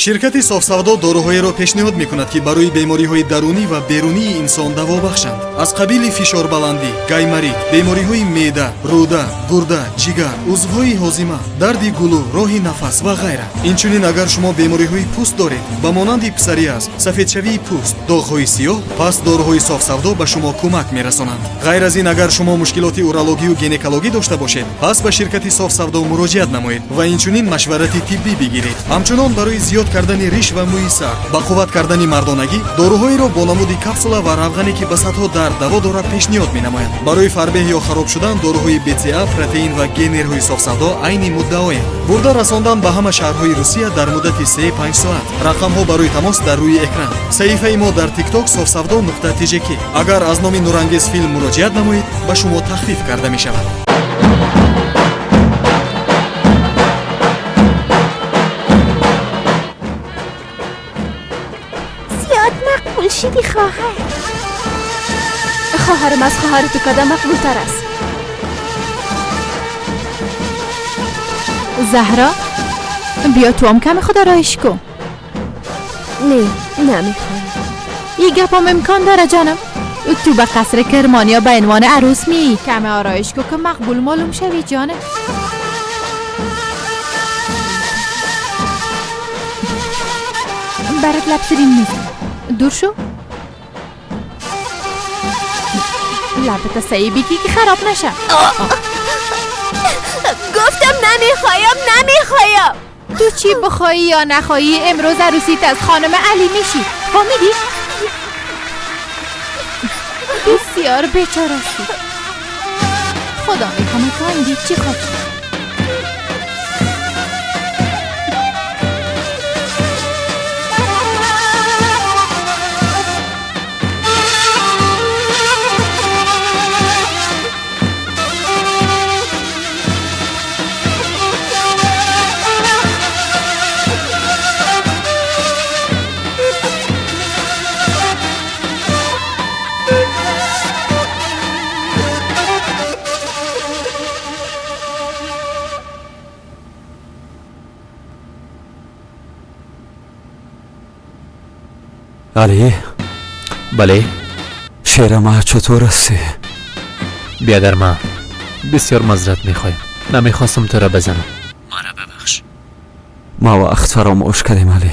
ширкати софсавдо доруҳоеро пешниҳод мекунад, ки барои бемориҳои дарунӣ ва берунии инсон даво бахшанд. аз қабили фишорбаландӣ, гаймарид, бемориҳои меъда, рӯда, гурда, ҷигар, узвҳои ҳозима, дарди гулӯ, роҳи нафас ва ғайра. инчунин агар шумо бемориҳои пӯст доред, ба монанди псориаз, сафедшавии пӯст, доғҳои сиёҳ, пас доруҳои софсавдо ба шумо кӯмак мерасонанд. ғайр аз ин, агар шумо мушкилоти урологию гинекологӣ дошта бошед, пас ба ширкати софсавдо муроҷиат намоед ва инчунин машварати тиббӣ бигиред. ҳамчунон барои зиёд кардани риш ва мӯи сар, ба қувват кардани мардонагӣ, доруҳоеро бо намуди капсула ва равғане ки ба сатҳо дард даво дорад пешниҳод менамоянд. барои фарбеҳ ё хароб шудан доруҳои БЦА, протеин ва генерҳои софсавдо айни муддаоянд. бурда расондан ба ҳама шаҳрҳои Русия дар муддати 3-5 соат. рақамҳо барои тамос дар рӯи экран. саҳифаи мо дар TikTok sofsavdo.tjk. агар аз номи нурангез филм муроҷиат намоед, ба шумо тахфиф карда мешавад. مقبول شدی خواهرم از خواهر تو کدام مقبول تر است؟ زهرا بیا تو هم کم خود آرایش کن. نه نمیخوام. یه گپم امکان داره جانم. تو به قصر کرمانیا به عنوان عروس می کم آرایش کن که مقبول معلوم شوی جانم. برات لب سرین میزن. دور شو. لبت سعی بگی که خراب نشه. گفتم نمیخوایم. تو چی بخوایی یا نخوایی امروز عروسیت از خانم علی میشی. فهمیدی؟ بسیار بیچاره‌ای. خدا میکنه تو اندی چی خواهی؟ علی؟ بله؟ شیرم چطور هستی؟ بیادر ما بسیار معذرت میخوایم. نمیخواستم تو را بزنم. مرا ببخش. ما وقت فراموش کردیم علی.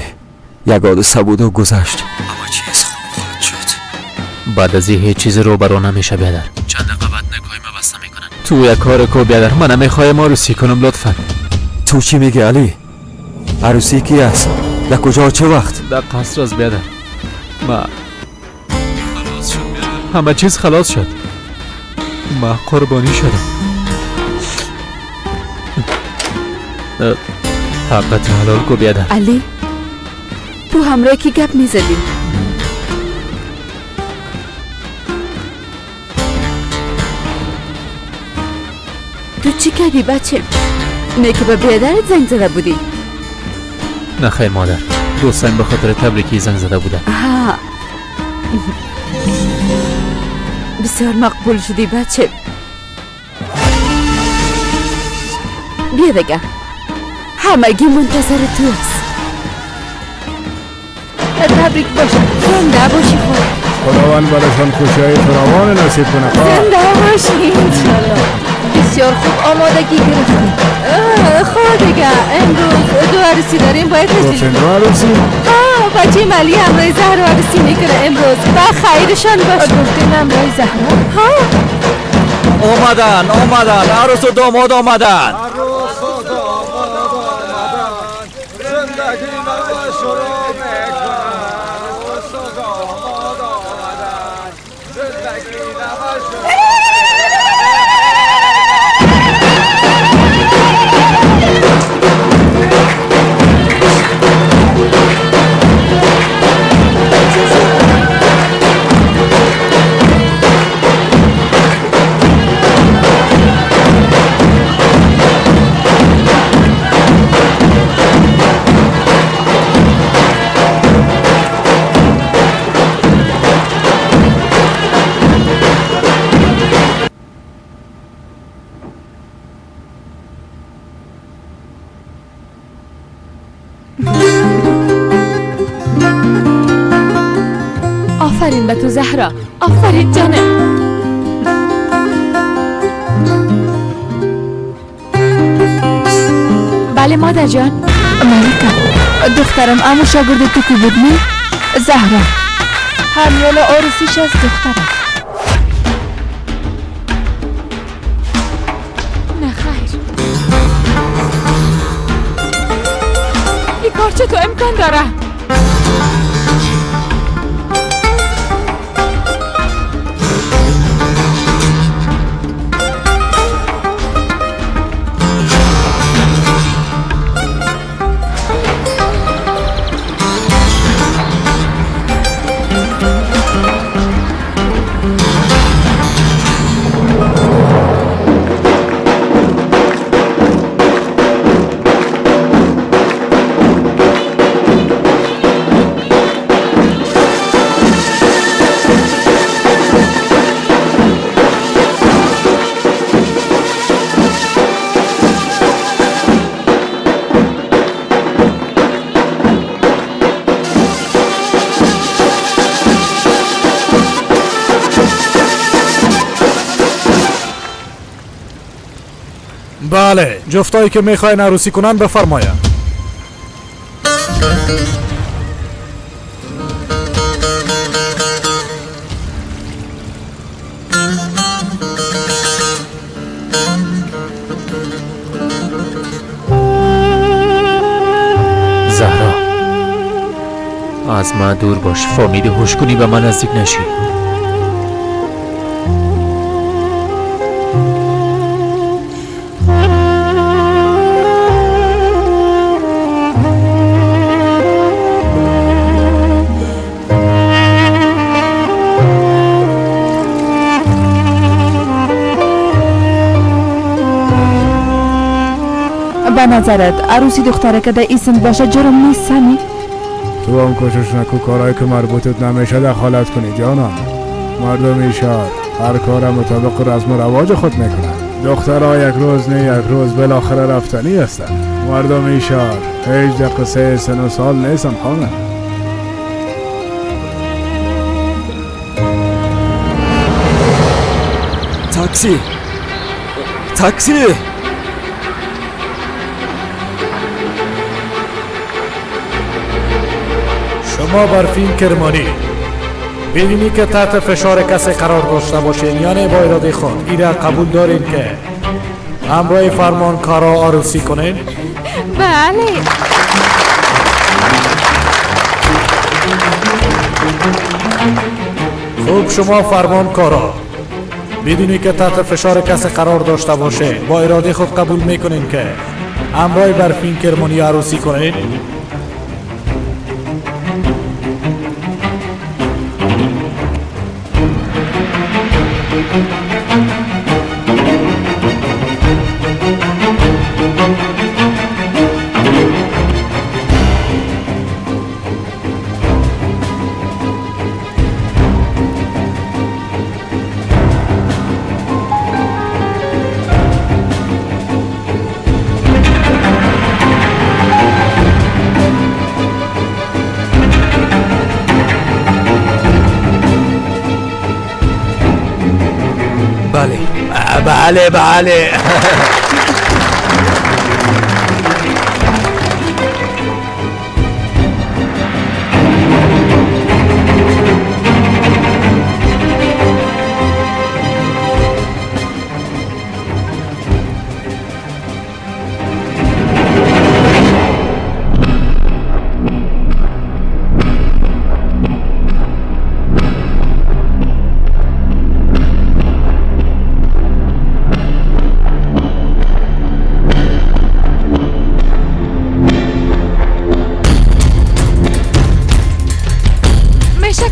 یک حادثه بود و گذشت. اما چیز خوب خواهد شد. بعد از هیچ چیز رو برو نمیشه بیادر. چند دقیقه بعد نگاهی ما بسته میکنن. تو یک کار کو بیادر. من نمیخوایم عروسی کنم لطفا. تو چی میگی علی؟ عروسی کی است؟ در کجا و چه وقت؟ در قصر از بیادر. ما خلاص شد بیادر. همه چیز خلاص شد. ما قربانی شدم. حقت حلال کو بیادر. علی تو همراه کی گپ میزدی؟ تو چی کردی بچه؟ نه که به بیادرت زنگ زده بودی؟ نه خیر مادر. دوستان به خاطر تبریکی زنگ زده بودن. ها بسیار مقبول شدی بچه. بیا دیگه همگی منتظر تو است. تبریک باشه. زنده باشی خداوند برایشان خوشی‌های فراوان نصیب کنه. زنده باشی انشالله. بسیار خوب آمادگی گرفتیم. خب دیگه امروز دو عروسی داریم باید گفتین دو عروسی؟ بچه ملی همراه زهرا عروسی میکنه امروز و خیرشان باشه. گفتین همراه زهرا؟ اومدن عروس و داماد آمدن. آفرین به تو زهرا، آفرین جانم. بله مادر جان. ملکه دخترم امو شاگرد تو که بود نی؟ زهرا همیال آرسیش از دخترم. نه خیر، این کار چطور امکان داره؟ بله، جفتایی که میخواین عروسی کنن بفرماین. زهرا از من دور باش، فامیل هوش کنی به من نزدیک نشی. به نظرت عروسی دختره که در ایسن باشه جرم نیست سمی؟ تو هم کوشش نکو کارهایی که مربوطت نمیشه دخالت کنی جانم. مردم شهر هر کار مطابق رسم و رواج خود میکنن. دخترها یک روز نه یک روز بالاخره رفتنی هستن. مردم شهر هیچ در قصه سن و سال نیستن خانم. تاکسی تاکسی شما برفین کرمانی ببینی که تحت فشار کسی قرار داشته باشین یعنی با اراده خود ایره قبول دارین که همراه فرمانکارا عروسی کنین؟ بله. خوب، شما فرمانکارا بدونی که تحت فشار کسی قرار داشته باشه با اراده خود قبول میکنین که همراه برفین کرمانی عروسی کنین؟ بله بله.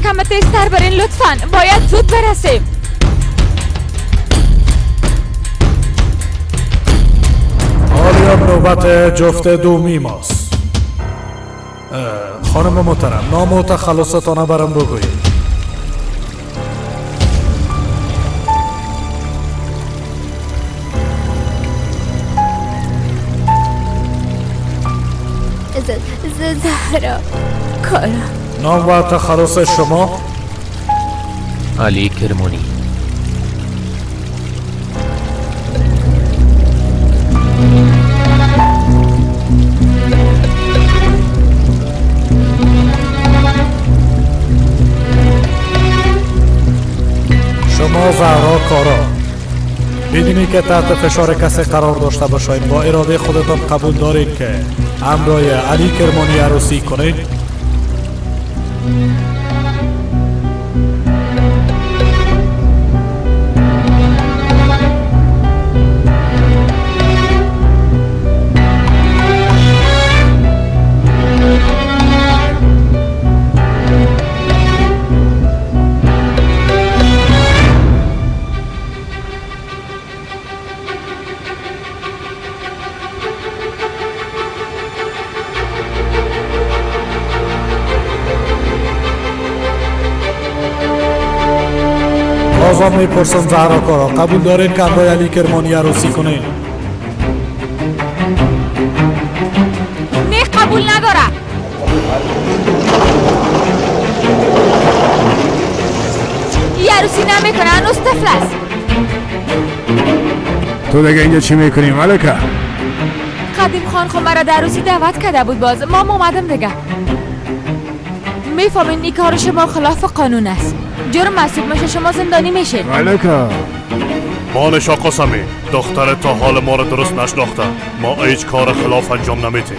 کم تیزتر برین لطفاً، باید زود برسیم. حالی هم نوبت جفت دومی ماست. خانم محترم، نام و تخلصتانه برام بگویید. زهرا کارا. نام و تخلص شما؟ علی کرمانی. شما زهرا کارا میدونی که تحت فشار کسی قرار داشته باشید با اراده خودتان قبول دارید که همراه علی کرمانی عروسی کنید؟ بازم میپرسم زهرا کارا قبول دارید که همراه علی کرمانی عروسی کنید؟ نه قبول ندارم. یه عروسی نمیکنه، هنوز طفل است. تو دیگه اینجا چی میکنی ملکه؟ قدیم خان خو مرا در عروسی دعوت کرده بود، باز ما اومدم دیگه. میفهمین این کار شما خلاف قانون است. جرم محسوب میشه، شما زندانی میشین. ملکه مانشا قسمی دختر تا حال ما رو درست نشناخته. ما هیچ کار خلاف انجام نمیتیم.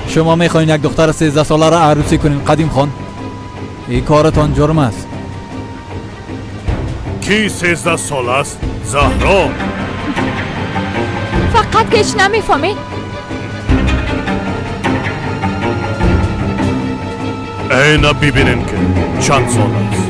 شما میخواین یک دختر 13 ساله را عروسی کنین قدیم خان؟ این کارتان جرم است. کی 13 سال است؟ زهرا. فقط که هیچ نمیفهمین. اینا ببینین که چند سال است.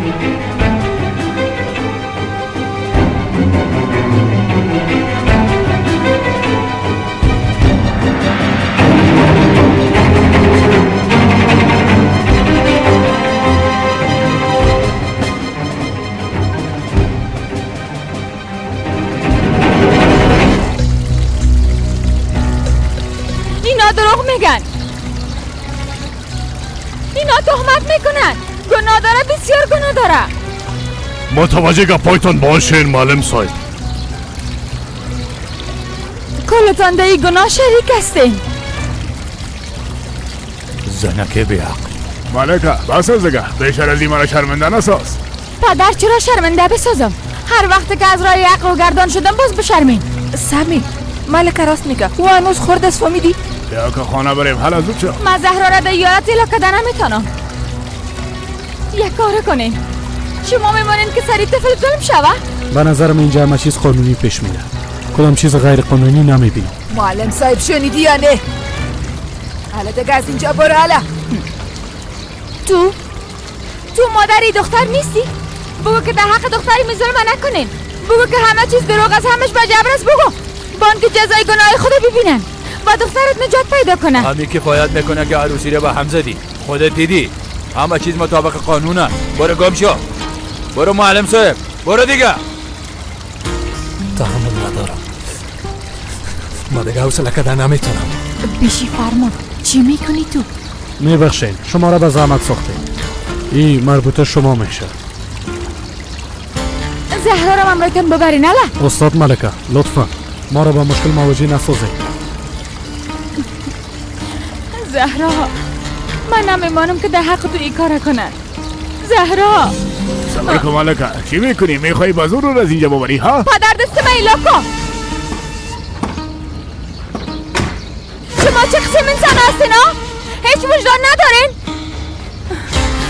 اینا دروغ میگن. اینا تهمت میکنن. گناه داره، بسیار گناه داره. متوجه گپایتان باشین معلم صاحب. کلتان در این گناه شریک هستین. زنکه بیعق. ملکه بس از دیگه بیشتر از این من شرمنده نساز. پدر چرا شرمنده بسازم؟ هر وقت که از راه عقل و گردان شدم باز بشرمین. سمی ملکه راست میگه، او هنوز خورد است فهمیدی؟ بیا که خانه بریم حالا زود شو. من زهرا را در یارت ایلا کده نمیتونم. یک کار کنین. شما میمانین که سری طفل ظلم شوه؟ به نظرم اینجا همه چیز قانونی پیش میره، کدام چیز غیر قانونی نمیبینم. معلم صاحب شنیدی یا نه؟ حالا دیگه از اینجا برو. حالا تو مادری دختر نیستی؟ بگو که در حق دختری می ظلم نکنین. بگو که همه چیز دروغ است، همش به جبر است. بگو بان که جزای گناه خود ببینن و دخترت نجات پیدا کنه. همین کفایت میکنه که عروسی رو به هم زدی. خودت دیدی همه چیز مطابق قانونه. برو گم شو. برو معلم صاحب، برو دیگه. تحمل ندارم، ما دیگه حوصله کردن نمیتونم. بیشی فرمان. چی میکنی تو؟ میبخشین شما را به زحمت ساختیم. این مربوطه شما میشه. زهرا را ممرایتان ببرین. الا استاد ملکه لطفا ما را به مشکل مواجه نسازید. زهرا من نمیمانم که در حق تو این کار کنن. زهرا صبر کن ملکه، چی میکنی؟ میخوایی با زور رو از اینجا ببری ها؟ پدر دست من ایلا کن. شما چه قسم انسان هستین ها؟ هیچ وجدان ندارین؟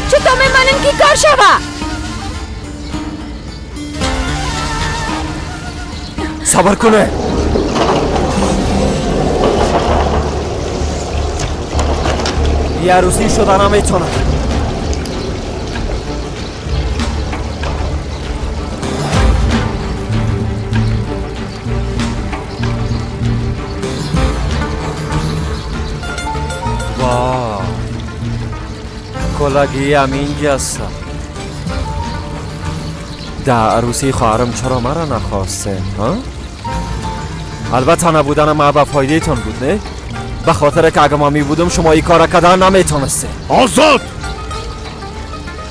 چطور میمانین که کار شوه؟ صبر کنه. یه عروسی شدن نمیتونه. واو کلاگی هم اینجاست. در عروسی خواهرم چرا مرا نخواسته ها؟ البته نبودن ما به فایده تان بود نه؟ به خاطر که اگه ما می بودم شما این کار کردن نمیتونسته. آزاد!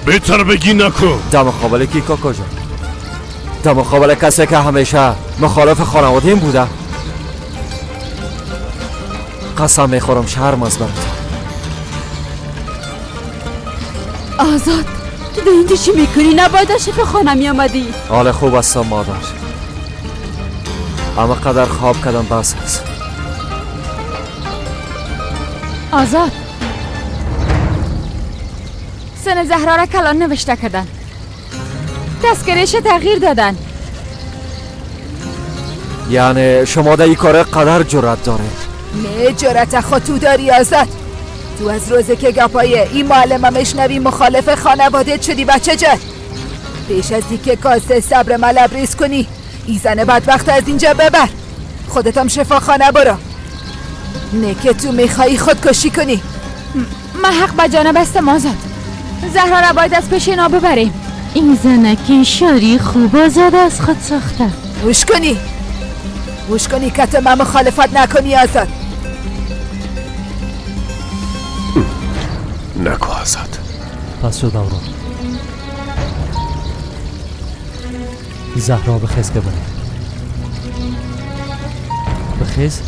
بهتر بگی نکن. در مقابل کی کاکا جان؟ در مقابل کسی که همیشه مخالف خانواده بوده. قسم میخورم شرم از برات. آزاد تو در اینجا چی میکنی؟ نباید از شفا خانه میامدی. حال خوب هستم مادر، اما قدر خواب کردم بس است. آزاد سن زهرا را کلان نوشته کردن، تذکرهش تغییر دادن. یعنی شما در این کار قدر جرأت داره؟ نه جرأت خود تو داری آزاد. تو از روزه که گپای این معلمم اشنوی مخالف خانواده شدی بچه جان. پیش از اینکه کاسه صبر ملبریز کنی این زن بدبخت از اینجا ببر. خودتم شفاخانه برو. نه که تو میخوایی خودکشی کنی. من حق به جانب هستم آزاد. زهرا را باید از پیش اینا ببریم. این زنکی شاری خوب آزاد از خود ساخته. گوش کنی که من مخالفت نکنی آزاد. نکو آزاد. پس شد دوران زهرا بخیز که بریم. بخیز.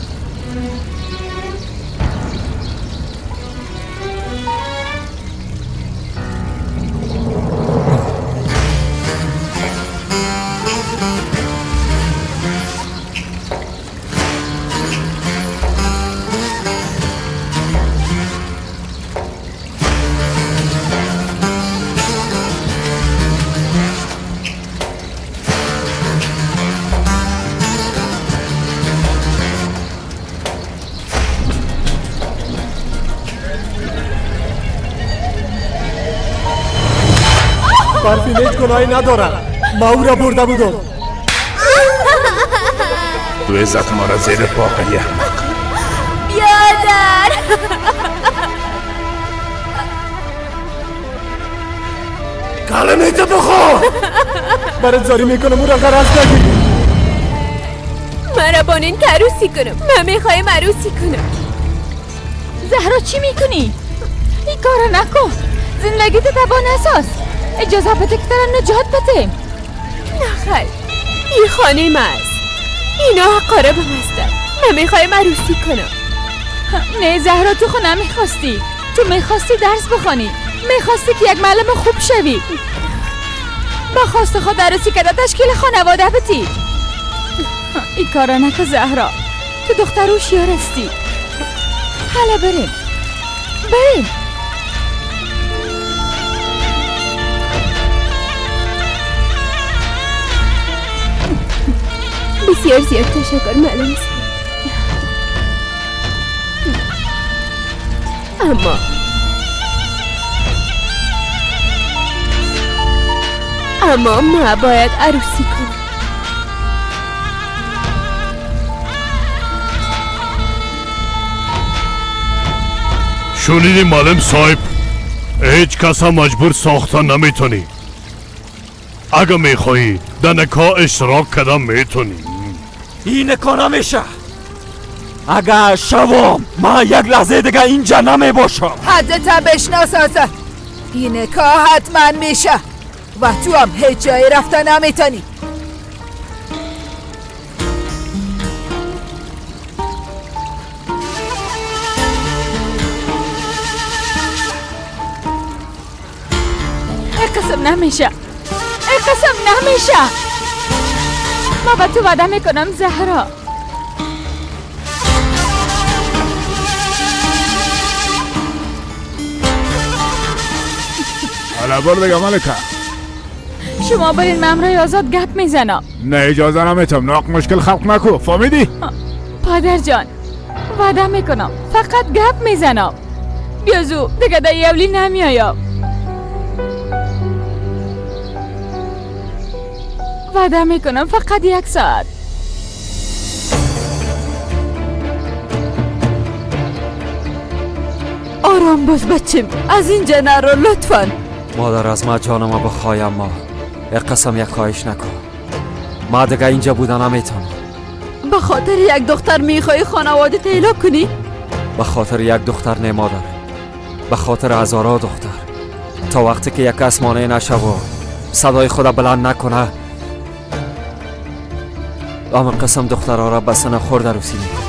برفین هیچ گناهی نداره. ما او را برده بودم. تو عزت ما را زیر پا کنی احمق. بیادر کلمه تو بخور. برات زاری میکنم او را غرض نگی. من را با این عروسی کنم. من میخوایم عروسی کنم. زهرا چی میکنی؟ این کارو نکن. زندگی تو تبا نساز. اجازه بده که ترا نجات بده. نخیر این خانه ما است. اینا قرب هستن. من میخوایم عروسی کنم. نه زهرا تو خود نمیخواستی. تو میخواستی درس بخوانی. میخواستی که یک معلم خوب شوی. با خواست خود عروسی کرده تشکیل خانواده بدی. این کارا نکن زهرا. تو دختر هوشیار هستی. حالا بریم. بسیار زیاد تشکر معلم است. اما ما باید عروسی کنیم. شنیدی معلم صاحب؟ هیچ کس مجبور ساختن نمیتونی. اگه میخوایی در نکاح اشتراک کردن میتونی. این نکاح نمیشه. اگر شوم من یک لحظه دیگه اینجا نمی باشم. حدتا بشناس آزاد. این نکاح حتما میشه و تو هم هیچ جایی رفتن نمیتونی. قسم نمیشه. ما با تو وعده میکنم زهرا. حالا برو بگم ملکه. شما برین من امروی آزاد گپ میزنم. نه اجازه نمیتم. ناق مشکل خلق نکو. فهمیدی؟ پادر جان وعده میکنم فقط گپ میزنم. بیازو دیگه در یولی نمیایم. وعده میکنم فقط 1 ساعت. آرام باش بچم. از اینجا نرو لطفاً. مادر از ما جانم بخوایم. ما قسم یک خواهش نکن. ما دیگه اینجا بودن نمیتونم. به خاطر یک دختر میخوای خانواده تیلا کنی؟ به خاطر یک دختر نه مادر. به خاطر هزارها دختر. تا وقتی که یک کس مانع نشه و صدای خود بلند نکنه اما قسم دخترها را به سن خورد عروسی میکنه.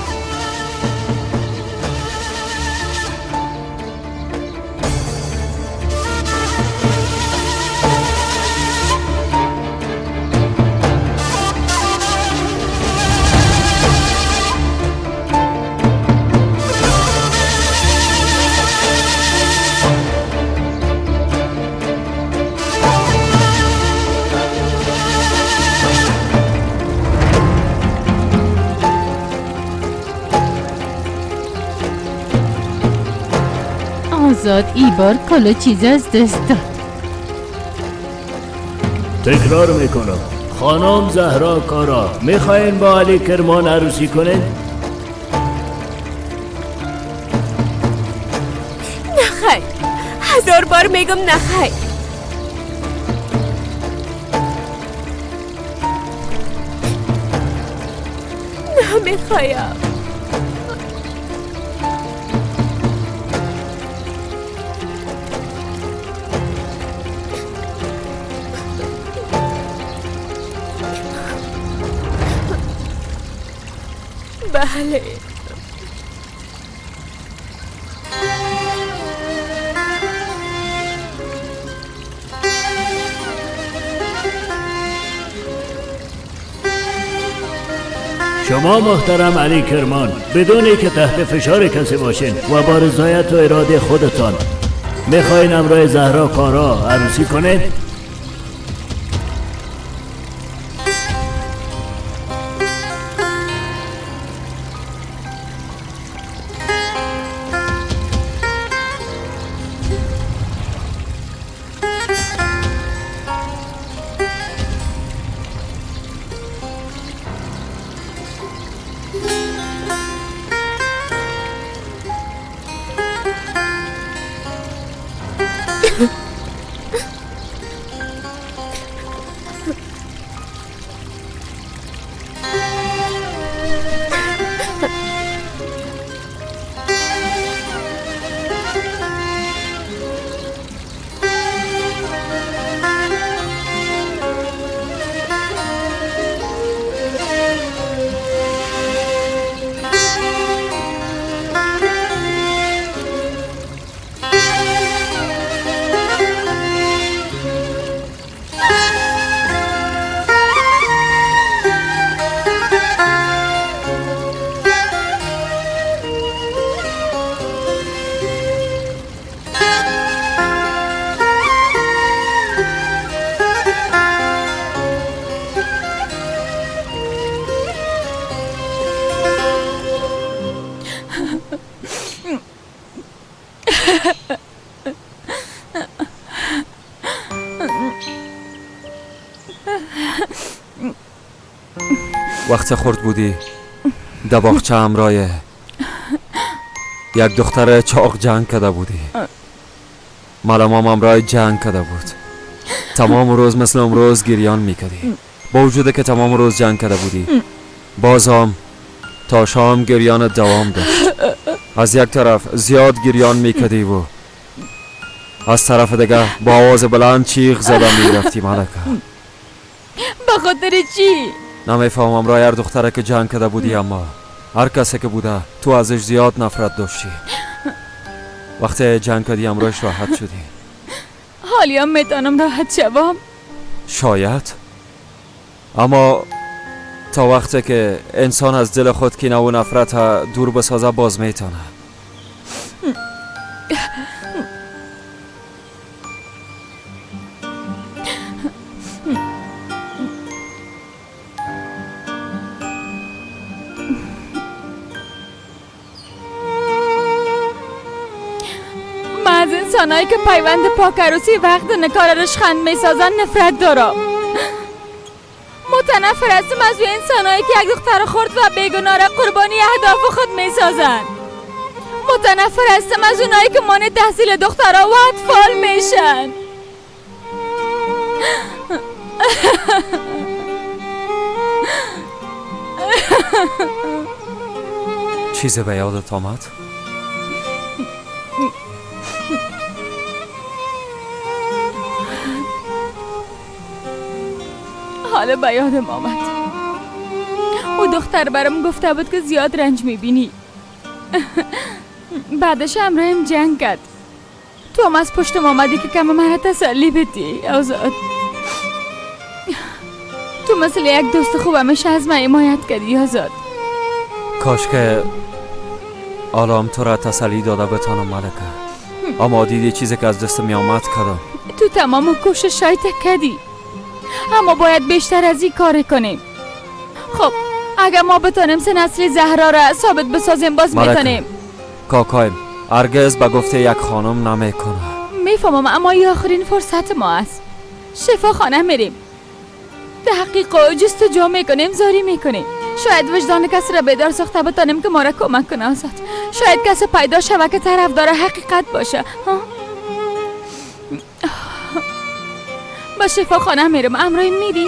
آزاد ای بار کلا چیز از دست داد. تکرار میکنم خانم زهرا کارا میخواین با علی کرمان عروسی کنین؟ نخیر، 1000 بار میگم نخیر. نمیخوایم. بله. شما محترم علی کرمان بدون که تحت فشار کسی باشین و با رضایت و اراده خودتان میخواین همراه زهرا کارا عروسی کنین؟ وقت خورد بودی در باغچه همراه یک دختر چاق جنگ کرده بودی. ملامام همراه جنگ کرده بود. تمام روز مثل امروز گریان میکردی. با وجوده که تمام روز جنگ کرده بودی بازم تا شام گریان دوام داشت. از یک طرف زیاد گریان میکردی و از طرف دیگه با آواز بلند چیخ زده میرفتی ملکه. به خاطر چی؟ نمیفهمم رای هر دختره که جنگ کرده بودی اما هر کسی که بوده تو ازش زیاد نفرت داشتی. وقتی جنگ کردی امروز راحت شدی. حالی هم میتونم راحت شوم؟ شاید، اما تا وقتی که انسان از دل خود کینه و نفرت دور بسازه باز میتونه. از انسانایی که پیوند پاک عروسی وقت نکار رشخند میسازن نفرت دارم. متنفر هستم از اون انسانایی که یک دختر خرد و بیگناه را قربانی اهداف خود میسازن. متنفر هستم از اونایی که مانع تحصیل دخترها و اطفال میشن. چیزی به یادت آمد؟ حالا به یادم آمد. او دختر برام گفته بود که زیاد رنج میبینی. بعدش همراهم جنگ کرد. تو هم از پشتم آمدی که کم مرا تسلی بدی آزاد. تو مثل یک دوست خوب همیشه از من حمایت کردی آزاد. کاش که آلام تو را تسلی داده بتانم ملکه، اما دیدی چیزی که از دست می آمد کردم. تو تمام کوشش های کردی، اما باید بیشتر از این کار کنیم. خب اگر ما بتانیم سه نسل زهرا را ثابت بسازیم باز میتونیم. کاکایم هرگز به گفته یک خانم نمیکنه. میفهمم، اما این آخرین فرصت ما است. شفا خانه میریم، تحقیق و جستجو میکنیم، زاری میکنیم. شاید وجدان کسی را بیدار ساخته بتانیم که ما را کمک کنه آزاد. شاید کسی پیدا شود که طرفدار حقیقت باشه. با شفا خانه میرم، امروز میری؟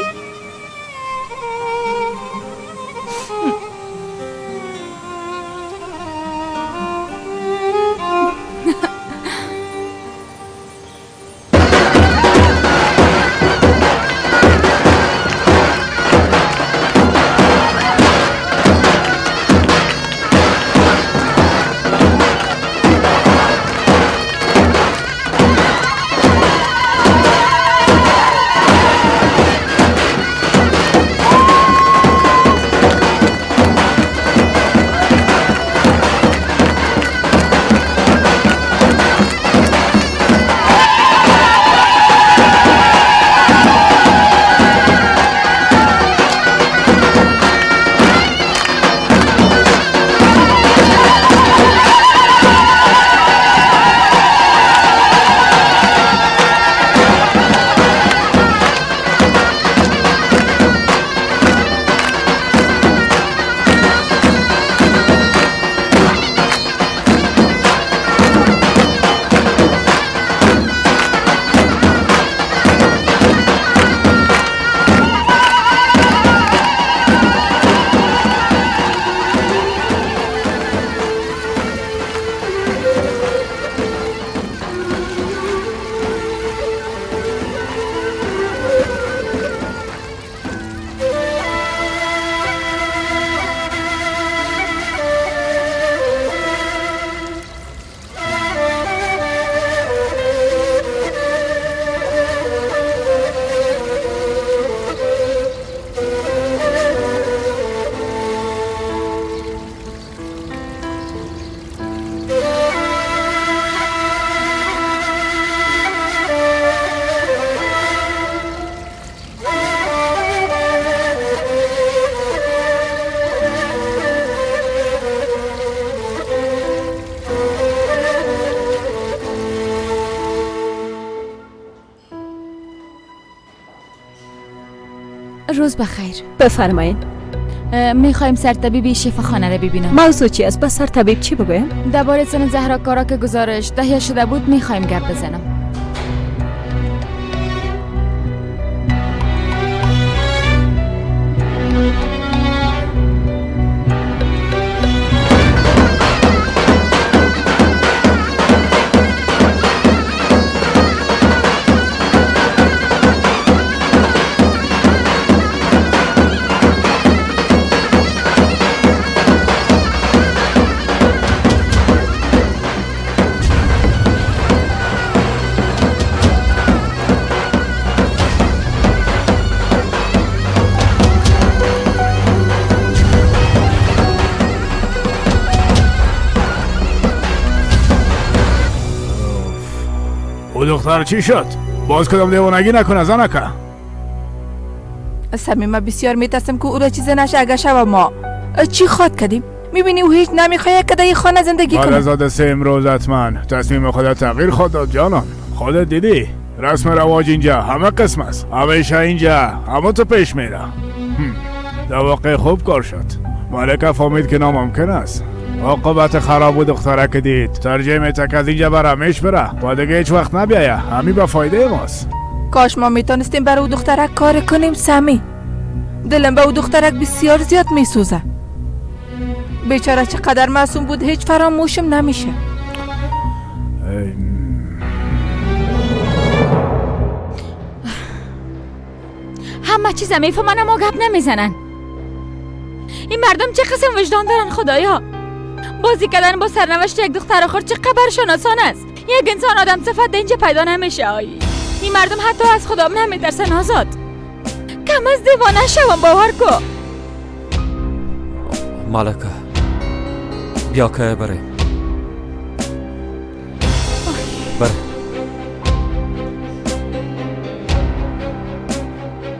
روز بخیر. بفرمایید. میخوایم سرطبیب شفاخانه را ببینم. موضوع چی است؟ با سرطبیب چی بگویم؟ درباره زن زهرا کارا که گزارش تهیه شده بود میخوایم گپ بزنم. او دختر چی شد؟ باز کدام دیوانگی نکنه زنکه. صمیمه بسیار میترسم که او را چیز نشه. اگر شب ما چی خواد کردیم؟ میبینی او هیچ نمیخواد که در این خانه زندگی کنه. آرزاده سه امروز حتما تصمیم خودت تغییر خود داد جانان. خودت دیدی رسم رواج اینجا همه قسم است. همیشه اینجا همه تو پیش میره. در واقع خوب کار شد. مالک فهمید که ناممکن است. عاقبت خراب و دختره که دید ترجیح میته که از اینجا برمیش بره و دیگه هیچ وقت نبیایه. همین به فایده ماست. کاش ما میتونستیم برای او دخترک کار کنیم. سمی دلم به او دخترک بسیار زیاد میسوزه. بیچاره چقدر معصوم بود، هیچ فراموشم نمیشه. همه چیز میفهمن اما گپ نمیزنن. این مردم چه قسم وجدان دارن خدایا؟ بازی کردن با سرنوشت یک دختر آخر چه خبرشان آسان است. یک انسان آدم صفت اینجا پیدا نمیشه. این مردم حتی از خدا نمیترسن. آزاد کم از دیوانه شوم، باور کو. ملکه بیا که بره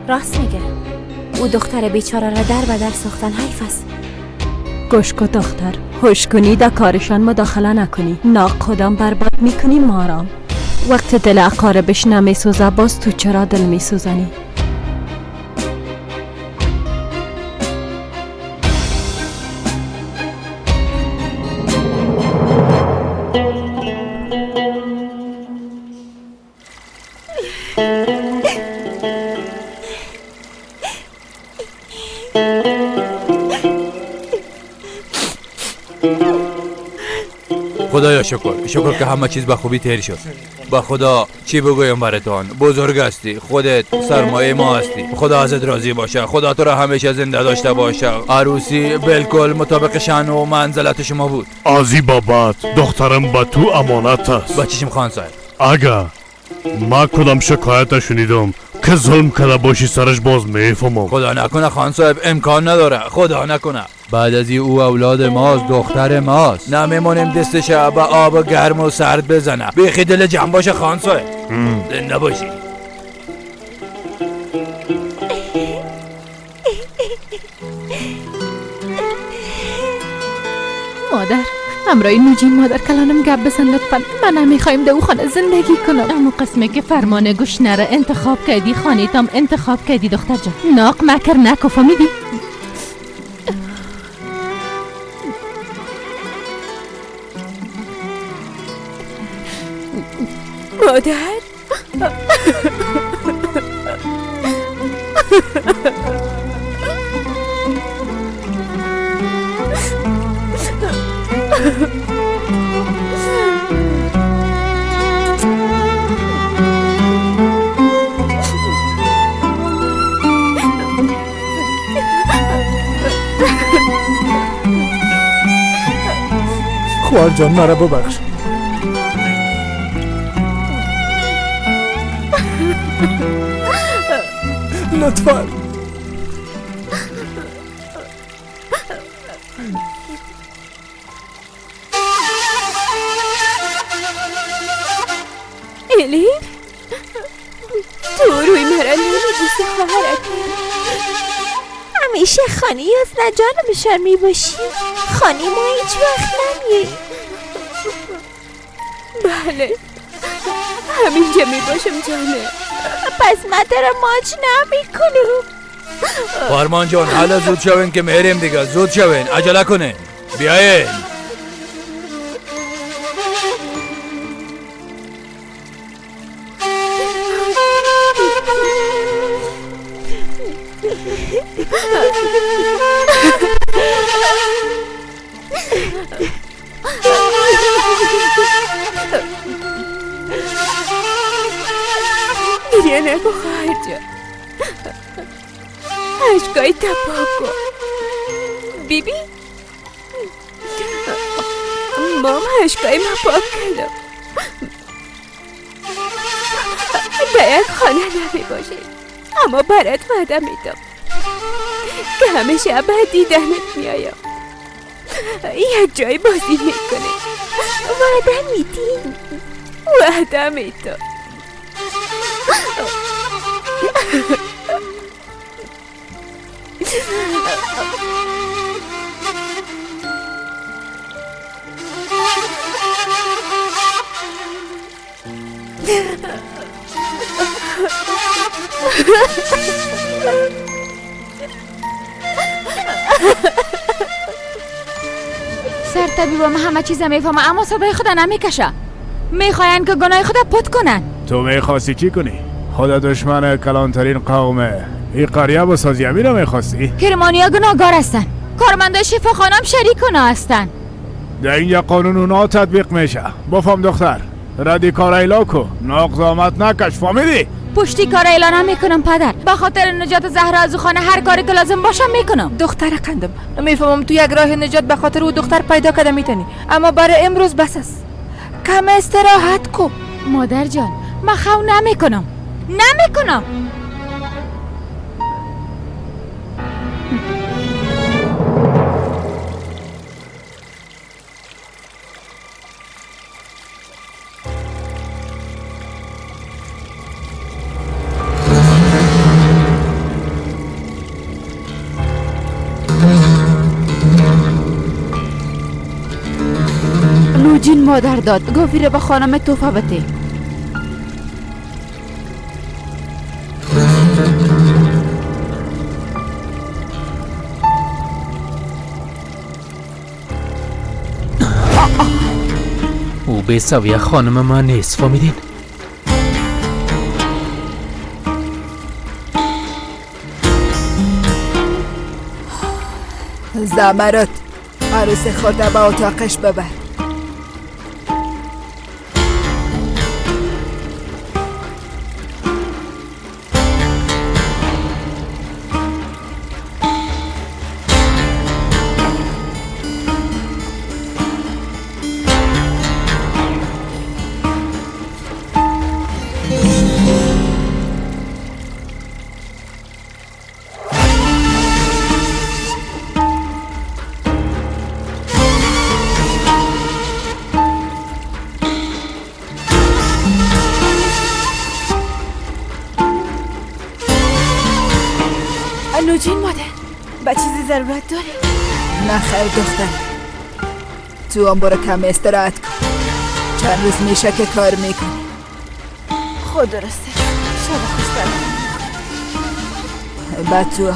راست میگه. او دختر بیچاره را در بدر ساختن حیف است. گوش کو دختر، هوش کنی در کارشان مداخله نکنی. ناق کدام برباد میکنی مارام. وقت دل اقاربش نمیسوزه باز تو چرا دل میسوزنی؟ خدایا شکر که همه چیز به خوبی تیر شد. با خدا چی بگویم براتون؟ بزرگ هستی، خودت سرمایه ما هستی. خدا ازت راضی باشه، خدا تو را همیشه زنده داشته باشه. عروسی بالکل مطابق شأن و منزلت شما بود. آزی بابات دخترم با تو امانت است. با چشم خان صاحب، اگه ما کدام شکایت شنیدم که ظلم کرده باشی سرش باز میفهمم. خدا نکنه خان صاحب، امکان نداره. خدا نکنه. بعد از او اولاد ماست، دختر ماست. نمیمونیم دستش به آب گرم و سرد بزنه. بیخی دل جمع باشه خان صاحب. زنده باشی. مادر، امرای نوجین مادر کلانم گپ بزن لطفا. من نمیخوایم در او خانه زندگی کنم. اما قسمه که فرمان گوش نره انتخاب کردی، خانیتام انتخاب کردی دختر جان. ناق مکر نکو، فهمیدی؟ مادر خوار جان مرا ببخش. لطفا الی تو روی مرا نمیبوسی خواهرک. همیشه خانی از نجانمشان میباشی. خانی ما هیچ وقت نمیایی. بله همینجا میباشم جانه. پس مدر ماچ نمیکنم. فرمان جان حالا زود شوین که میریم دیگه. زود شوین، عجله کنین، بیاین. گریه نکن خواهر جان. اشکای تپاکو بیبی. مام اشکای ما پاک کردم. در یک خانه نمی باشه اما برات وعده میدم که همیشه بعد دیدنت میایم. یک جای بازی میکنه. وعده میدی؟ وعده میدم. سرطبیب هم همه چیز میفهمه اما صدای خدا نمیکشه. میخواین که گناه خدا پت کنن. تو میخواستی چی کنی؟ خدا دشمن کلانترین قومه. این قریه بسازی همین رو میخواستی؟ کرمانیا گناهگار هستن. کارمنده شفاخانم شریک اونا هستن. در اینجا قانون اونا تطبیق میشه. بفهم دختر، ردی کار ایلا کو. ناقضامت نکش، فهمیدی؟ پشتی کار اعلانم میکنم پدر. به خاطر نجات زهرا از خانه هر کاری که لازم باشم میکنم. دختر قندم، میفهمم تو یک راه نجات به خاطر او دختر پیدا کرده میتونی، اما برای امروز بس است. کم استراحت کو. مادر جان من خو نمیکنم. نوجین مادر داد گفتی رو به خانم توفه بده. او به سویه خانم من نیست، فهمیدین؟ زمرد عروس خورده به اتاقش ببر. نوجین مادر به چیزی ضرورت داری؟ نه خیر دختر، تو هم برو کم استراحت کن. چند روز میشه که کار میکنی. خود درسته. شب خوش برم. بعد تو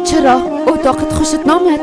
چرا؟ اتاقت خوشت نامد؟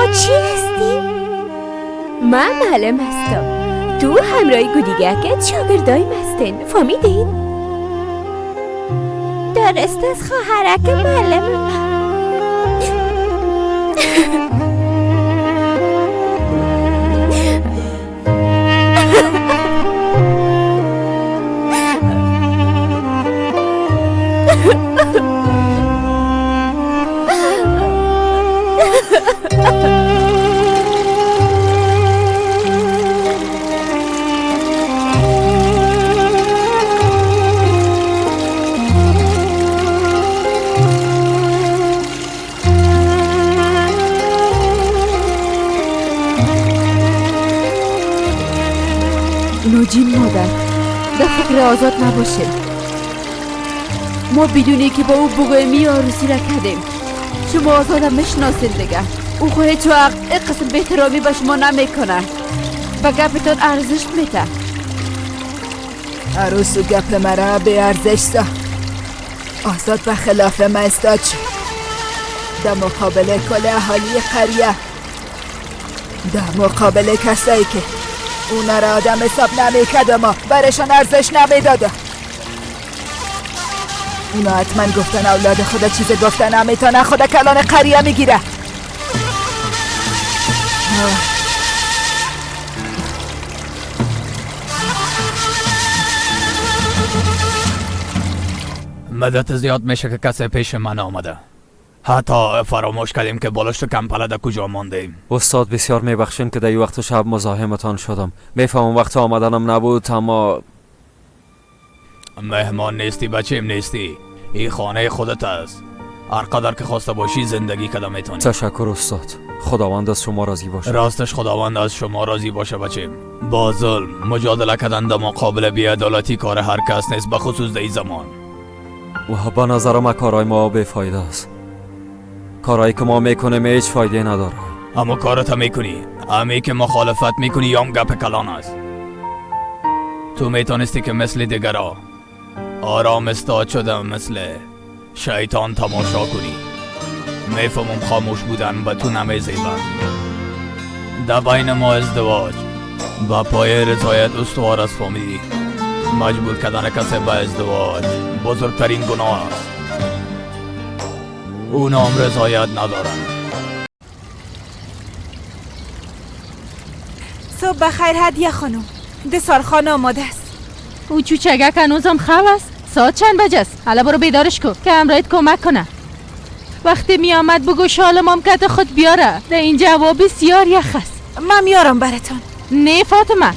چی هستی؟ من معلم هستم. تو همراهی گودیگرکت شاگردای مستن، فهمیدین؟ درست از خواهرک معلم. نوجین مادر در فکر آزاد نباشه. ما بدونی که با او بگویمی عروسی را کردیم. شما آزادم میشناسین دیگه. او خو هیچ وقت این قسم به احترامی به شما نمیکنه. به گپتان ارزش میده. عروس و گپ مرا به ارزش ساخت. آزاد به خلاف ما استاد شد. در مقابل کل اهالی قریه، در مقابل کسایی که اونا را آدم حساب نمیکرد و ما برشان ارزش نمیداده. اونا حتما گفتن اولاد خدا چیز گفتن نمیتونه، خدا کلان قریه میگیره. مدت زیاد میشه که کسی پیش من آمده. حتی فراموش کردیم که بالشت کمپله در کجا ماندیم. استاد بسیار میبخشین که در این وقت شب مزاحمتان شدم. میفهمم وقت آمدنم نبود، اما مهمان نیستی بچیم، نیستی. این خانه خودت است. هر قدر که خواسته باشی زندگی کده میتونی. تشکر استاد. خداوند از شما راضی باشه. راستش خداوند از شما راضی باشه بچیم. با ظلم مجادله کردن در مقابل بی‌عدالتی کار هر کس نیست، به خصوص در این زمان. و به نظرم کارهای ما بیفایده است. کارهایی که ما میکنیم هیچ فایده نداره. اما کارت میکنی، امی که مخالفت میکنی یا هم گپ کلان است. تو میتونستی که مثل دیگرها آرام استاد شده مثل شیطان تماشا کنی. میفهمم خاموش بودن به تو نمیزیبه. در بین ما ازدواج با پای رضایت استوار از فامیلی مجبور کردن کسی به ازدواج بزرگترین گناه است. اونا هم رضایت ندارن. صبح بخیر هدیه خانم. دسترخوان آماده است. او چوچگک هنوزم خواب است. ساعت چند بجه است؟ حالا برو بیدارش کن که امرایت کمک کنه. وقتی می آمد بگو شالمام کت خود بیاره. در این جواب بسیار یخ است. من میارم براتون. نه فاطمه،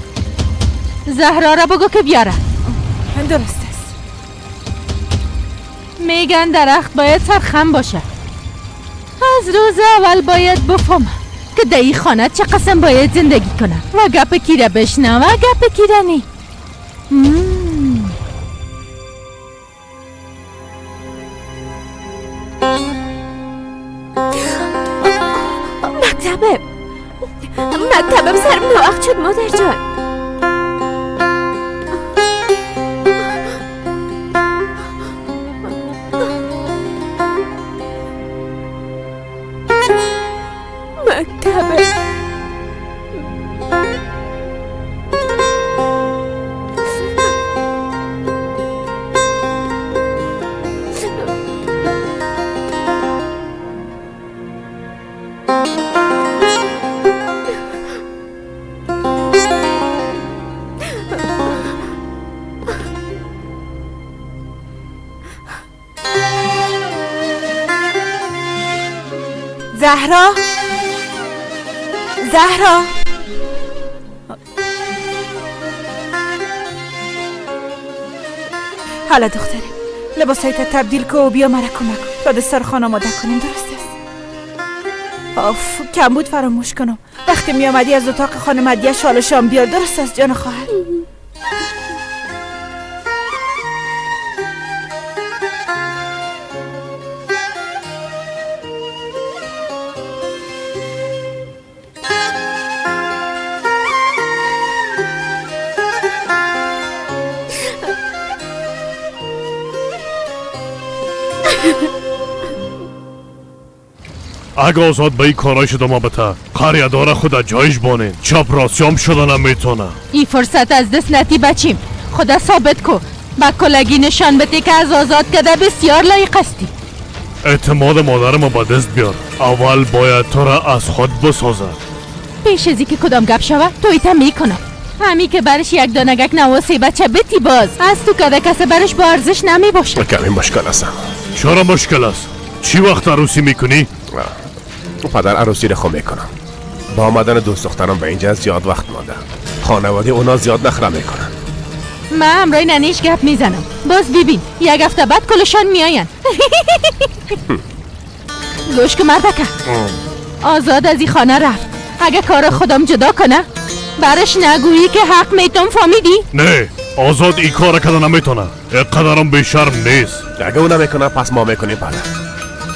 زهرا را بگو که بیاره. درست است. میگن درخت باید سرخم باشه. از روز اول باید بفهمم که در این خانه چه قسم باید زندگی کنم و گپ کیره بشنم و گپ کیره نی. مکتبم سرم نوخت شد مادر جان. مکتبم زهرا، زهرا، حالا دخترم لباسایت تبدیل که و بیا مرا کمک کن تا دسترخوان آماده کنیم. درست است؟ آف، کم بود فراموش کنم. وقتی می آمدی از اتاق خانم هدیه شال و شام بیار. درست است جان خواهر؟ اگه آزاد به این کارای شده ما بته قریدار خود جایش بانین. چپ راست شام شده نمیتونه. این فرصت از دست نتی بچیم. خدا ثابت کو با کلگی نشان بده که از آزاد کده بسیار لایق استی. اعتماد مادر ما به دست بیار. اول باید تو را از خود بسازد. پیش ازی که کدام گپ شوه تو ایتا میکنم. همی که برش یک دانگک نواسه بچه بتی باز از تو کده کسی برش با ارزش نمی باشه. کمی مشکل است. چرا مشکل است؟ چی وقت عروسی میکنی؟ پدر عروسی رو خو میکنم. با آمدن دوست دخترم به اینجا زیاد وقت مانده. خانواده اونا زیاد نخره میکنن. من امرای ننیش گپ میزنم. باز ببین یک هفته بعد کلشان میاین. گوش که مردکه آزاد از این خانه رفت. اگه کار خودم جدا کنه برش نگویی که حق میتون فهمیدی؟ نه، آزاد این کار کده نمیتونه. اقدرم بیشرم نیست. اگه او نمیکنه پس ما میکنیم. پدر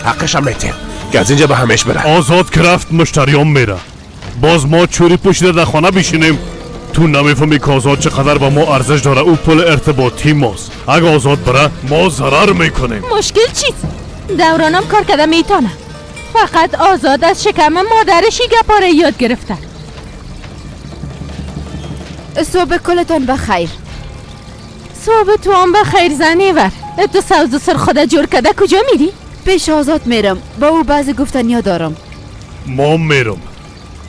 حقش هم میتیم که از اینجا به همش بره. آزاد که رفت مشتریام میره. باز ما چوری پوشیده در خانه بشینیم. تو نمیفهمی که آزاد چقدر با ما ارزش داره. او پول ارتباطی ماست. اگه آزاد بره ما ضرر میکنیم. مشکل چیست؟ دورانم کار کده میتونه. فقط آزاد از شکم مادرشی گپاره یاد گرفته. صبح کلتان بخیر. صبح تو هم بخیر زنی ور. تو سوز سر خدا جور کده کجا میری؟ پیش آزاد میرم. با او بعضی گفتنیا دارم. ما میرم.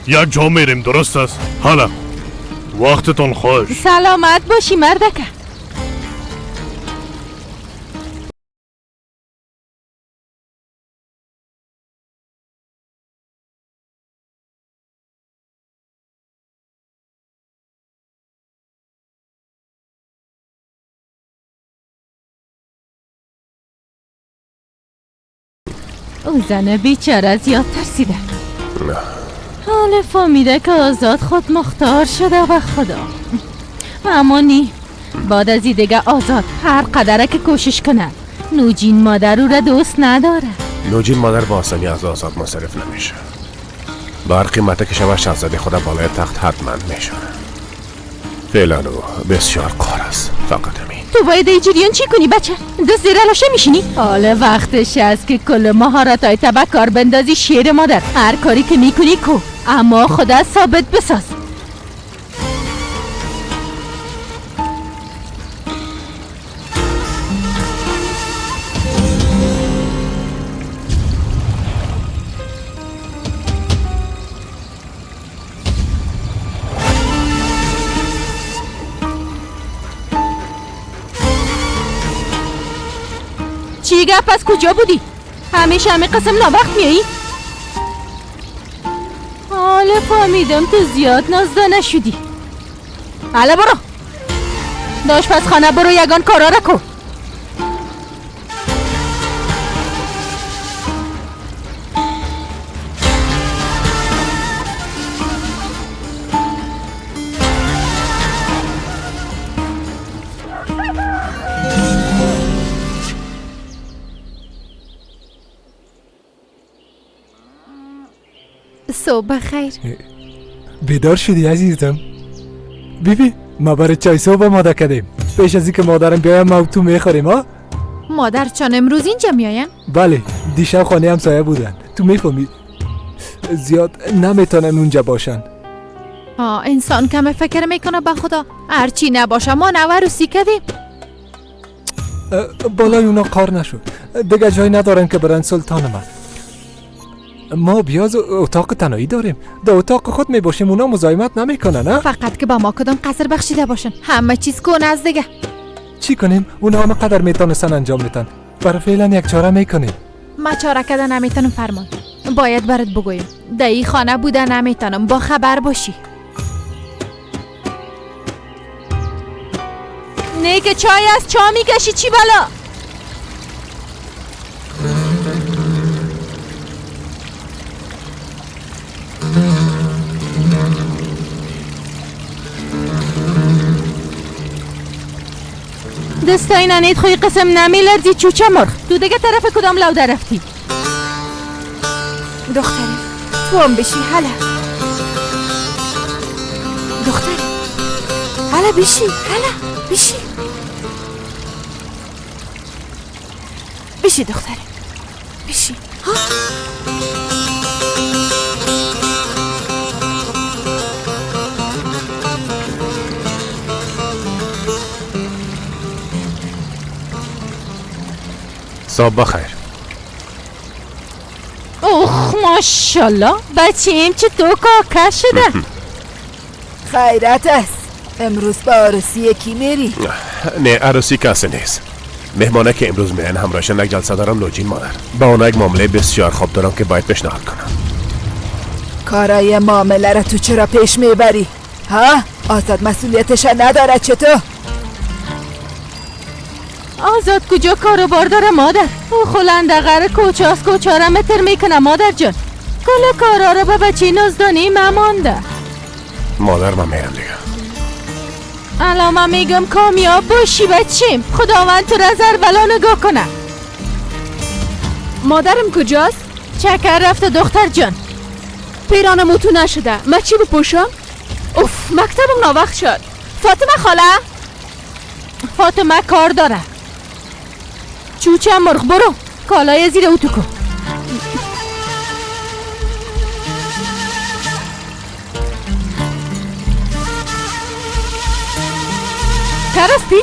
یک جا میریم. درست است؟ حالا وقتتون خوش. سلامت باشی مردکه. او زن بیچاره زیاد ترسیده. حالا فهمیده که آزاد خود مختار شده به خدا. اما نی بعد از این دیگه آزاد هر قدره که کوشش کنه نوجین مادر او را دوست نداره. نوجین مادر با آسانی از آزاد منصرف نمیشه. با هر قیمته که شود شاهزاده خدا بالای تخت حتما میشونه. فعلا او بسیار قار است. فقط همین. تو باید ای جریان چی کنی بچه؟ دست زیر لاشه میشینی؟ حالا وقتش است که کل مهارت های تبه کار بندازی شیر مادر. هر کاری که میکنی کو اما خدا ثابت بساز. چی گپ از کجا بودی؟ همیشه همه قسم ناوقت میایی؟ حالا فهمیدم تو زیاد نازده نشدی. حالا برو داشت پس خانه برو یگان کارا را کن. صبح بخیر. بیدار شدی عزیزم؟ بیبی ما برای چای صبح آماده کردیم. پیش از اینکه مادرم بیایم ما تو میخوریم ها؟ مادر چون امروز اینجا میاین؟ بله دیشب خانه همسایه بودن. تو میفهمی زیاد نمیتونن اونجا باشن. انسان کمه فکر میکنه به خدا. هرچی نباشه ما نوروسی کردیم. بالای اونا کار نشد. دیگه جای ندارن که برن سلطان من. ما بیاز اتاق تنهایی داریم. در اتاق خود میباشیم اونا مزاحمت نمیکنن نه؟ فقط که با ما کدام قصر بخشیده باشن. همه چیز کن از دیگه. چی کنیم؟ اونا همه قدر میتونستن انجام میتن. برای فعلا یک چاره میکنیم. ما چاره کردن نمیتونم فرمان. باید برات بگویم. در این خانه بوده نمیتونم با خبر باشی. نه که چای از چا میکشی چی بالا؟ دستای ننید خوی قسم نمیلرزی چوچه مرخ. تو دیگه طرف کدام لو در رفتی؟ دخترم تو هم بشی حالا. دخترم حالا بشی حالا بشی. بشی دخترم بشی ها. صبح بخیر. اوه ماشالله بچیم چطور کاکا شده؟ خیرت است. امروز به عروسی کی میری؟ نه عروسی کسی نیست. مهمانه که امروز میان همراهشان یک جلسه دارم نوجین مادر. با اونا یک معامله بسیار خوب دارم که باید پیشنهاد کنم. کارای معامله را تو چرا پیش میبری؟ ها؟ آزاد مسئولیتش نداره چطور؟ آزاد کجا کاروبار داره مادر؟ او خلندقر کوچاس کوچاره متر میکنه مادر جان. کل کارا رو به بچه نزدانی ممانده. مادر من میرم دیگه. الان من میگم کامیاب باشی بچیم. خداوند تو را از اربلا نگاه کنه. مادرم کجاست؟ چکر رفته دختر جان. پیرانم اتو نشده. من چی بپوشم؟ اوف مکتبم ناوقت شد. فاطمه خاله؟ فاطمه کار داره. چوچه مرغ برو کالای زیر اوتو کن. کرستی؟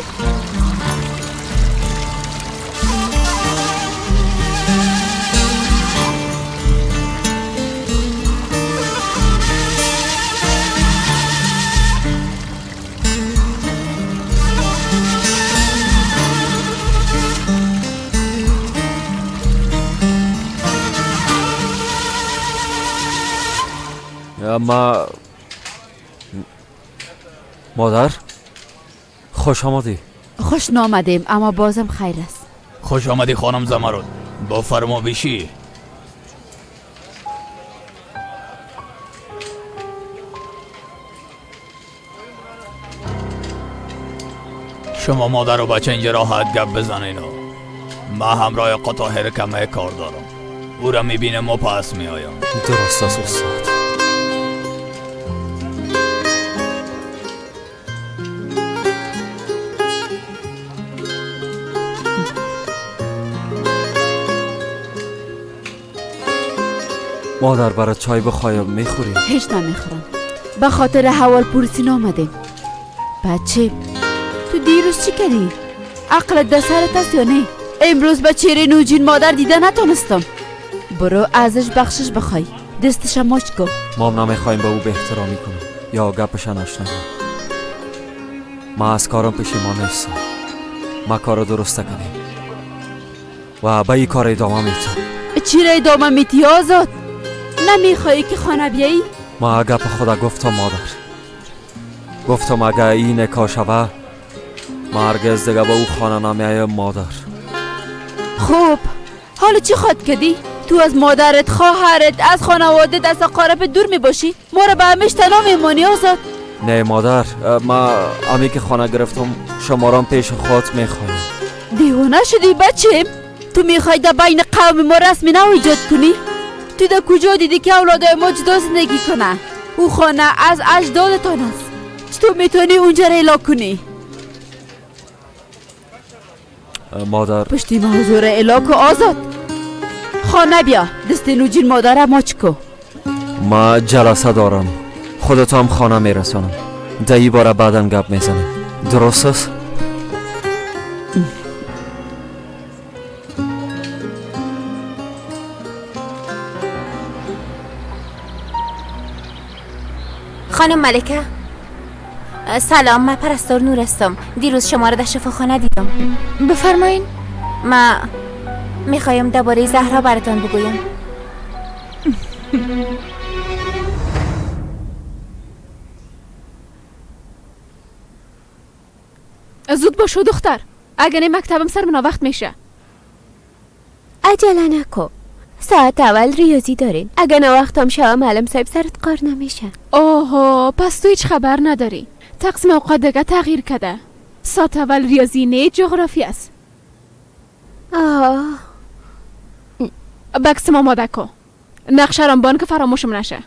اما مادر خوش آمدی. خوش نامدیم اما بازم خیر است. خوش آمدی خانم زمرد. با فرما بشی. شما مادر و بچه اینجا راحت گپ بزنین و من همراه آقا طاهر کمه کار دارم. او را میبینم و پس میایم. درست است استاد. مادر برای چای بخوایم میخوریم؟ هیچ نمیخورم. به خاطر حوال پرسین آمدیم. بچه تو دیروز چی کردی؟ عقلت در سرت است یا نه؟ امروز به چهره نوجین مادر دیده نتونستم. برو ازش بخشش بخوای. دستش ماچ کن. ما هم نمیخوایم به او به احترامی کنیم یا گپشن آشنا. ما از کارم پشیمان نیستم. ما کار درست کردیم و به این کار ادامه میتم. چی را ادامه میتی آزاد؟ نمیخوایی که خانه بیایی؟ ما گپ خدا گفتم مادر. گفتم اگه این نکاح شوه ما هرگز دیگه به او خانه نمیایم مادر. خوب حالا چی خواهد کردی؟ تو از مادرت، خواهرت، از خانوادت، از اقارب دور میباشی؟ ما را به همیش تنها میمانی آزاد؟ نه مادر، ما امی که خانه گرفتم شما را پیش خود میخوایم. دیوانه شدی بچه؟ تو میخوای در بین قوم ما رسمی نو ایجاد کنی؟ تو در کجا دیدی که اولادای ما جدا زندگی کنه؟ او خانه از اجدادتان است. چطور میتونی اونجا را اعلا کنی؟ مادر پشتی موضوع را اعلا که آزاد. خانه بیا، دست نوجین مادر ماچ کو. ما جلسه دارم، خودتو هم خانه میرسانم. دهی باره بعدم گپ میزنم. درست است؟ خانم ملکه سلام، من پرستار نور هستم. دیروز شما را در شفاخانه دیدم. بفرمایین. من میخوایم درباره زهرا براتان بگویم. زود باشو دختر، اگه نه مکتبم سر من وقت میشه. عجله نکن، ساعت اول ریاضی دارین. اگه نه وقتم شما معلم صاحب سرت قار نمیشه. اوه، پس تو هیچ خبر نداری. تقسیم اوقات دیگه تغییر کرده. ساعت اول ریاضی نه جغرافی است. بکسم آماده کن. نقشه رم بان که فراموشم نشه.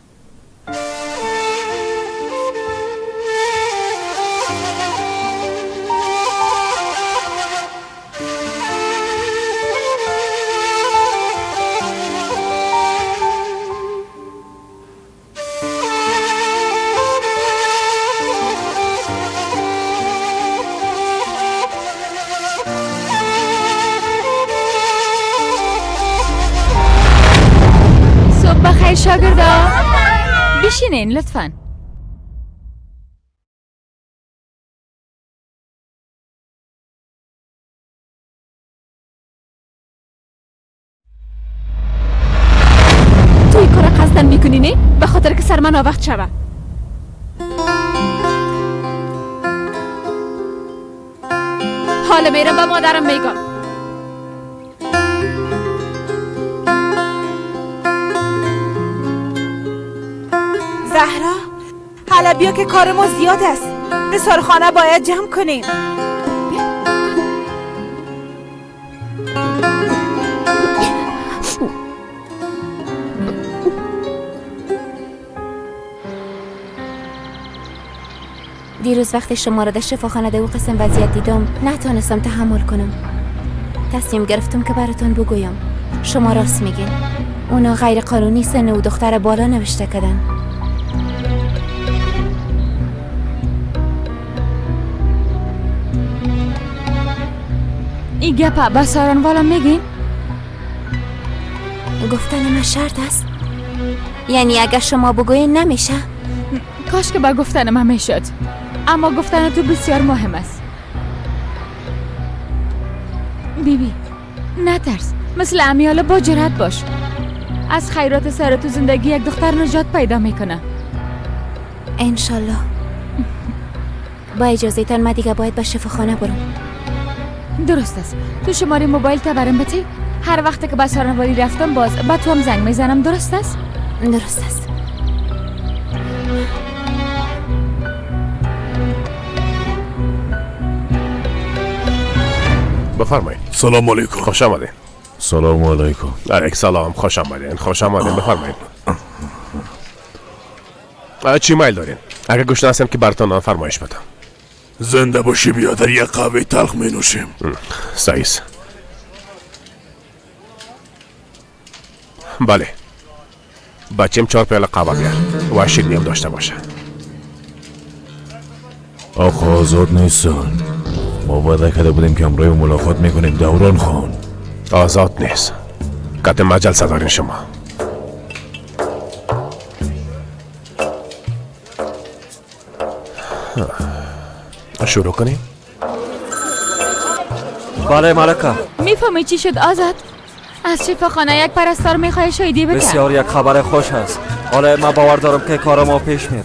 بخیر شاگردا، بشینین لطفاً. توی کار قصدن میکنی نه؟ به خاطر که سر من وقت شوه. حالا میرم به مادرم میگم. زهرا حالا بیا که کار ما زیاد است. به سرخانه باید جمع کنیم. دیروز وقتی شما را در شفاخانه در او قسم وضعیت دیدم نتونستم تحمل کنم. تصمیم گرفتم که براتون بگویم. شما راست میگین، اونا غیر قانونی سن و دختر بالا نوشته کردن. این گپا با ساران والا میگین؟ گفتن من شرط است؟ یعنی اگر شما بگوین نمیشه؟ کاش که با گفتن من میشد، اما گفتن تو بسیار مهم است. بیبی نترس، مثل امیاله با جرأت باش. از خیرات سر تو زندگی یک دختر نجات پیدا میکنه. انشالله. با اجازه تان من دیگه باید به شفاخانه برم. درست است. تو شماره موبایل تا برم بتی؟ هر وقت که به سارنواری رفتم باز با تو هم زنگ میزنم. درست است؟ درست است. بفرمایید. سلام علیکم. خوش آمدین. سلام علیکم. علیک سلام. خوش آمدین. خوش آمدین. بفرمایید. چی میل دارین؟ اگه گوش هستم که براتون نان فرمایش بدم. زنده باشی بیادر، یک قهوه تلخ می نوشیم. سعیس. بله. بچیم 4 پیاله قهوه بیار و شیرینی هم داشته باشه. آقا آزاد نیستن. ما وعده کرده بودیم که امروز ملاقات میکنیم دوران خان. آزاد نیست. قطع مجلسه دارین شما. شروع کنیم؟ بله ملکه. میفهمی چی شد آزاد؟ از شفاخانه یک پرستار میخوای شایدی بکن. بسیار یک خبر خوش است. حالا من باور دارم که کار ما پیش میره.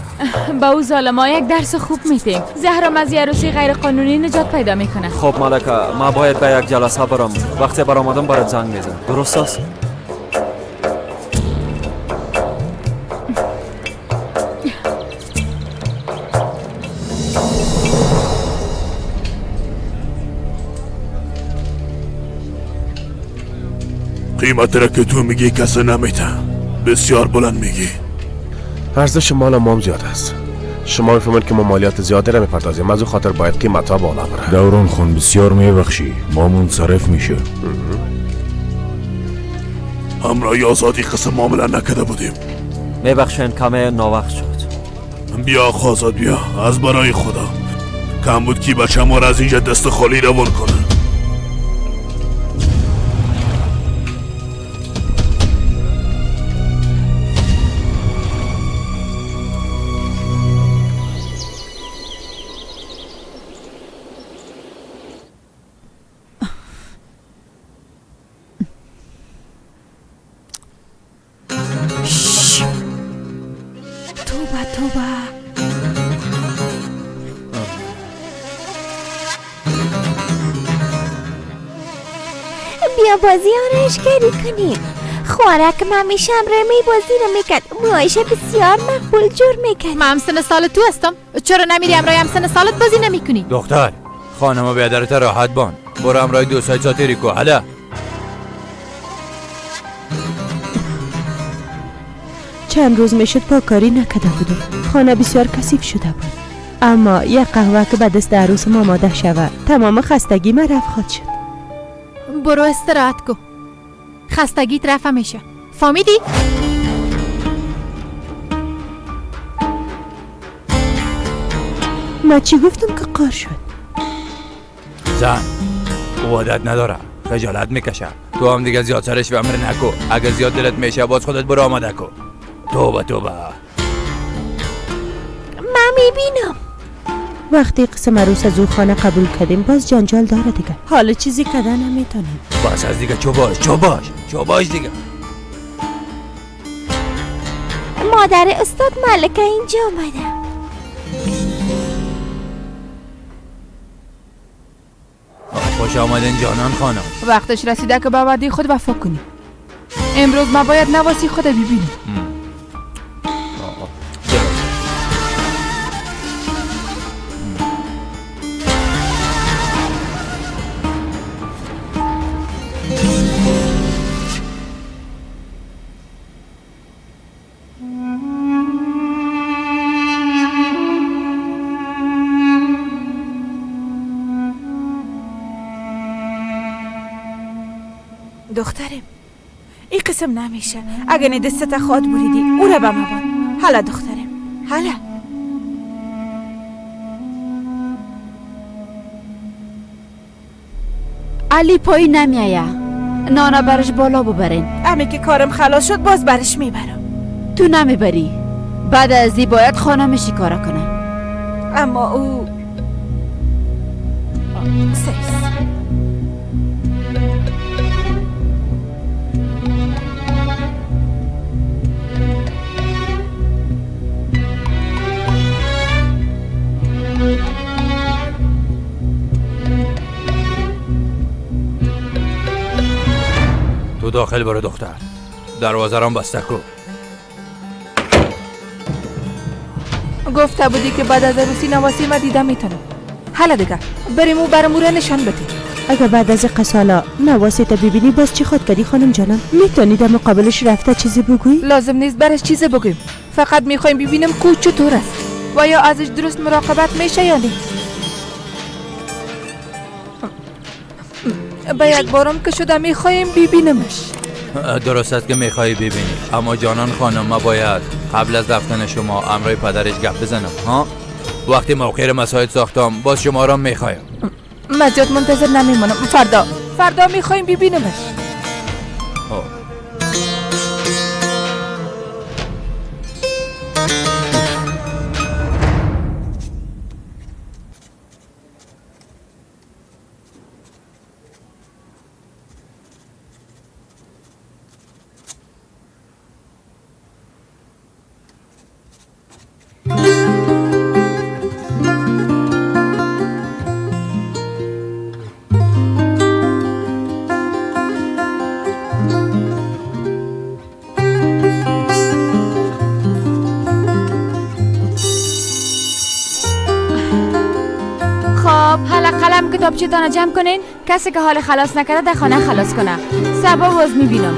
با او ظالما یک درس خوب میتیم. زهرم از یه عروسی غیر قانونی نجات پیدا میکنه. خب ملکه، من باید به یک جلسه برم. وقتی برآمدم برات زنگ میزنم. درست است؟ قیمت را که تو میگی کسی نمیده. بسیار بلند میگی. ارزش مال ما زیاد است. شما میفهمید که ما مالیات زیادی را میپردازیم، از اون خاطر باید قیمت‌ها بالا بره. دوران خان بسیار میبخشی، ما منصرف میشه. امرای آزادی قسم معامله نکرده بودیم. میبخشین کمه ناوقت شد. بیا آزاد بیا، از برای خدا. کم بود که بچه ما را از اینجا دست خالی روان کنه. بیا بازی آرایشگری کنیم. خوارک ممیشم رمی بازی رو میکرد. موهایش بسیار مقبول جور میکرد. من همسن سال تو هستم. چرا نمیری امرای همسن سالت بازی نمیکنی؟ دختر خانم بیادرت راحت بان. برو امرای 2 ساعت ساتیری کو. حالا چند روز میشد پاکاری نکرده بودم. خانه بسیار کثیف شده بود. اما یک قهوه که به دست عروس ما آماده شود تمام خستگی من رفت خواهد شد. برو استراحت کو. خستگیت رفع میشه. فهمیدی؟ من چی گفتم که قار شد؟ زن او عادت نداره، خجالت میکشه. تو هم دیگه زیاد سرش بمر نکو. اگه زیاد دلت میشه باز خودت برو آماده کو. توبه توبه. من میبینم وقتی قسم عروس از او خانه قبول کردیم باز جنجال داره دیگه. حالا چیزی کردن نمیتونیم. بس از دیگه چو باش دیگه. مادر استاد ملکه اینجا آمده. خوش آمدین جانان خانم. وقتش رسیده که به وعده خود وفا کنی. امروز ما باید نواسی خود ببینیم. دخترم این قسم نمیشه. اگه دستت خود بریدی او را به ما بان. حالا دخترم حالا. علی پای نمیایه. نانا برش بالا ببرین. امی که کارم خلاص شد باز برش میبرم. تو نمیبری. بعد از این باید خانم شکار کنه. اما او سیس تو داخل برو دختر. دروازه رام بسته کو. گفته بودی که بعد از عروسی نواسی ما دیده میتونم. حالا دیگه بریم او برموره نشان بده. اگر بعد از قسالا نواسیت ببینی باز چی خود کردی خانم جانم؟ میتونی در مقابلش رفته چیزی بگویی؟ لازم نیست برش چیزی بگیم، فقط میخوایم ببینیم کو چطور است و یا ازش درست مراقبت میشه یا نه. به یک بارم که شده میخوایم ببینیمش. درست است که میخوایی ببینی، اما جانان خانم ما باید قبل از رفتن شما امرای پدرش گپ بزنم ها. وقتی موقع مساعد ساختم باز شما را میخوایم. مجید منتظر نمیمونم، فردا میخوایم ببینیمش. کتابچه‌تان جمع کنین. کسی که حال خلاص نکرده در خانه خلاص کنه. صبا باز میبینم.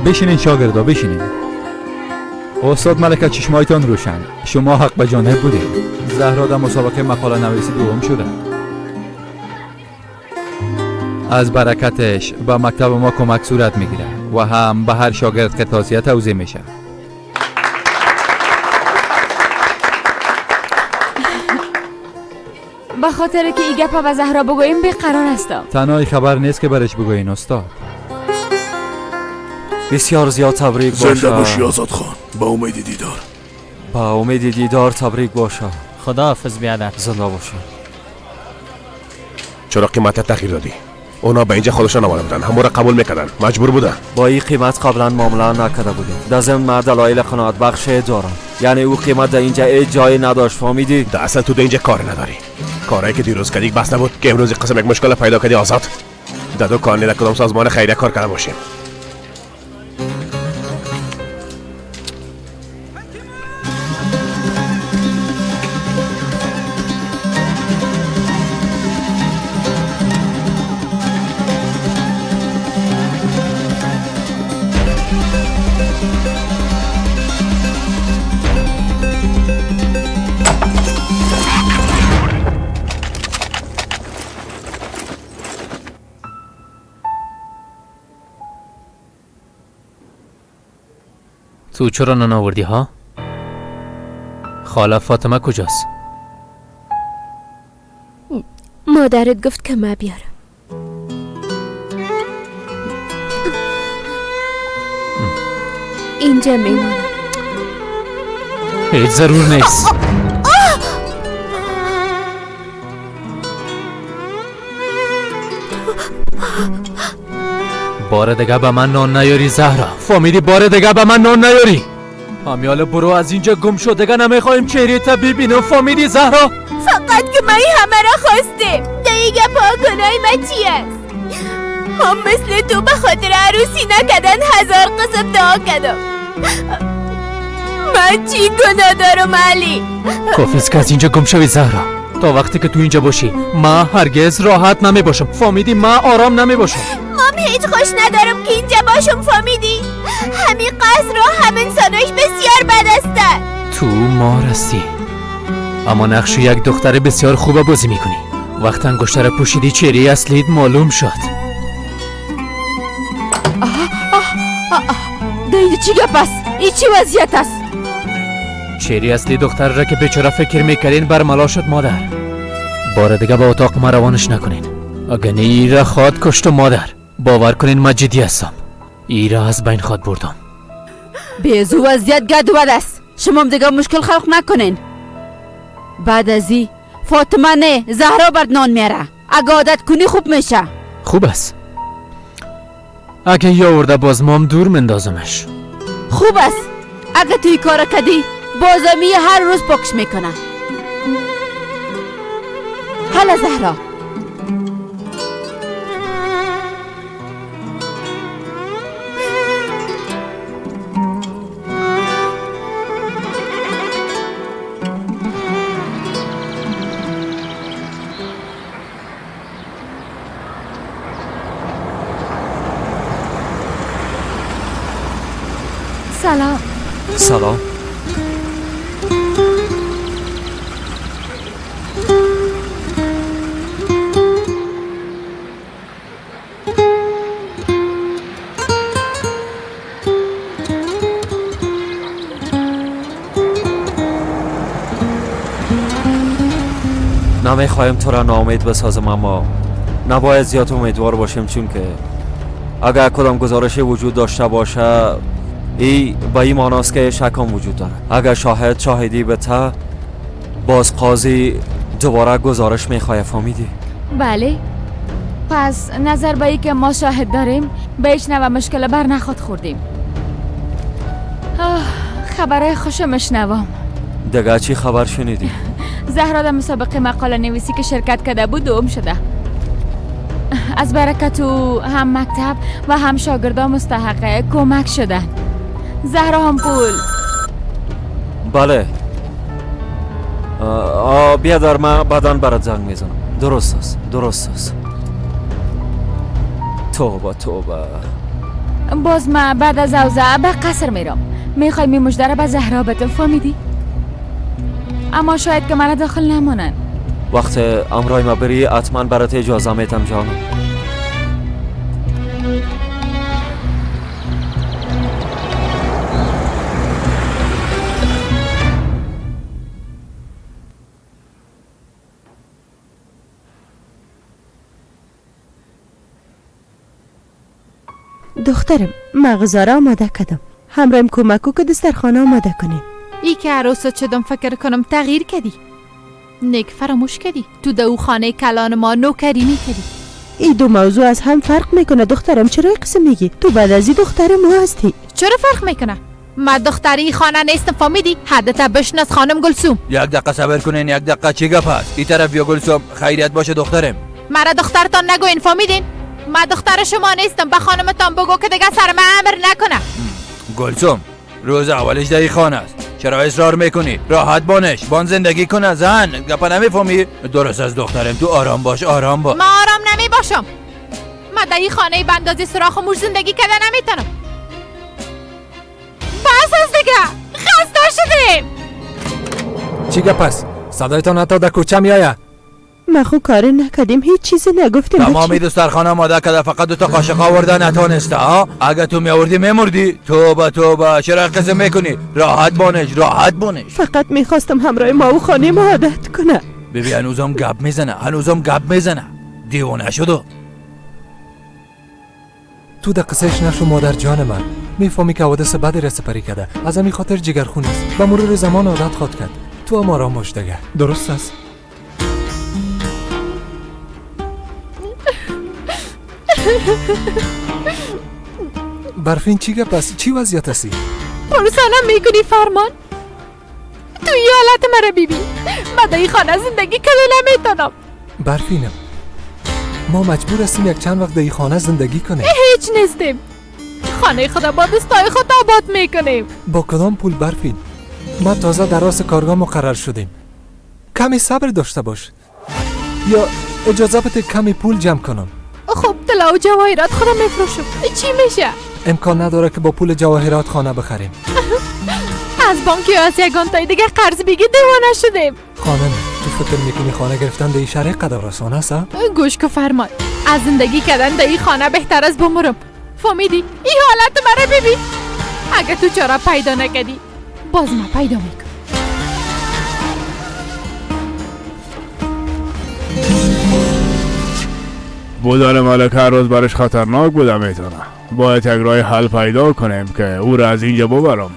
بشینین شاگردا بشینین. استاد ملکه چشمایتان روشن. شما حق به جانب بودید. زهرا در مسابقه مقاله نویسی دوم شده. از برکتش به مکتب ما کمک صورت میگیره و هم به هر شاگرد که توصیه توضیح میشه. به خاطر که این گپا به زهرا بگوییم بیقرار هستم. تنهایی خبر نیست که برش بگوین استاد. بسیار زیاد تبریک باشه. زنده باشی آزاد خان. با امید دیدار. با امید دیدار تبریک باشه. خداحافظ بیادر. زنده باشه. چرا قیمت تغییر دادی؟ اونا به اینجا خودشان آمده بودن، همون را قبول میکردن، مجبور بودن. با این قیمت قبلا معامله نکرده بودیم. در ضمن مرد دلایل قناعت بخش دارم. یعنی او قیمت در اینجا ای جای نداشت، فهمیدی؟ در اصل تو در اینجا کار نداری. کارایی که دیروز کردی بس نبود که امروز قسم یک مشکل پیدا کردی آزاد. در دو کار کدام سازمان خیریه کار کرده باشیم. تو چرا نان آوردی ها؟ خاله فاطمه کجاست؟ مادرت گفت که ما بیارم. اینجا میمونم. هیچ ضرور نیست. بار دیگه به من نان نیاری زهرا. فهمیدی؟ بار دیگه به من نان نیاری. امیال برو از اینجا گم شو، دیگه نمیخوایم چهره تا ببینم. فهمیدی زهرا؟ فقط که ما همه را خواستیم. دیگه پاکنای ما چی است؟ هم مثل تو به خاطر عروسی نکردن 1000 قسم دعا کردم. من چی گناه دارم علی؟ کافیست که از اینجا گم شوی زهرا. تا وقتی که تو اینجا باشی ما هرگز راحت نمی باشم. فهمیدی؟ ما آرام نمی باشم. من هیچ خوش ندارم که اینجا باشم. فهمیدی؟ همین قصر و همین انسانش بسیار بد هستن. تو ما رستی، اما نقش یک دختر بسیار خوب بازی میکنی. وقت انگشتر را پوشیدی چهره اصلیت معلوم شد. دیدی چی گپ است؟ این چی وضعیت است؟ چهره اصلی دختر را که بیچاره فکر میکردین برملا شد مادر. بار دیگه به اتاق ما روانش نکنین. اگه نه ایرا خواد کشت مادر. باور کنین من جدی هستم. ایرا از بین خواد بردم. بیزو وضعیت گد و بد است. شما هم دیگه مشکل خلق نکنین. بعد از این فاطمه نه زهرا برد نان میاره. اگه عادت کنی خوب میشه. خوب است. اگه یاورده باز مام دور مندازمش. خوب است. اگه توی کار کردی بازمی هر روز پاکش میکنه. حالا زهرا سلام. نمیخوایم تو را ناامید بسازم، اما نباید زیاد امیدوار باشیم، چون که اگر کدام گزارشی وجود داشته باشه ای به این معناست که شکم وجود داره. اگر شاهدی به تا باز قاضی دوباره گزارش میخواه، فهمیدی؟ بله. پس نظر به ای که ما شاهد داریم به هیچ نوع مشکل بر نخود خوردیم. خبرهای خوش مشنوام. دیگه چی خبر شنیدی؟ زهرا در مسابقه مقاله نویسی که شرکت کرده بود دوم شده. از برکت او هم مکتب و هم شاگردان مستحق کمک شدن. زهرا هم پول. بله. بیا در من بعدن برات زنگ میزنم. درست است. توبه. باز من بعد از اوزه به قصر میرم. میخوای می مجده را به زهرا بده، فهمیدی؟ اما شاید که من داخل نمونن. وقت امرای ما بری حتما برات اجازه میتم جانم. دخترم مغزا را آماده کردم، همرایم کمکو که دسترخانه آماده کنیم. ای که عروس چدم فکر کنم تغییر کردی. نیک فراموش کردی تو دو خانه کلان ما نوکری میکردی. این دو موضوع از هم فرق میکنه دخترم. چرا این قسم میگی؟ تو بعد از این دختر ما هستی. چرا فرق میکنه؟ من دختری خانه نیستم، فهمیدی؟ حدت بشناس خانم گلسوم. یک دقیقه صبر کنین. یک دقیقه چی گپ هست؟ این طرف بیا گلسوم. خیریت باشه دخترم. مرا دخترتان نگوین، فهمیدین؟ من دختر شما نیستم. به خانمتان بگو که دیگه سر من امر نکنه. گلسوم روز اولش در این خانه است، چرا اصرار میکنی؟ راحت بان زندگی کنه. زن گپا نمیفهمی؟ درست از دخترم، تو آرام باش. من آرام نمی باشم. من در این خانه بندازی سراخ و موش زندگی کردن نمیتونم. بس از دیگه خسته شدیم. چی گپ است؟ صدایتان حتی در کوچه میآید. ما خو کار نکردیم، هیچ چیزی نگفتیم. تمامی دسترخانه آماده کرده، فقط 2 تا قاشق آورده نتونسته. اگه تو میآوردی میمردی. توبه چرا قسم میکنی؟ راحت بانش. فقط میخواستم همراه ما و خانه ما عادت کنه. ببین هنوزم گپ میزنه. دیوانه شدو. تو در قصهش نشو مادر جان من. میفهمی که حوادث بدی را سپری کرده، از همین خاطر جگرخون است. به مرور زمان عادت خود کرد. تو هم آرام باش دیگه. درست است؟ برفین چی گپ است؟ چی وضعیت هستی؟ پرسانم میکنی فرمان؟ تو این حالت مرا بیبی. من در این خانه زندگی کردن نمیتونم. برفینم ما مجبور هستیم یک چند وقت در این خانه زندگی کنیم. هیچ نیستیم. خانه خدا با دستای خود آباد میکنیم. با کدام پول برفین؟ ما تازه در راس کارگاه مقرر شدیم. کمی صبر داشته باش، یا اجازه بده کمی پول جمع کنم. خب طلا و جواهرات خودم میفروشم. چی میشه؟ امکان نداره که با پول جواهرات خانه بخریم. از بانک یا از یگان تای دیگه قرض بگی دیوانه شدیم. خانم تو فکر میکنی خانه گرفتن در این شهر قدر رسانه است؟ گوش که فرمان، از زندگی کردن در این خانه بهتر از بمرم. فهمیدی؟ این حالت مرا ببین. اگه تو چرا پیدا نکردی باز ما پیدا میکنم. بودن ملک هر روز برش خطرناک بوده میتونه. باید یک راه حل پیدا کنیم که او را از اینجا ببرم.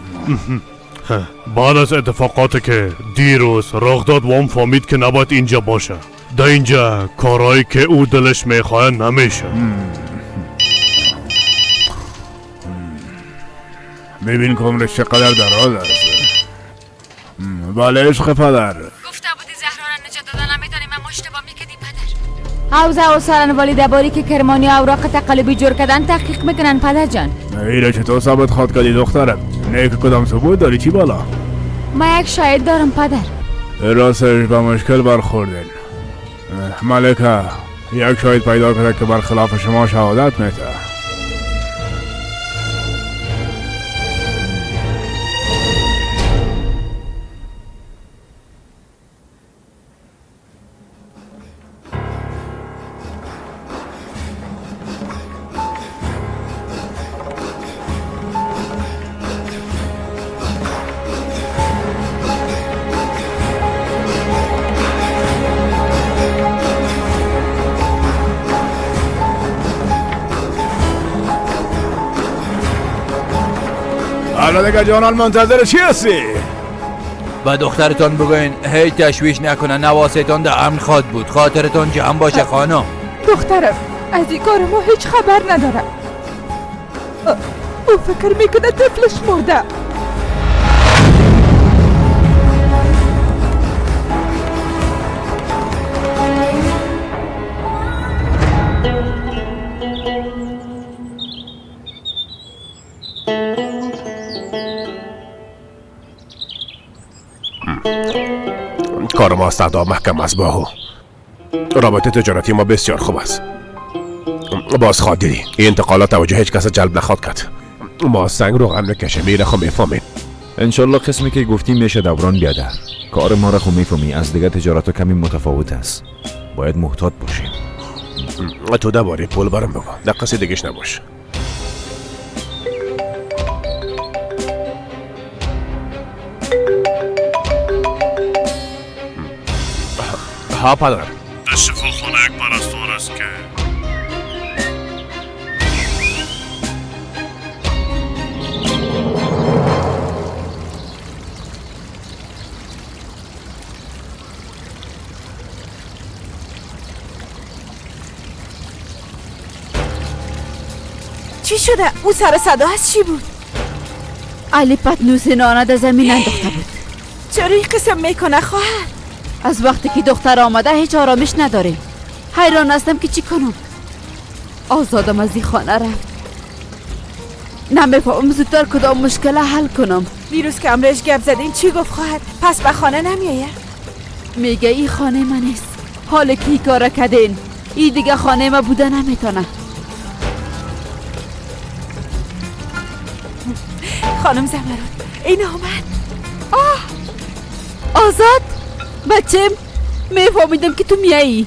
بعد از اتفاقاتی که دیروز رخ داد و هم فهمید که نباید اینجا باشه. در اینجا کارهایی که او دلش میخواه نمیشه. ببین که عمرش چقدر دراز است. بله عشق پدر. گفته بودی زهرا را نجات دادن نمیتونیم، اما اشتباه میکردی پدر. اوضاع و سرنوالی درباره که کرمانی اوراق تقلبی جور کردن تحقیق میکنن پدر جان. ایره چطور ثابت خواد کردی دخترم؟ نیک کدام ثبوت داری؟ چی بالا؟ ما یک شاهد دارم پدر. راستش به مشکل برخوردین. ملکه یک شاهد پیدا کرده که برخلاف شما شهادت میده. حالا دیگه جانان منتظر چی هستی؟ و دخترتان بگوین هی تشویش نکنه، نواسیتان در امن خواد بود. خاطرتان جمع باشه خانم. دخترم از این کار ما هیچ خبر ندارم. او فکر میکنه طفلش مرده. کار ما استعداد محکم است باهو. رابطه تجارتی ما بسیار خوب است. باز خواهد دیدی این انتقالات توجه هیچ کس جلب نخواد کرد. ما سنگ روغن میکشه میره خو میفهمین. انشالله قسمی که گفتیم میشه دوران بیاده. کار ما را خو میفهمی از دیگه تجارت کمی متفاوت است. باید محتاط باشیم. تو درباره پول برام بگو، در قصه دیگهش نباش. ها پدر، در شفاخانه یک پرستار است که چی شده؟ او سر صدا از چی بود؟ علی پتنوس نانه در زمین انداخته بود. چرا این قسم میکنه خواهر؟ از وقتی که دختر آمده هیچ آرامش نداریم. حیران هستم که چی کنم. آزادم از این خانه رفت. نمیفهم زودتر کدام مشکل حل کنم. دیروز که امرش گپ زدین چی گفت خواهر؟ پس به خانه نمیایه؟ میگه این خانه من نیست. حالا که این کار کردین این دیگه خانه ما بوده نمیتونه. خانم زمرد این آمد. آزاد بچم میفهمیدم که تو میایی.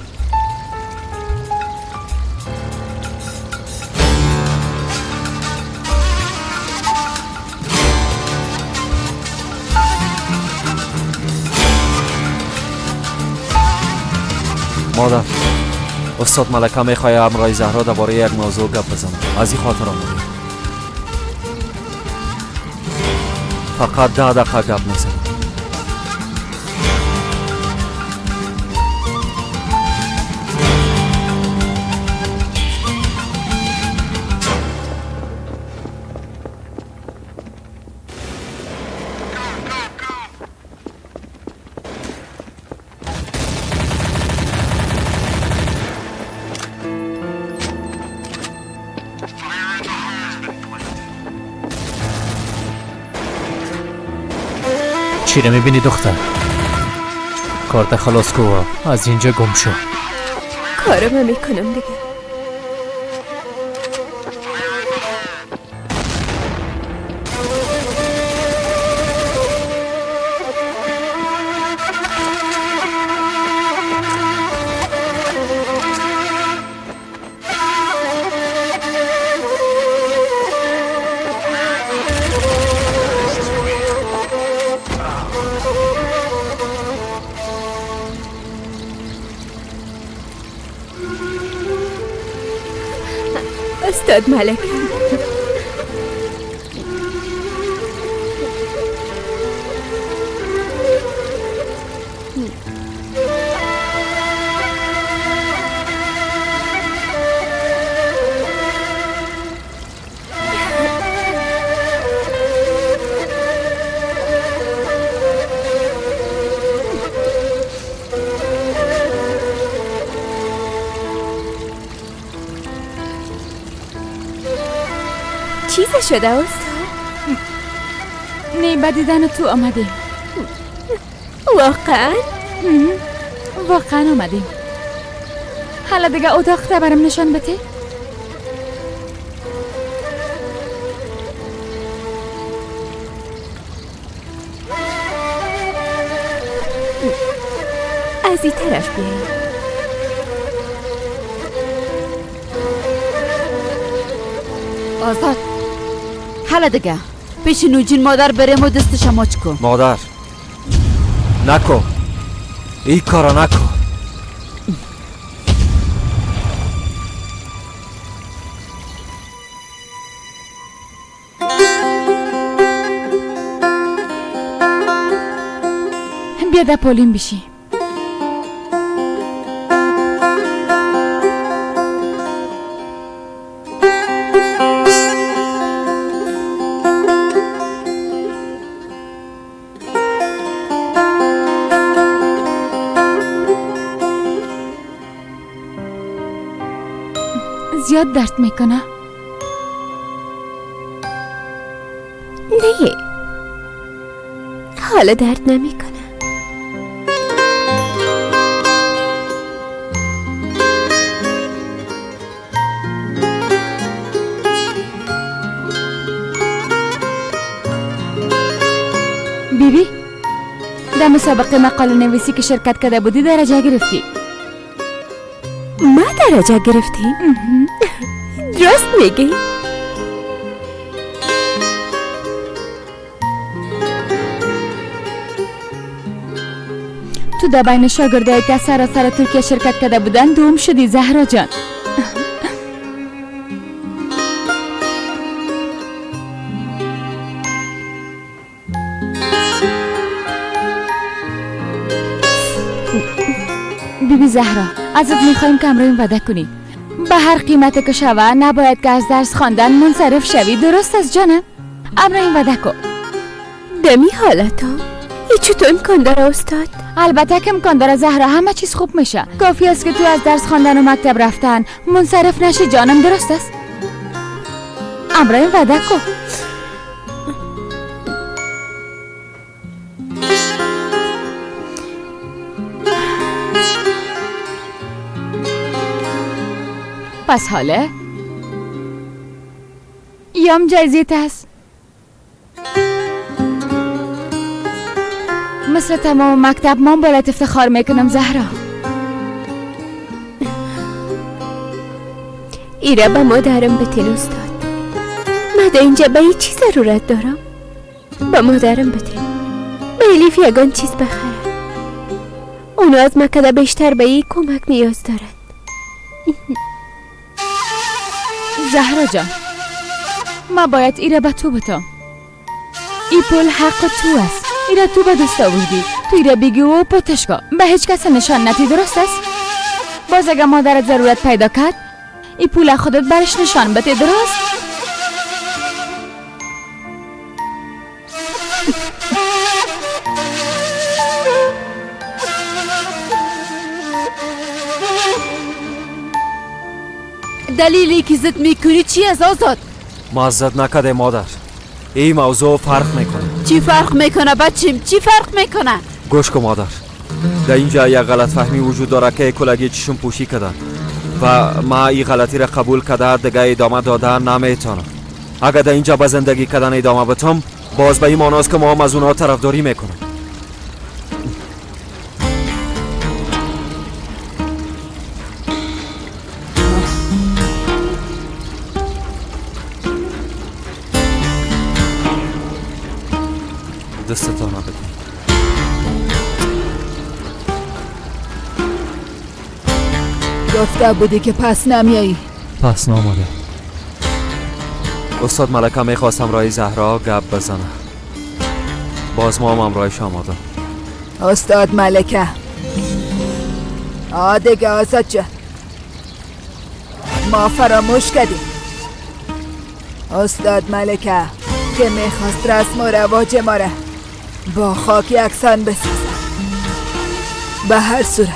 مادر استاد ملکه میخواه امرای زهرا درباره یک موضوع گپ بزنم. از این خاطر آمدیم. فقط 10 دقیقه گپ نزن. چی رو میبینی دختر؟ کارت خلاص کو از اینجا گم شو. کارم میکنم دیگه. استاد ملک چیز شده استاد؟ نه به دیدن تو آمدیم. واقعا؟ واقعا آمدیم. حالا دیگه اتاق برام نشان بده. از این طرف بیایی. آزاد حالا دیگه پیش نوجین مادر بریم و دستش ماچ کن. مادر نکو این کارا نکو. بیاده پولین بشی. زیاد درد میکنه؟ نه، حالا درد نمیکنه. بیبی در مسابقه مقاله نویسی که شرکت کرده بودی درجه گرفتی. ما درجه گرفتیم؟ درست میگی؟ تو در بین شاگردایی که سراسر ترکیه شرکت کرده بودن دوم شدی زهرا جان. بیبی زهرا ازت میخوایم که امروز وعده کنی به هر قیمت که شوه نباید که از درس خواندن منصرف شوی. درست است جانم؟ امروز وعده کن. دمی حالتا ای چطور امکان داره استاد؟ البته که امکان داره زهرا، همه چیز خوب میشه. کافی است که تو از درس خواندن و مکتب رفتن منصرف نشی جانم. درست است؟ امروز وعده کن. پس حاله یام جایزیت هست. مثل تمام مکتب من باید افتخار میکنم زهرا. ایره به مادرم بتین استاد. من در اینجا به هیچ چی ضرورت دارم. به مادرم بتین به الیف یگان چیز بخرن. اونا از مکده بیشتر به ای کمک نیاز دارن. زهرا جان ما باید ایره به تو بتام. ای پول حق تو است. ایره تو به دست آوردی. تو ایره بگی و پتشکا به هیچ کس نشان ندی. درست است؟ باز اگه مادرت ضرورت پیدا کرد ای پول خودت برش نشان بده. درست؟ دلیلی که زد میکنی چی از آزاد؟ ما زد نکده مادر. این موضوع فرق میکنه. چی فرق میکنه بچیم؟ چی فرق میکنه؟ گوش کن مادر، در اینجا یک غلط فهمی وجود داره که کلگی چشم پوشی کردن و ما این غلطی را قبول کرده دیگه ادامه دادن نمیتونم. اگر در اینجا به زندگی کردن ادامه بتم باز به این معناست که ما هم از اونها طرفداری میکنم. دستتان بدیم. گفته بودی که پس نمیایی. پس ناماده. استاد ملکه میخواستم رای زهرا گپ بزنه. باز ما هم همراهش آماده. استاد ملکه دیگه آزاد جان ما فراموش کردیم. استاد ملکه که میخواست رسم و رواج ما را با خاک یکسان بسازه. به هر صورت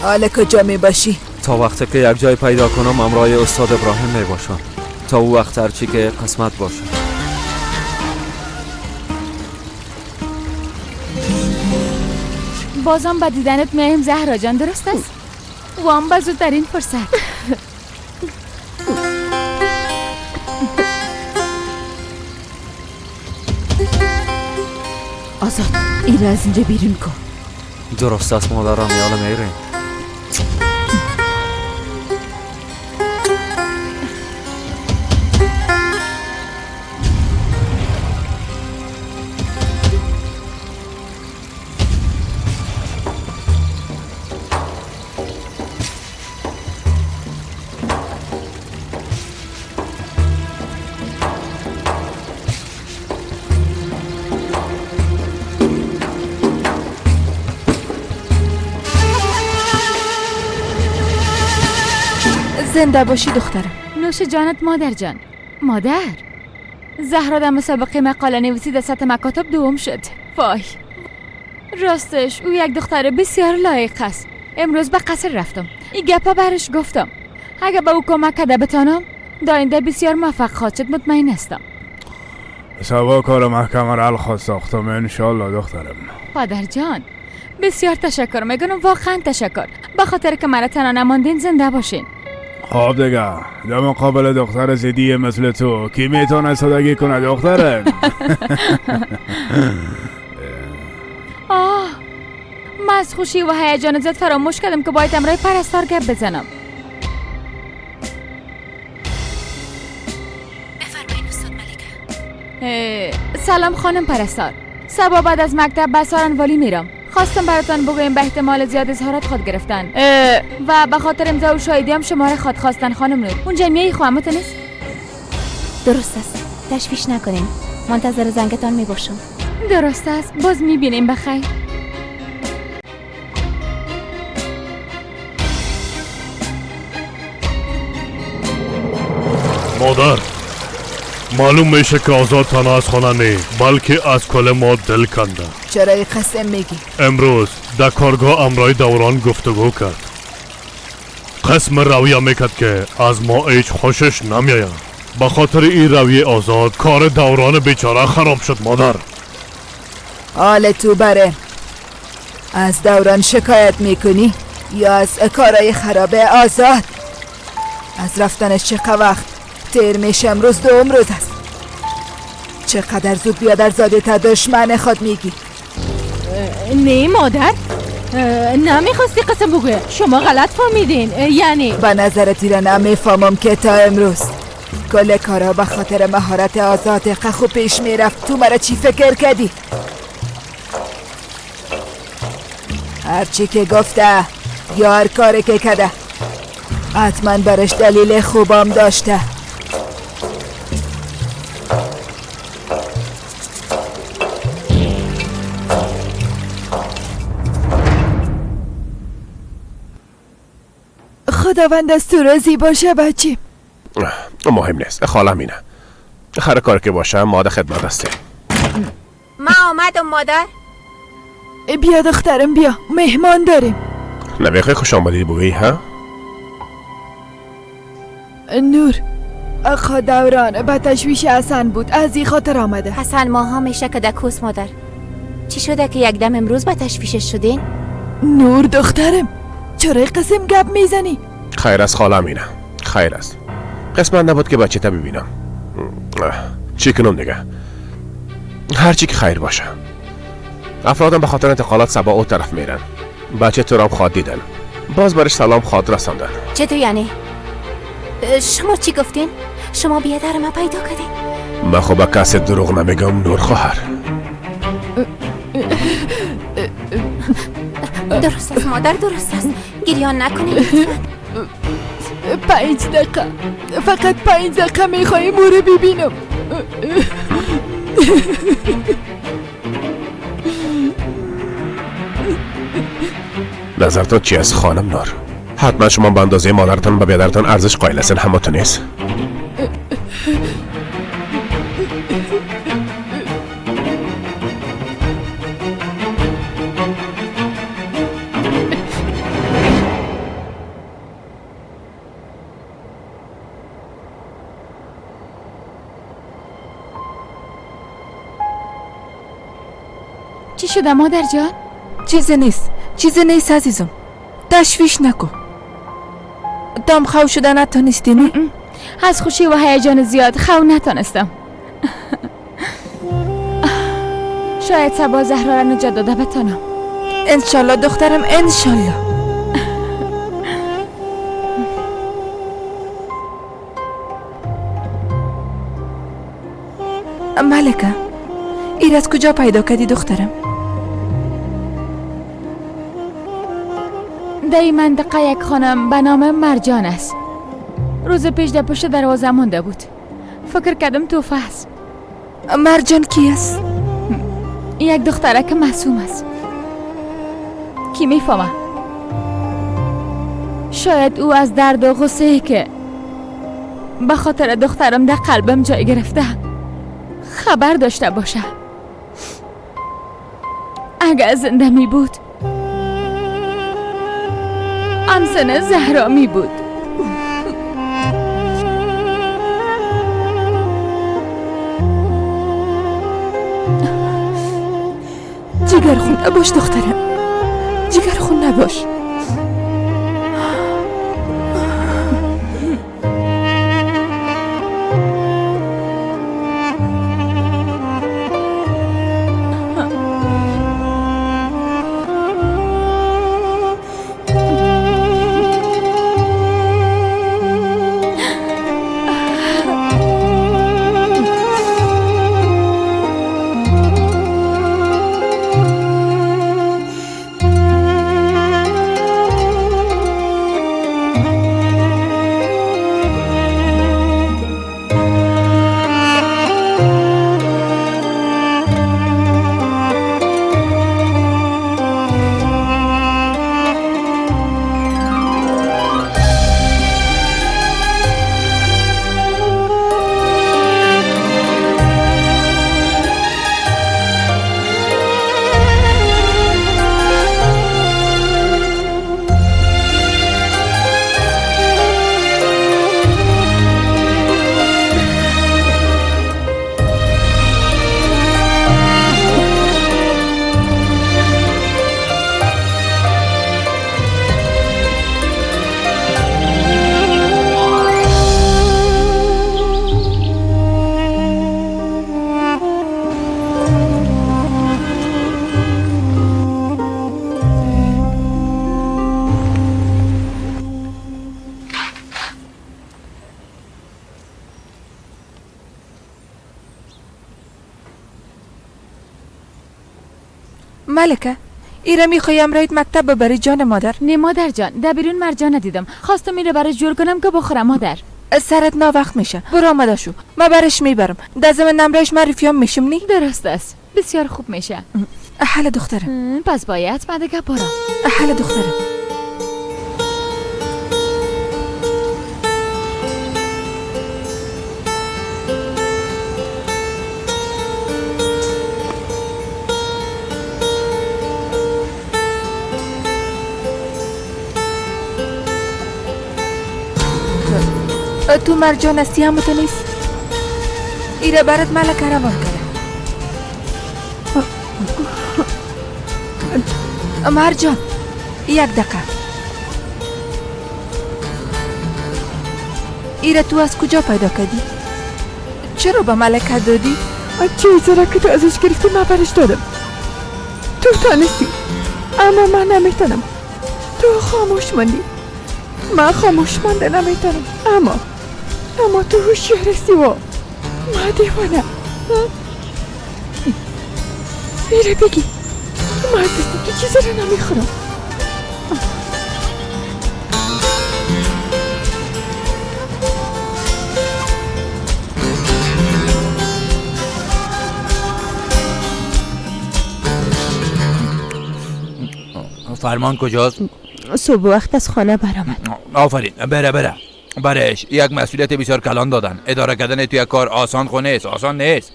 حالا کجا میباشی؟ تا وقتی که یک جای پیدا کنم همراه استاد ابراهیم میباشم. تا او وقت هرچی که قسمت باشه. بازم با دیدنت میایم زهرا جان. درست است؟ و هم به زودترین فرصت. آزاد این را از اینجا بیرون کن. درست است مادرم، یالا میریم. زنده باشی دخترم. نوش جانت مادر جان. مادر زهرا در مسابقه مقاله نویسی در سطح مکاتب دوم شد. وای راستش او یک دختر بسیار لایق است. امروز به قصر رفتم، این گپا برش گفتم. اگه به او کمک کرده بتانم داینده بسیار موفق خواهد شد، مطمئن هستم. سوا کار محکم را الخواد ساختم انشالله دخترم. پدر جان بسیار تشکر میکنم، واقعا تشکر، به خاطر که مرا تنها نماندین. زنده باشین. خب دیگه در مقابل دختر زیدی مثل تو کی میتونه صداگی کنه دخترم؟ من از خوشی و هیجان زد فراموش کردم که باید امرای پرستار گپ بزنم. بفرمایید استاد ملکه. سلام خانم پرستار. صبح بعد از مکتب به سارنوالی میرم. خواستم براتان بگویم به احتمال زیاد اظهارات خود گرفتن و به خاطر امضا و شاهدی هم شماره خود خواستن. خانم نور اونجا میایی خواهمت نیست؟ درست است، تشویش نکنین، منتظر زنگتان میباشم. درست است، باز میبینیم. بخیر. مادر معلوم میشه که آزاد تنها از خانه نی بلکه از کل ما دل کنده. چرا این قسم میگی؟ امروز در کارگاه امرای دوران گفتگو کرد. قسم رویه میکرد که از ما هیچ خوشش نمیاید. به خاطر این رویه آزاد کار دوران بیچاره خراب شد. مادر حال تو بره. از دوران شکایت میکنی یا از کارای خراب آزاد؟ از رفتنش چقدر وقت تیر میشه؟ امروز دوم روز است. چقدر زود بیادر زاده تا دشمن خود میگی؟ نه مادر، نمیخواستی قسم بگوی. شما غلط فهمیدین. یعنی به نظرت را نمیفهمم که تا امروز کل کارا به خاطر مهارت آزاد خوب پیش میرفت. تو مرا چی فکر کردی؟ هرچی که گفته یا هر کاری که کده حتما برش دلیل خوبم داشته. خداوند از تو راضی باشه بچه. مهم نیست، خالم اینه. هر کار که باشه ماده خدمت هسته. ما آمدم مادر. بیا دخترم بیا، مهمان داریم. نمیخوای خوش آمدید بگویی ها؟ نور آقا دوران به تشویش حسن بود، از این خاطر آمده. حسن ماها میشه که دکوس مادر. چی شده که یک دم امروز به تشویشش شدین؟ نور دخترم چرا قسم گپ میزنی؟ خیر است خالم اینه، خیر است. قسمت نبود که بچه تا ببینم. چی کنم دیگه؟ هرچی که خیر باشه. افرادم به خاطر انتقالات سبا او طرف میرن. بچه تو رام خواد دیدن، باز برش سلام خواد رساندن. چطور یعنی؟ شما چی گفتین؟ شما بیادر ما پیدا کردین؟ من خب به کسی دروغ نمیگم نور خواهر. درست است مادر، درست است. گریان نکنید. 5 دقیقه، فقط 5 دقیقه میخوایم او رو ببینم. نظرتان چی از خانم نور؟ حتما شما به اندازه مادرتان به بیادرتان ارزش قائل هستین، همه تو نیست؟ چی شده مادر جان؟ چیزی نیست عزیزم، تشویش نکن. دام خو شده نتانستی نه؟ از خوشی و هیجان زیاد خو نتانستم. شاید سبا زهرا را نجات داده بتانم. انشالله دخترم، انشالله. ملکه ایر از کجا پیدا کردی دخترم؟ در این منطقه یک خانم به نام مرجان است. روز پیش در پشت دروازه مونده بود. فکر کردم توفه است. مرجان کی است؟ یک دخترک معصوم است. کی میفهمه؟ شاید او از درد و غصه که به خاطر دخترم در قلبم جای گرفته خبر داشته باشه. اگر زنده می بود همسن زهرا می بود. جگرخون نباش دخترم، جگرخون نباش. ملکه ایره میخوای امروز مکتب ببری جان مادر؟ نه مادر جان، در بیرون مرجا ندیدم. خواستم میره برای جور کنم که بخورم مادر. سرت نا وقت میشه، برو آماده شو، ما برش میبرم. در زمین امروز معرفیام میشم نی؟ درست است، بسیار خوب میشه. احل دخترم. پس باید بعد که برم. احل دخترم. تو مرجان هستی هم تو نیست؟ ایره برات ملکه روان کرده. مرجان یک دقیقه. ایره تو از کجا پیدا کردی؟ چرا به ملکه دادی؟ چیزی را که تو ازش گرفتی من برش دادم. تو تانستی اما من نمیتونم. تو خاموش موندی، من خاموش مانده نمیتونم. اما تو هوشیار هستی و من دیوانه. ایره بگی من از دستی تو چیزی رو نمیخورم. فرمان کجاست؟ صبح وقت از خانه برآمد. آفرین، بره برش. یک مسئولیت بسیار کلان دادن. اداره کردن توی کار آسان نیست.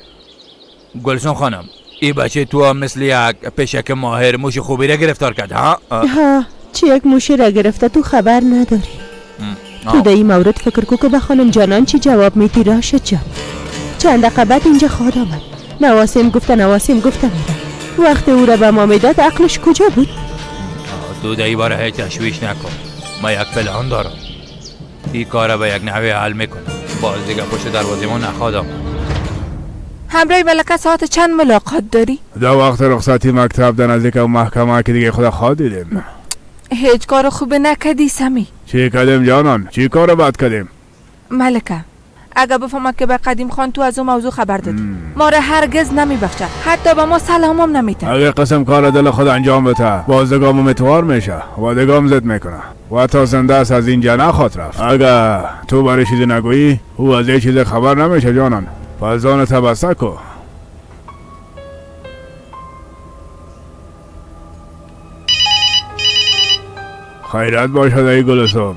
گلسون خانم، این بچه تو هم مثل یک پشک ماهر موش خوبی را گرفتار کرد ها؟ چه یک موشی را گرفته تو خبر نداری؟ تو در این مورد فکر کو که به خانم جانان چی جواب میدی راشد جان؟ چند دقیقه بعد اینجا خواهد آمد. نواسیم گفته میره. وقت او را به ما میداد عقلش کجا بود؟ تو در این باره هیچ تشویش نکن. ما یک پلان دارم. این کار به یک نحوه حل میکنم. باز دیگه پشت دروازه ما نخواهد آمد. همراه ملکه ساعت چند ملاقات داری؟ در وقت رخصتی مکتب در نزدیک اون محکمه که دیگه خدا خواه دیدیم. هیچ کار خوبی نکردی سمی. چی کردیم جانان؟ چی کار بد کردیم؟ ملکه اگه بفهمد که به قدیم خان تو از اون موضوع خبر دادی ما را هرگز نمیبخشه، حتی به ما سلامم نمیته. اگه قسم کار دل خود انجام بده بازدگام متوار میشه و دگام زد میکنه و تا زنده است از اینجا نخواد رفت. اگه تو برای چیزی نگویی او از این چیز خبر نمیشه جانان. پس آن تبسته کو. خیرت باشد ای گل صبح.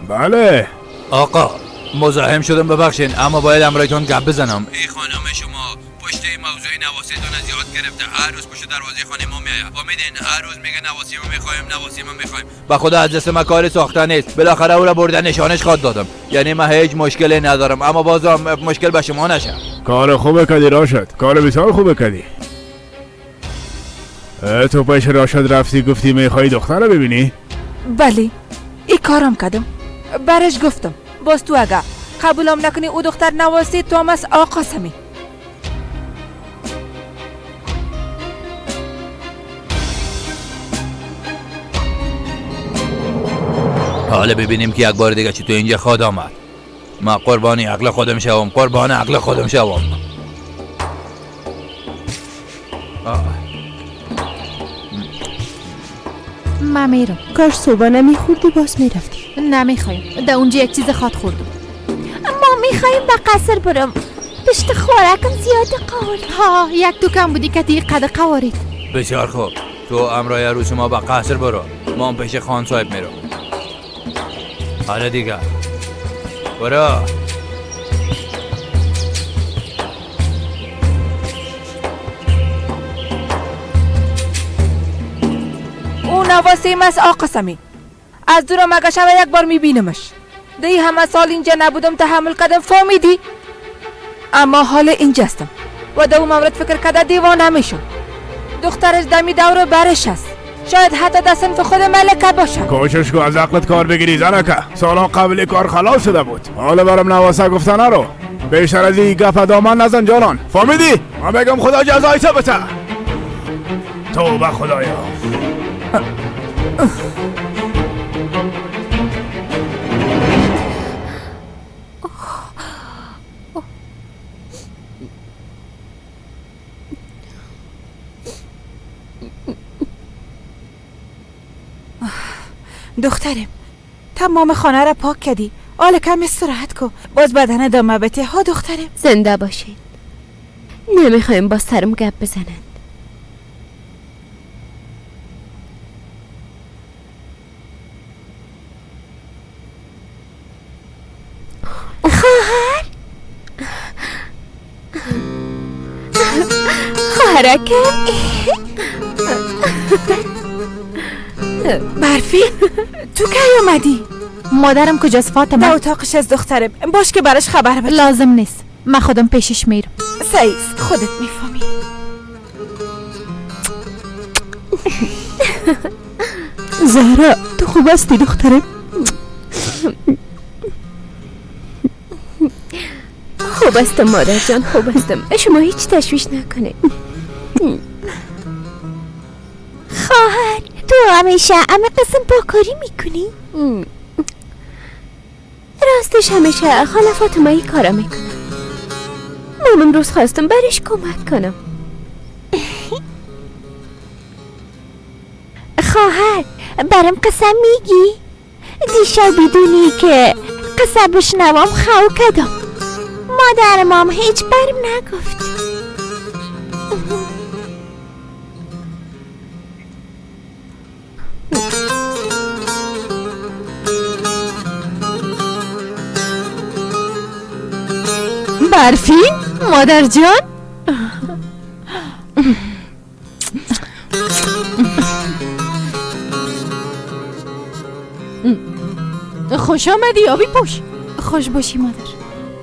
بله آقا مزاحم شدم ببخشین، اما باید امرایتون گپ بزنم. ای خانم شما پشت این موضوع نواسیتون از یاد گرفته، هر روز پشت دروازه خانه ما میاد و میدین هر روز میگه نواسی ما میخوایم، نواسی ما میخوایم. با خدا از دست ما کاری ساختن نیست، بالاخره او را بردن نشانش خواد دادم. یعنی من هیچ مشکلی ندارم، اما بازم مشکل به شما نشه. کار خوبه کردی راشد، کار بسیار خوبه کردی. تو پیش راشد رفتی گفتی میخوای دختر رو ببینی؟ بله ای کارم کردم، برش گفتم باز تو اگه قبولم نکنی او دختر نواسی توماس آقاسمی. حالا ببینیم که یک بار دیگه چی تو اینجا خود آمد. من قربانی عقل خودم شوم، قربان عقل خودم شوم. من میرم. کاش صبح نمیخوردی باز میرفتی. نمیخوایم، در اونجا یک چیز خاط خوردم. ما میخوایم به قصر برم، پشت خوراکم زیاد قوارید. ها یک دکان بودی که دیگه قد قوارید. بسیار خوب، تو امرای عروس ما به قصر برو، ما هم پیش خان صاحب میرم. حالا دیگه برو. او نواسیم از آقاسمی، از دور مگه شبه یک بار میبینمش. دی همه سال اینجا نبودم تحمل کردم، فهمیدی؟ اما حال اینجاستم و دو مورد فکر کرده دیوانه میشم. دخترش دمی دور برش است، شاید حتی در صنف خود ملکه باشه. کوشش کو از عقلت کار بگیری زنکه، سالا قبل کار خلاص شده بود. حالا برم نواسه گفتن رو بیشتر از این گپ دامن نزن جانان، فهمیدی؟ من بگم خدا جزایت بده. توبه خدایا. دخترم تمام خانه را پاک کردی، حالا کم استراحت کو، باز بدن دامه بته ها. دخترم زنده باشید، نمیخوایم با سرم گپ بزنن. خواهرکم برفی تو کی اومدی؟ مادرم کجاست فاطمه؟ در اتاقش از دخترم، باش که براش خبر بده. لازم نیست، من خودم پیشش میرم. سعیست خودت میفهمی. زهرا تو خوب هستی دخترم؟ خوب هستم مادر جان، خوب هستم، شما هیچ تشویش نکنه. خواهر تو همیشه همه قسم پاکاری میکنی؟ راستش همیشه خاله فاطمه ای کارا میکنم. من امروز خواستم برش کمک کنم. خواهر برام قسم میگی؟ دیشب بدونی که قسم بشنوم خو کدم. مادر مام هیچ برم نگفت. برفین مادر جان، خوش آمدی آبی پوش. خوش باشی مادر.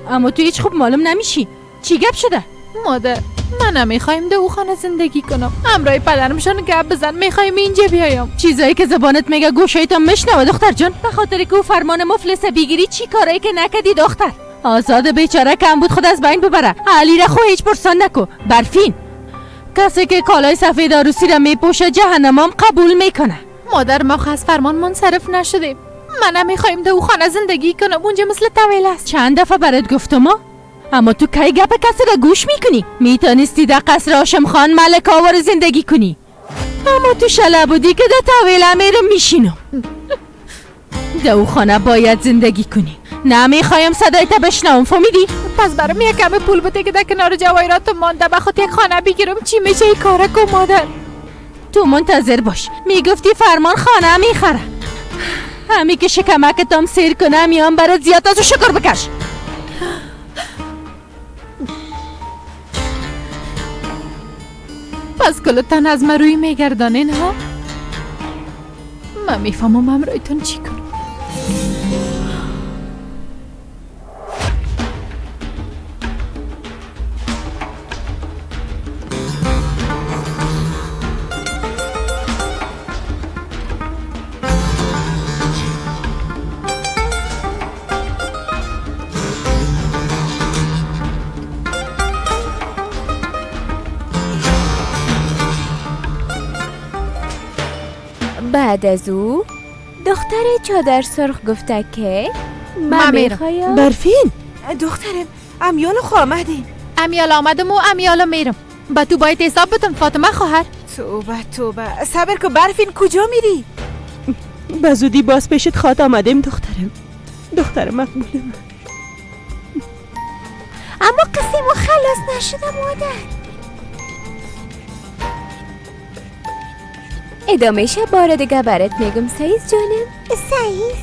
اما تو هیچ خوب معلوم نمیشی، چی گپ شده؟ مادر من نمیخوایم دو خانه زندگی کنم، همراه پدرمشان گپ بزن، میخوایم اینجا بیایم. چیزایی که زبانت میگه گوشایتان میشنوه دختر جان. به خاطر که او فرمان مفلس بیگیری چی کاری که نکدی دختر؟ آزاد بیچاره کم بود خود از بین ببره. علی را خو هیچ پرسان نکو. برفین کسی که کالای سفید عروسی را میپوشه جهنمام قبول میکنه. مادر ما از فرمان منصرف نشدیم، من نمیخوایم دو خانه زندگی کنم، اونجا مثل طویل است. چند دفعه برات گفتم اما تو کی گپ کسی را گوش میکنی؟ میتونستی در قصر هاشم خان ملک آور زندگی کنی، اما تو شله بودی که در طویل میرم میشینم. دو خانه باید زندگی کنی. نمیخوایم صدایت بشنوم، فهمیدی؟ پس برام یک کم پول بده که در کنار جواهرات مانده بخاطر یک خانه بگیرم. چی میشه این کارا کو مادر؟ تو منتظر باش، میگفتی فرمان خانه میخره. همی که شکمکتام سیر کنم میام برات زیاد از شکر بکش. پس کلتن از من روی میگردانین ها؟ من میفهمم امرایتون چی کنم. بعد از او دختر چادر سرخ گفته که من میخوایم. برفین دخترم امیال خو آمدیم. امیال آمدم و امیال میرم. با تو باید حساب بتم فاطمه خواهر. توبه صبر که برفین کجا میری؟ به زودی باز پیشت خواد آمدیم دخترم. دختر مقبول من. اما قسم خلاص نشده مادر. ادامه شب بار دیگه برات میگم سعیز جانم. سعیز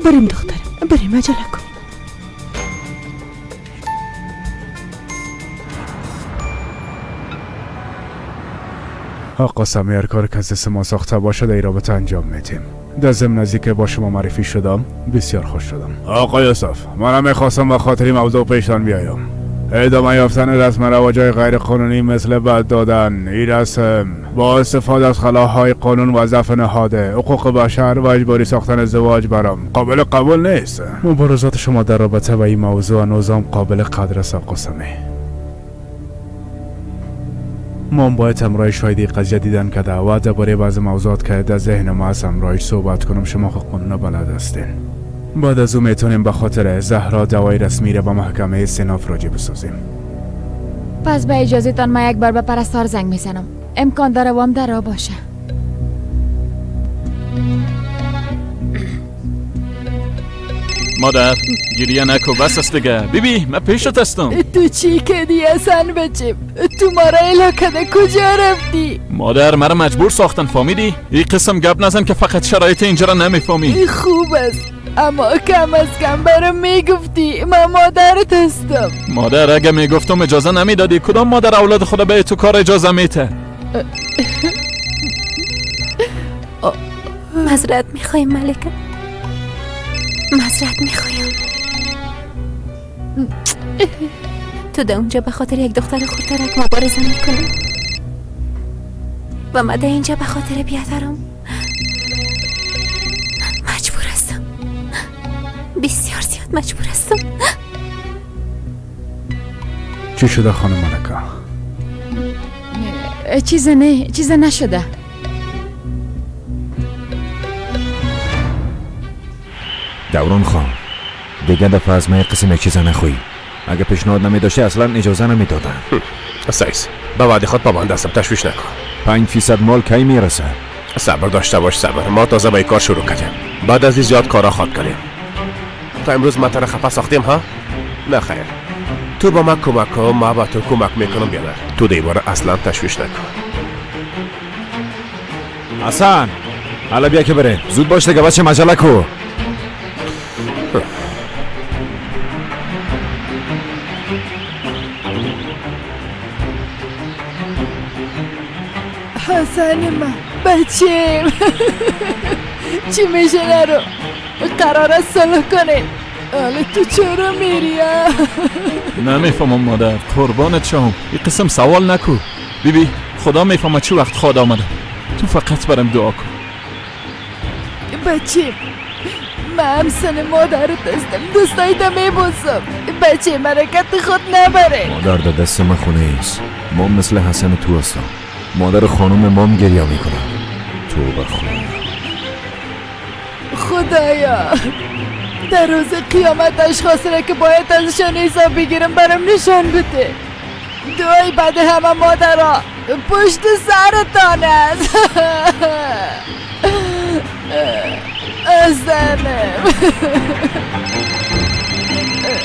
بریم دخترم بریم عجله کن. آقا سمی هر کار که از دست ما ساخته باشه در رابطه انجام میدیم. در ضمن از که با شما معرفی شدم بسیار خوش شدم. آقا یوسف منم میخواستم به خاطر موضوع پیشتان بیایم. ادامه یافتن رسم رواجای غیر قانونی مثل بد دادن، این رسم با استفاده از خلاهای قانون وظیفه نهاده حقوق بشر و اجباری ساختن ازدواج برام قابل قبول نیست. مبارزات شما در رابطه با این موضوع نظام قابل قدر است آقا سمی. ما باید همراه شاهدی قضیه دیدن کده و درباره بعض موضوعات که در ذهن ما از همراهش صحبت کنم. شما خود قانون بلد هستین. بعد از او میتونیم به خاطر زهرا دوای رسمی را به محکمه سناف راجع بسازیم. پس به اجازه تان من یک بار به پرستار زنگ میزنم. امکان داره وام در راه باشه. مادر گریه نکو بس است دیگه. بیبی من پیشت هستم. تو چی کردی حسن بچم؟ تو ما را الا کده کجا رفتی؟ مادر مرا مجبور ساختن فهمیدی؟ این قسم گپ نزن که فقط شرایط اینجا را نمیفهمی. خوب است اما کم از کم برام میگفتی. من مادرت هستم. مادر اگه میگفتم اجازه نمیدادی. کدام مادر اولاد خدا به تو کار اجازه میته؟ معذرت میخوایم ملکه. معذرت میخوایم. تو در اونجا به خاطر یک دختر خودترک مبارزه میکنی و من در اینجا به خاطر بیادرم مجبور هستم. بسیار زیاد مجبور هستم. چی شده خانم ملکه؟ چیز نشده. دوران خان دیگه دفعه از من قسم یک چیز نخوی. اگه پیشنهاد نمیداشته اصلا اجازه نمیدادن. سعیز به وعده خود پابند هستم تشویش نکن. 5% مال کی میرسه؟ صبر داشته باش صبر. ما تازه به کار شروع کردیم. بعد از این زیاد کارا خواد کردیم. تا امروز ما تر خفه ساختیم ها؟ نه خیر. تو با من کمک کن ما با تو کمک میکنم بیادر. تو دیواره اصلا تشویش نکن. حسن حالا بیا که بره. زود باش دیگه بچه مجله کو. حسن من بچیم چی میشه نرو؟ قرار است صلح کنیم. حالا تو چرا میری؟ نمیفهمم مادر قربانت شم. این قسم سوال نکو. بیبی خدا میفهمه چه وقت خواد آمده. تو فقط برم دعا کن. بچیم من هم سن مادرت هستم. دوستایت میبوسم. بچه مرکت خود نبره. مادر در دست من خونه ایست. ما مثل حسن تو هستم. مادر خانم مام گریه میکنم. تو بخون خدایا در روز قیامت اشخاصی را که باید ازشان حساب بگیرم برام نشان بده. دعای بعد همه مادرها پشت سرتان است.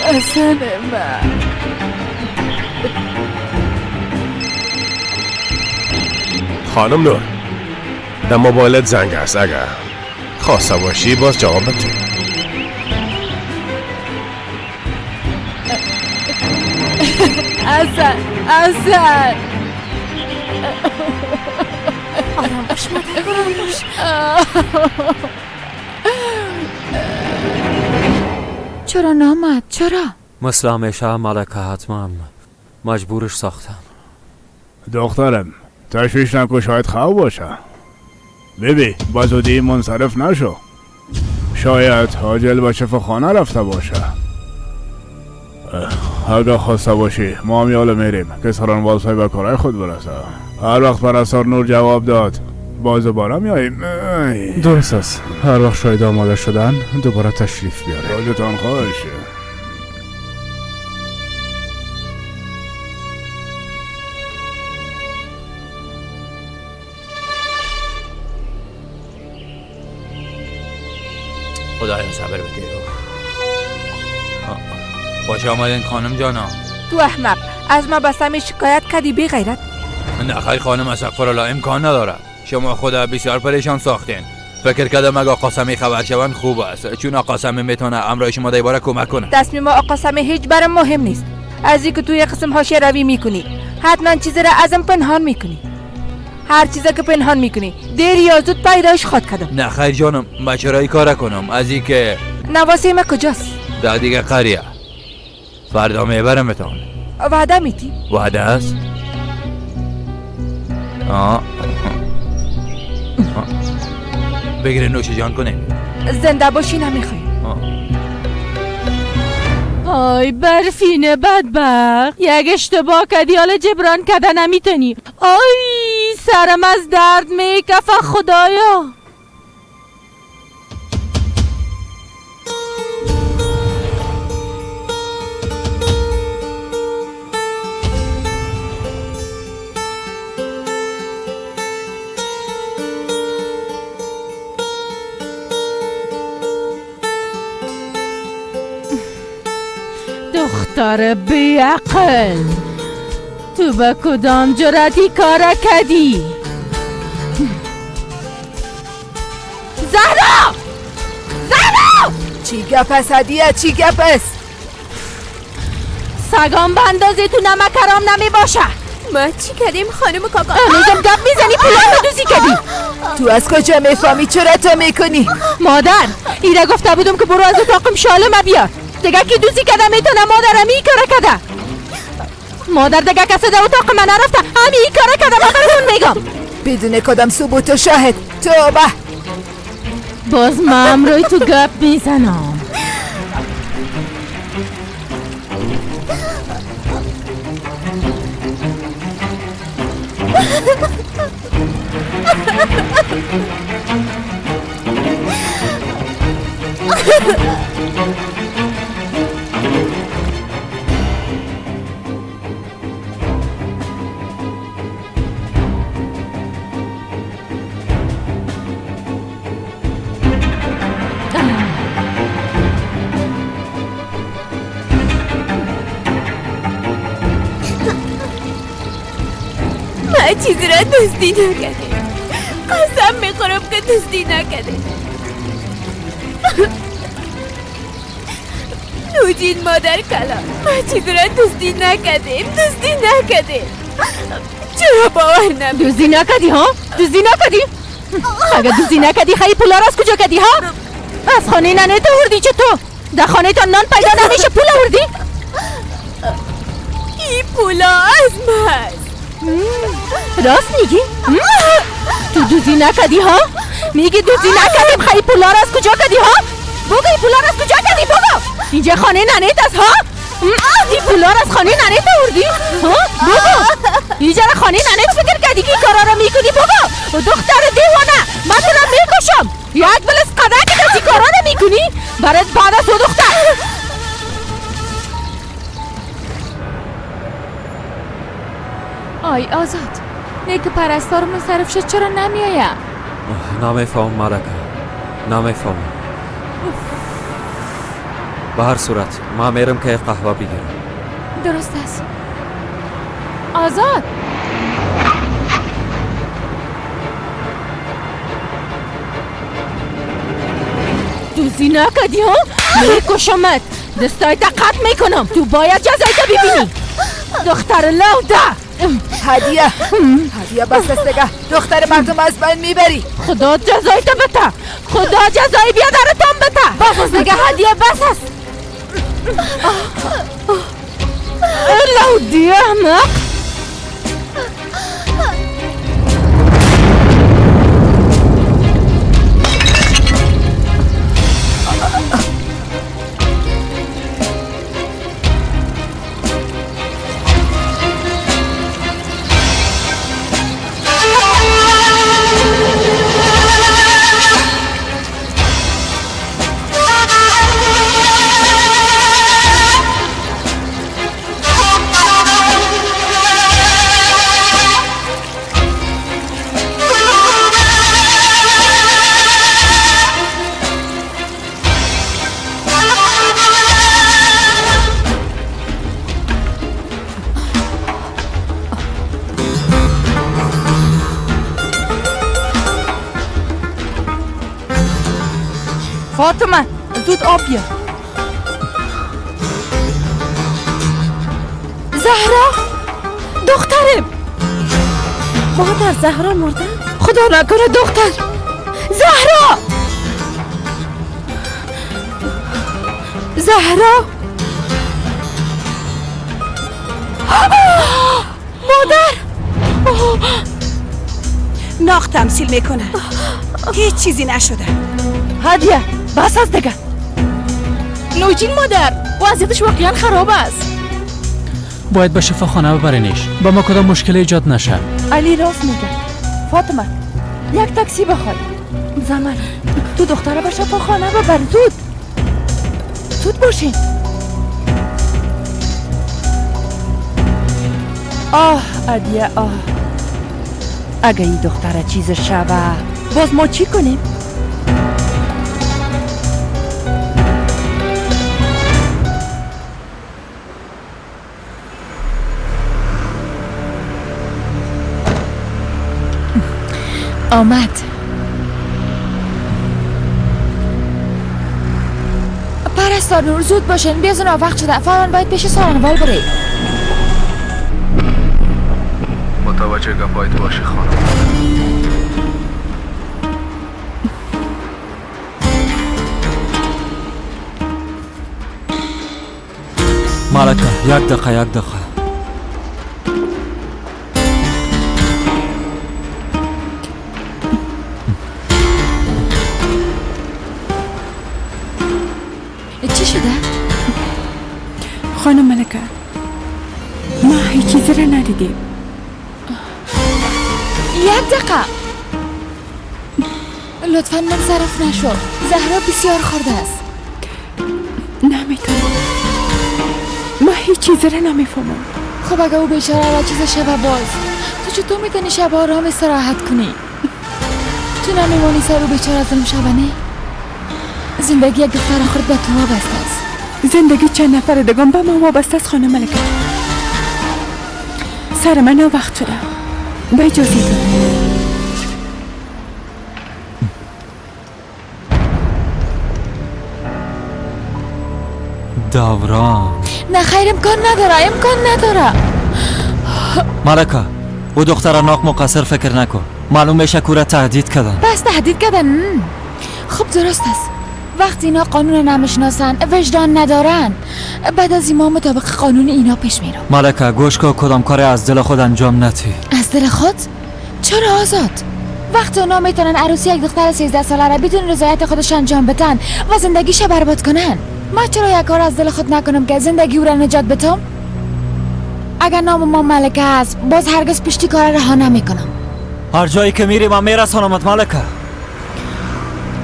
حسنم خانم نور در موبایلت زنگ است. اگر خواسته باشی باز جواب بده. حسن آرام باش مادر، آرام باش. چرا نامد؟ چرا؟ مثل همیشه ملکه حتما مجبورش ساختم. دخترم تشویش نکن، شاید خواب باشه. بیبی با زودی منصرف نشو، شاید عاجل به شفاخانه رفته باشه. اگه خواسته باشی ما هم یالا میریم که سران والسای به کارهای خود برسه. هر وقت پرستار نور جواب داد باز دوباره میاییم. درست است، هر وقت شاید آماده شدن دوباره تشریف بیاره. راجتان خواهشه. خدایا صبر بده. خوش آمدین خانم جانا. تو احمق، از ما بسته شکایت کردی بی غیرت. نه خیر خانم، استغفرالله، امکان نداره. شما خدا بسیار پریشان ساختین. فکر کردم اگه آقا سمی خبر شوند خوب است، چون آقا سمی میتونه امرای شما دیباره کمک کنه. تصمیم آقا سمی هیچ برام مهم نیست. از اینکه توی قسم حاشیه روی میکنی حتما چیزی را ازم پنهان میکنی. هر چیزی که پنهان میکنی دیر یا زود پیداش خود کردم. نه خیر جانم، من چرا این کار کنم؟ از اینکه نواسه ما کجاست؟ در دیگه قریه. فردا میبرمتون. وعده میدی؟ وعده است؟ بگیره نوش جان کنه. زنده باشی نمیخوای. آی برفین بدبخت، یک اشتباه کردی حالا جبران کردن نمیتونی. آی سرم از درد میکفه خدایا. دختر بیعقل، تو به کدام جرأتی کار کردی؟ زهرا! زهرا! چی گپ است هدیه؟ چی گپ است؟ سگان به اندازه تو نمک حرام نمی باشه. ما چی کردیم خانم کاکا؟ هنوزم گپ میزنی پولم دوزی کردی. تو از کجا میفهمی؟ چرا تو میکنی؟ مادر ایره گفته بودم که برو از اتاقم شالم بیار. دیگه کی دوزی کده میتونه مادرم این کاره کده. مادر دیگه کسی در اتاق من نرفته، همین این کاره کده. مادرتون میگم بدون کدام ثبوت و شاهد. توبه. باز من روی تو گپ میزنم. ما چیزی را دزدی نکردیم. قسم میخورم که دزدی نکردیم. نوجین مادر کلا، ما چیزی را دزدی نکردیم. دزدی نکردیم. چرا باور نمی؟ دزدی نکردی ها؟ دزدی نکردی؟ اگه دزدی نکردی خیلی پولا را از کجا کردی ها؟ از خانه ننه تو آوردی چطور؟ در خانه تا نان پیدا نمیشه پول آوردی؟ این پولا از ماست. راست میگی؟ تو دوزی نکردی ها؟ میگی دوزی نکردیم، خیلی پولا را از کجا کردی ها؟ بگو این پولا را از کجا کردی؟ بگو اینجا خانه ننیت است ها؟ این پولا را از خانه ننیت آوردی؟ ها؟ بگو اینجا را خانه ننیت فکر کردی که کارا را میکنی؟ بگو دختر دیوانه، من تو را میکشم. یک بلس قدر که کسی کارا را میکنی برات بعد از تو دختر. آی آزاد، نیک پرستار منصرف شد چرا نمیایم؟ نمیفهم ملکه، نمیفهم. به هر صورت ما میرم که قهوه بگیرم. درست است. آزاد تو زینا کردی ها؟ میکشمت، دستای قطع میکنم. تو باید جزایت ببینی. دختر لوده. هدیه بس است دیگه. دختر مردم از بین میبری. خدا جزایت بده. خدا جزای بیادرتان بده. بس است دیگه، هدیه بس است. لودی احمق. فاطمه زود آب بیار. زهرا دخترم. مادر زهرا مرده؟ خدا نکنه دختر. زهرا زهرا مادر. ناق تمثیل میکنه. هیچ چیزی نشده. هدیه بس است دیگه. نوجین مادر وضعیتش واقعا خراب است. باید به شفاخانه ببرینش. با ما کدام مشکل ایجاد نشه. علی راست میگه. فاطمه یک تاکسی بخوای. زمان تو دختره به شفاخانه ببر. زود باشین. آه عدیه آه. اگه این دختره چیز شبه باز ما چی کنیم؟ آمد. پرستار نور زود باشین، بیازون وقت شده. فرمان باید پیش سارنوال بره. متوجه گپایت باشی خانم. ملکه یک دقیقه چی شده؟ خانم ملکه ما هیچ چیزی را ندیدیم. یک دقیقه لطفاً منصرف نشو. زهرا بسیار خورده است. نمیتونم. ما هیچ چیزی را نمیفهمم. خب اگه او بیچاره و چیز شب باز، تو چطور میتونی شب آرام استراحت کنی؟ تو نمیمانی سر او بیچاره ظلم شبنه؟ زندگی یک دختر خورد به تو وابسته است. زندگی چند نفر دگان به ما وابسته است خانم ملکه. سر من وقت شده. به اجازه دوران. نه خیر، امکان نداره. ملکه او دختر ناق مقصر فکر نکن. معلوم میشه کورا تهدید کردن. بس تهدید کردن؟ خب درست است. وقتی اینا قانون نمیشناسن، وجدان ندارن، بعد از این ما مطابق قانون اینا پیش میرم. ملکه گوش کن، کدام کار از دل خود انجام ندی. از دل خود؟ چرا آزاد؟ وقتی اونا میتونن عروسی یک دختر 13 ساله را بدون رضایت خودش انجام بدن و زندگیش برباد کنن، ما چرا یک کار از دل خود نکنم که زندگی او را نجات بدم؟ اگر نام ما ملکه است، باز هرگز پشتی کار رها نمیکنم. هر جایی که میری من میرسانمت ملکه.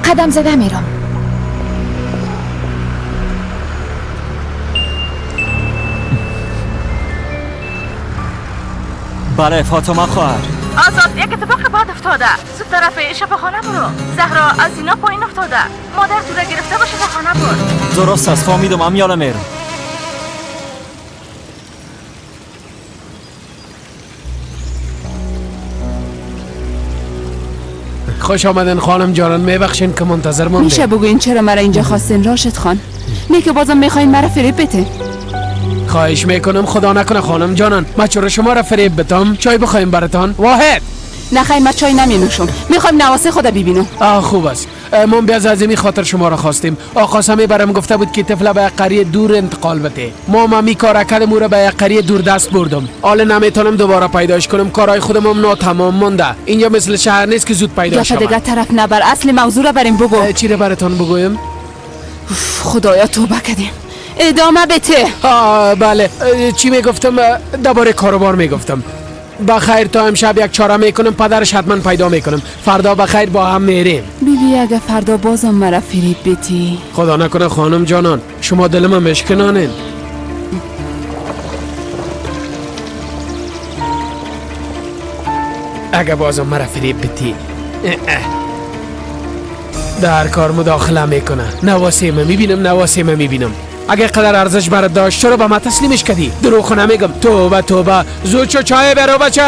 قدم زده میرم. بله فاطمه خواهر. آزاد، یک اتفاق بد افتاده. زود طرف شفاخانه برو. زهرا از اینا پایین افتاده. مادر تو را گرفته با شفاخانه برو. درست است، فهمیدم. هم یالا میرم. خوش آمدن خانم جانان. میبخشین که منتظر موندیم. میشه بگوین چرا مرا اینجا خواستین راشد خان؟ نه که بازم میخواین مرا فریب بده؟ خواهش میکنم خدا نکنه خانم جانان ما چرا شما را فریب بتم. چای بخوایم براتان؟ واحد نخیر من چای نمی نوشم. میخوایم نواسه خدا ببینم. خوب است. من بیاز از این خاطر شما را خواستیم. آقا سمی برام گفته بود که طفل به یک قریه دور انتقال بده. ما می کار کردم او را به یک قریه دور دست بردم. حالا نمیتونم دوباره پیداش کنم. کارهای خودم ناتمام مونده. اینجا مثل شهر نیست که زود پیدا شود. دیگه طرف نبر. اصل موضوع را بریم بگو. چی را براتون بگویم؟ خدایا توبه کردیم. ادامه بده. بله. چی میگفتم؟ درباره کاروبار میگفتم. بخیر تا امشب یک چاره میکنم. پدرش حتما پیدا میکنم. فردا بخیر با هم میریم. بیبی اگه فردا بازم مرا فریب بدی. خدا نکنه خانم جانان شما دلم مشکنانین. اگه بازم مرا فریب بدی در کار مداخله میکنه. نواسه من میبینم. اگه قدر ارزش برات داشت چرا به ما تسلیمش کردی؟ دروغ نمیگم. توبه زود شو چای برو بچه.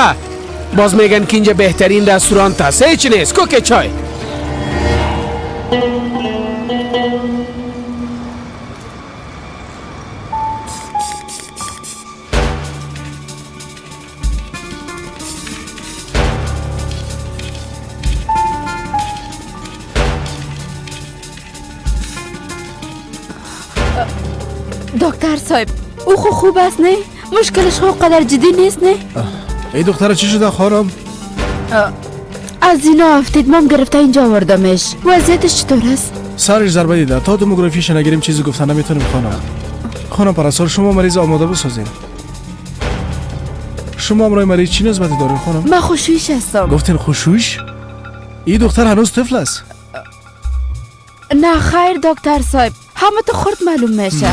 باز میگن که اینجا بهترین رستوران است. هیچ نیست. کوک چای. دکتر صاحب او خوب است نه؟ مشکلش قدر جدی نیست نه؟ ای دختر چی شده خانم؟ از اینا افتید مام گرفته اینجا آوردمش. وضعیتش چطور است؟ سرش ضربه دیده. تا دموگرافیش نگیریم چیزی گفتن نمیتونیم خانم پرستار شما مریض آماده بسازین. شما امروی مریض چی نسبتی دارین خانم؟ من خوشویش هستم. گفتین خوشویش؟ این دختر هنوز طفل است. نه خیر دکتر صاحب همه تو خورد معلوم میشه.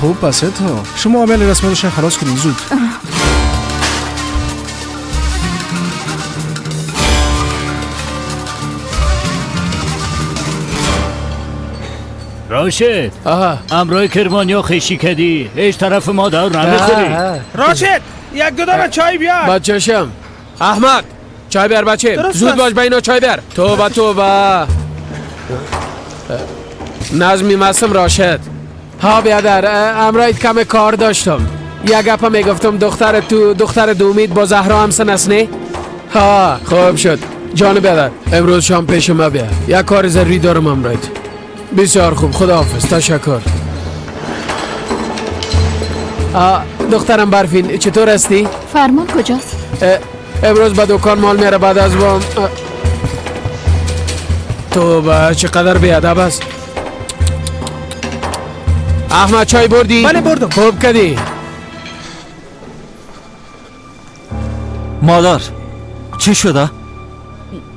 خوب پس تو شما عمل رسمی روشن خلاص کنین زود. راشد امرای کرمانیا خیشی کردی هیچ طرف مادر نمیخوری. راشد یک دو دانه چای بیار. بچه‌شم احمد چای بیار بچه. زود باش بینا چای بیار. توبه نظمی مستم راشد. ها بیادر امرایت کم کار داشتم. یک گپا میگفتم دختر دومید با زهرا هم سن است نه؟ ها خوب شد. جان بیادر امروز شام پیش ما بیا. یک کار ضروری دارم امرایت. بسیار خوب خداحافظ. تشکر. دخترم برفین چطور هستی؟ فرمان کجاست؟ امروز به دکان مال میره بعد از وام. توبه چقدر بیادب است. احمد چای بردی؟ بله بردم. خوب کردی. مادر چی شده؟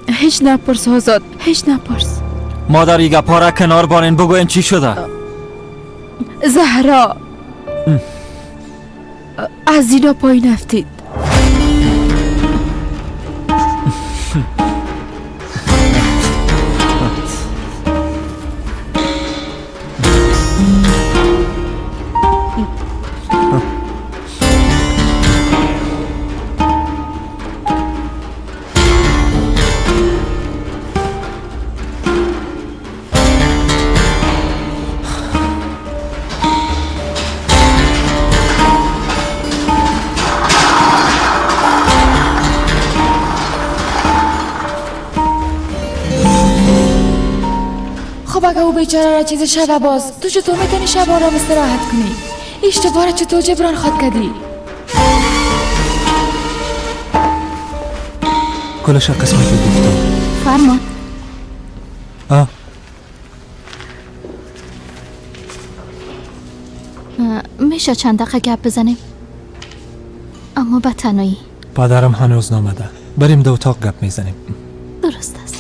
هیچ نپرس آزاد. هیچ نپرس. مادر ایگه پاره کنار بارین بگوین چی شده؟ زهرا از اینا پایین افتید. خب اگه او بیچاره را چیز شب باز تو چطور میتونی شب آرام استراحت کنی؟ اشتباه را چطور جبران خواد کردی؟ کلش قسمتی گفتم. فرمان میشه چند دقیقه گپ بزنیم؟ اما به تنهایی. پدرم هنوز نامده. بریم دو اتاق گپ میزنیم. درست است.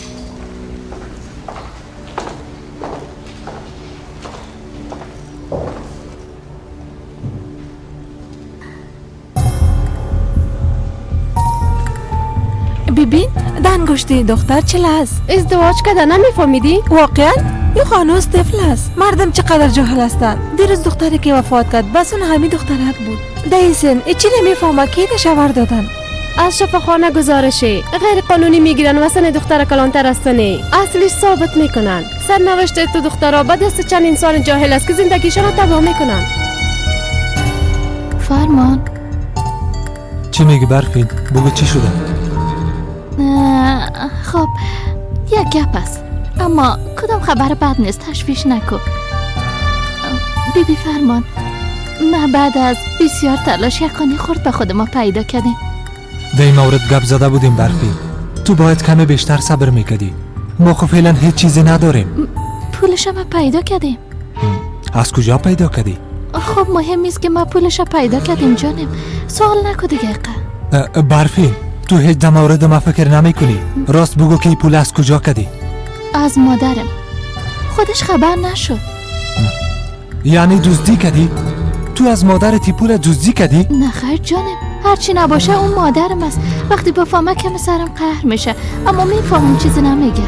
ببین دنگشتی دختر چه است؟ ازدواج کرده نمیفهمیدی؟ واقعا؟ این هنوز طفل است. مردم چقدر جاهل هستند. دیروز دختری که وفات کرد بس اون همین دخترک بود. در این سن چی نمیفهمه که شوهر دادن. از شفاخانه گزارشه غیر قانونی میگیرن و سن دختر کلانتر هستنه اصلش ثابت میکنن سرنوشت تو دخترها به دست چند انسان جاهل است که زندگیشون رو تباه میکنن. فرمان چی میگی برفین؟ بگو چی شده؟ خب یک گپ است اما کدام خبر بد نیست تشویش نکن. بیبی فرمان ما بعد از بسیار تلاش یکانی خورد به خود ما پیدا کردیم. در این مورد گپ زده بودیم برفین. تو باید کمی بیشتر صبر میکردی. ما خب فعلا هیچ چیزی نداریم. پولش ما پیدا کردیم. از کجا پیدا کردی؟ خب مهم است که ما پولش پیدا کردیم جانم. سوال نکن دیگه. برفین تو هیچ در مورد ما فکر نمی کنی. راست بگو که این پول از کجا کردی؟ از مادرم. خودش خبر نشد. یعنی دزدی کردی؟ تو از مادرت پول دزدی کردی؟ نه خیر جانم، هرچی نباشه اون مادرم است. وقتی بفهمه کم سرم قهر میشه، اما میفهمم چیزی نمیگه.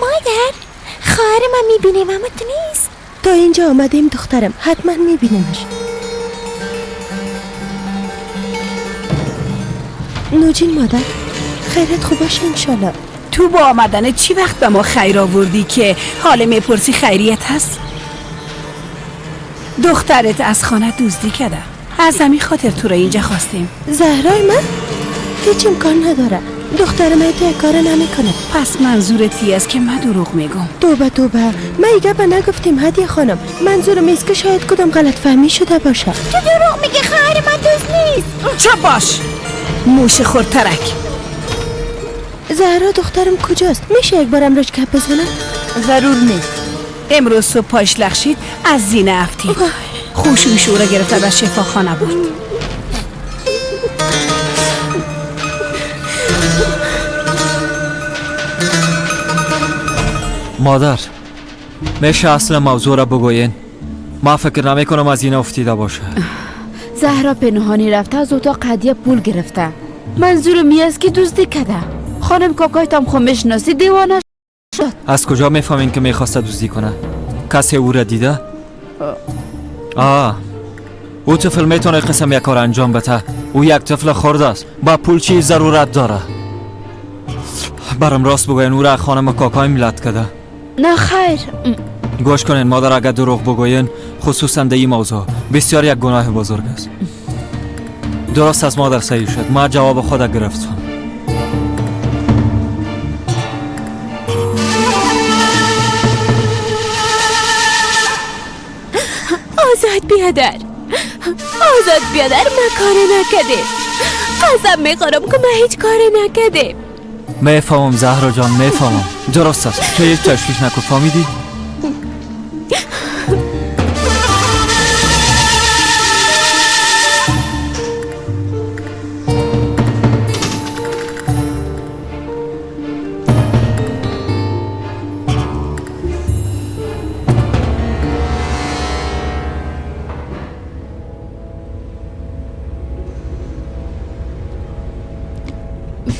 مادر خواهر من میبینیم اما تو نیست. تا اینجا آمدیم دخترم، حتما میبینیمش. نوجین مادر خیرت خوب باشه انشالله. تو با آمدن چی وقت به ما خیر آوردی که حال میپرسی خیریت هست؟ دخترت از خانه دزدی کرده. از همین خاطر تو را اینجا خواستیم. زهرای من هیچ امکان نداره. دختر من تو کار نمیکنه. پس منظورتی است که من دروغ میگم؟ توبه توبه، ما ایگه با نگفتیم هدیه خانم. منظورم ایست که شاید کدام غلط فهمی شده باشه. تو دروغ میگی، خواهر من دزد نیست. چپ باش موش خورترک. زهرا دخترم کجاست؟ میشه یک بارم روش گپ بزنم؟ ضرور نیست. امروز صبح پاش لغشید از زینه افتید. خوشوش او را گرفته به شفاخانه بود. مادر میشه اصل موضوع را بگوین؟ ما فکر نمی کنم از این افتیده باشه. زهرا پنهانی رفته از اتاق هدیه پول گرفته. منظورم این است که دزدی کرده. خانم کاکایت هم خود میشناسی دیوانه شد. از کجا میفهمین که میخواسته دزدی کنه؟ کسی او را دیده؟ او طفل میتونه قسم یک کار انجام بده. او یک طفل خرد است. با پول چی ضرورت داره؟ برام راست بگوین او را خانم کاکای ملت کرده. نه خیر. گوش کنین مادر، اگر دروغ بگوین خصوصا در این موضوع بسیار یک گناه بزرگ است. درست از مادر صحیح شد. ما جواب خود گرفتم. آزاد بیادر، آزاد بیادر، ما کار نکده. قسم میخورم که ما هیچ کار نکده. میفهمم زهرا جان، میفهمم. درست است. تو یک تشویش نکن. فهمیدی؟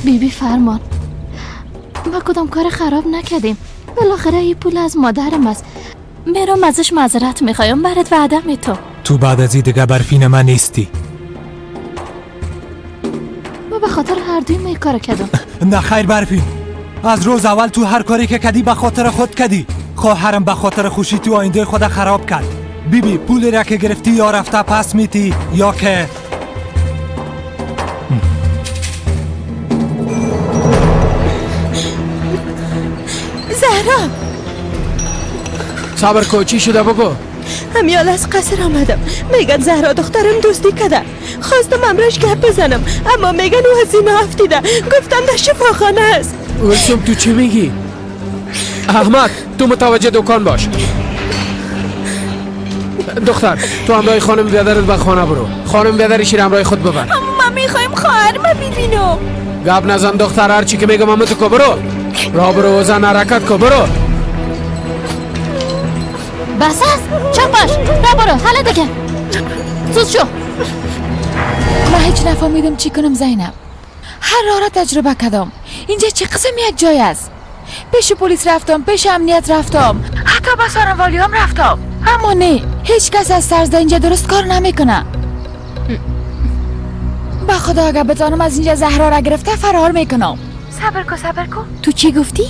بیبی فرمان، ما کدام کار خراب نکردیم. بالاخره این پول از مادرم است. میرم ازش معذرت میخوایم. برات وعده میتم. تو بعد از این دیگه برفین من نیستی. ما به خاطر هر دوی می کار کردم. نه خیر برفین، از روز اول تو هر کاری که کردی به خاطر خود کردی. خواهرم به خاطر خوشی تو آینده خود خراب کرد. بیبی پولی را که گرفتی یا رفته پس میتی یا که زهرا صبر کو، چی شده بگو؟ همیال از قصر آمدم. میگن زهرا دخترم دزدی کرده. خواستم امروش گپ بزنم اما میگن او از زینه افتیده. گفتن در شفاخانه است. ولسم تو چی میگی؟ احمد تو متوجه دکان باش. دختر تو همراه خانم بیادرت به خانه برو. خانم بیادرش را همراه خود ببر. ما میخوایم خواهر ما ببینم. گپ نزن دختر، هر چی که میگم همه تو کو برو. را برو و زن حرکت کو برو. بس است. چپ باش. را برو. حالا دیگه زود شو. من هیچ نفهمیدم چی کنم زینب. هر راه را تجربه کردم. اینجا چه قسم یک جای است؟ پیش پلیس رفتم، پیش امنیت رفتم، حتی با سارنوالی هم رفتم، اما نه، هیچ کس از سرزده اینجا درست کار نمیکنه. با خدا اگر بتانم از اینجا زهرا را گرفته فرار میکنم. صبر کن. تو چی گفتی؟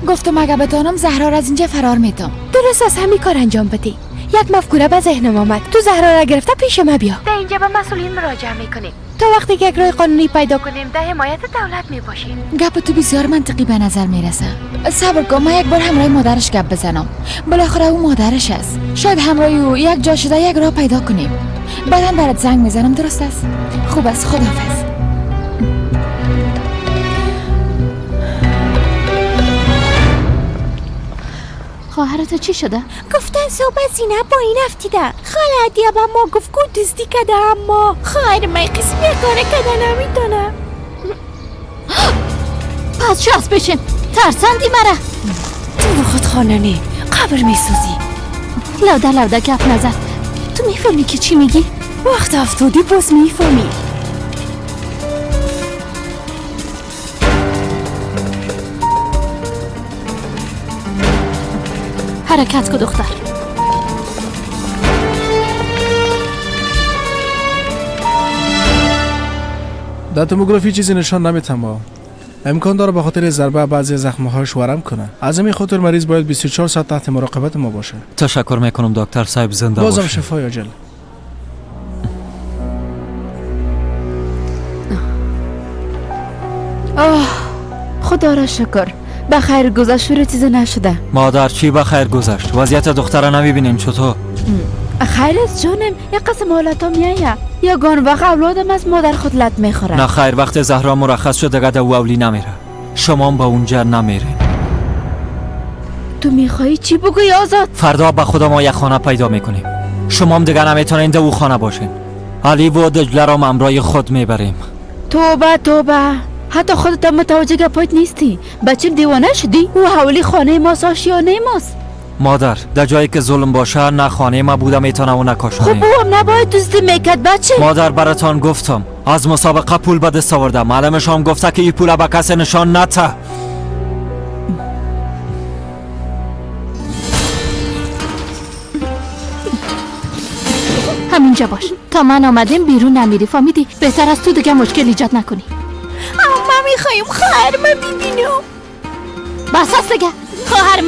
گفتم اگر بتانم زهرا را از اینجا فرار میتم. درست از همین کار انجام بدی. یک مفکوره به ذهنم آمد. تو زهرا را گرفته پیش ما بیا. در اینجا به مسئولین مراجعه میکنیم. تا وقتی که یک راه قانونی پیدا کنیم در حمایت دولت میباشیم. گپ تو بسیار منطقی به نظر میرسه. صبر کن، من یک بار همراه مادرش گپ بزنم. بالاخره او مادرش است. شاید همراه او یک جا شده یک راه پیدا کنیم. بعداً برات زنگ میزنم، درست است؟ خوب است، خداحافظ. خواهرت چی شده؟ گفتن صبح زینب با این افتیده. خاله عدیه با ما گفت که دزدی کده، اما خواهر من قسم یک کاره کده نمیتونه. پس شاست بشین، ترساندی مرا. تو خود خانه نی قبر میسوزی. لوده گپ نزد. تو میفهمی که چی میگی؟ وقت افتادی باز میفهمی. حرکت کو دختر. در توموگرافی چیزی نشان نمیتم. امکان داره به خاطر ضربه بعضی زخم‌هاش ورم کنه. از همین خاطر مریض باید 24 ساعت تحت مراقبت ما باشه. تشکر میکنم دکتر صاحب، زنده بازم باشه. شفای عاجل. خدا را شکر. بخیر گذشت و چیزی نشده. مادر چی بخیر گذشت؟ وضعیت دختر را نمیبینیم چطور؟ خیر است جانم، یک قسم حالتا میایه. یگان وقت اولادم از مادر خود لط میخوره. نه خیر، وقت زهرا مرخص شد دیگه دو اولی نمیره. شما با اونجا نمیرین. تو میخوایی چی بگوی آزاد؟ فردا به خدا ما یک خانه پیدا میکنیم. شما هم دیگه نمیتونین دو خانه باشین. علی و دجله را همراه خود میبریم. توبه حتی خودت هم متوجه گپایت نیستی. بچم دیوانه شدی؟ او حوالی خانه ماست، آشیانه ماست. مادر در جایی که ظلم باشه نه خانه ما بوده میتونه و نه کاشانه. خب او هم نباید دزدی میکرد بچه. مادر براتان گفتم از مسابقه پول به دست آوردم. معلمش هم گفته که این پول به کسی نشان نده. همینجا باش تا من آمدیم بیرون نمیری، فهمیدی؟ بهتر از تو دیگه مشکل ایجاد نکنی. اما میخوایم خواهر من میبینم. بس هست دیگه. خواهر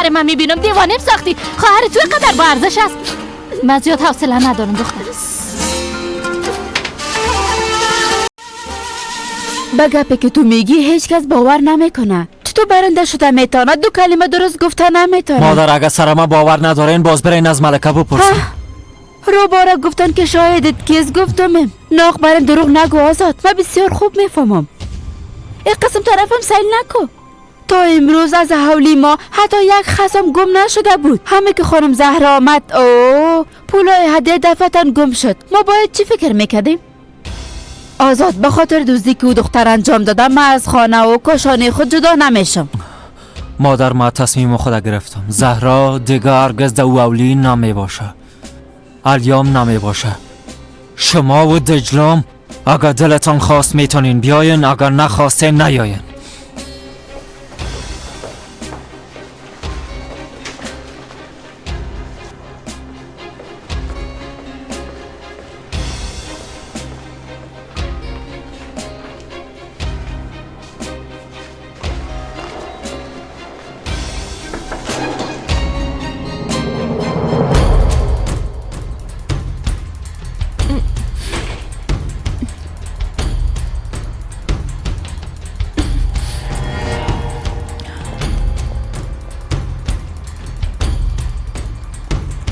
من میبینم دیوانیم ساختی. خواهر تو قدر با ارزش است. من زیاد حوصله ندارم دختر. به گپی که تو میگی هیچ کس باور نمیکنه. چطور برنده شده میتونه دو کلمه درست گفته نمیتونه؟ مادر اگر سر ما باور ندارین باز برین از ملکه بپرسین. رو باره گفتن که شاهدت کیز گفتم. ناق برن دروغ نگو آزاد. من بسیار خوب میفهمم. این قسم طرفم سیل نکو. تا امروز از حولی ما حتی یک خسم گم نشده بود. همه که خانم زهرا آمد پولای هدیه دفتن گم شد. ما باید چی فکر میکردیم؟ آزاد به خاطر دزدی که او دختر انجام دادم من از خانه و کاشانه خود جدا نمیشم. مادر ما تصمیم خود گرفتم. زهرا دیگه هرگز دو اولی نمی باشه. الیام نمی باشه. شما و دجلام اگر دلتان خواست میتونین بیاین، اگر نخواستین نیاین.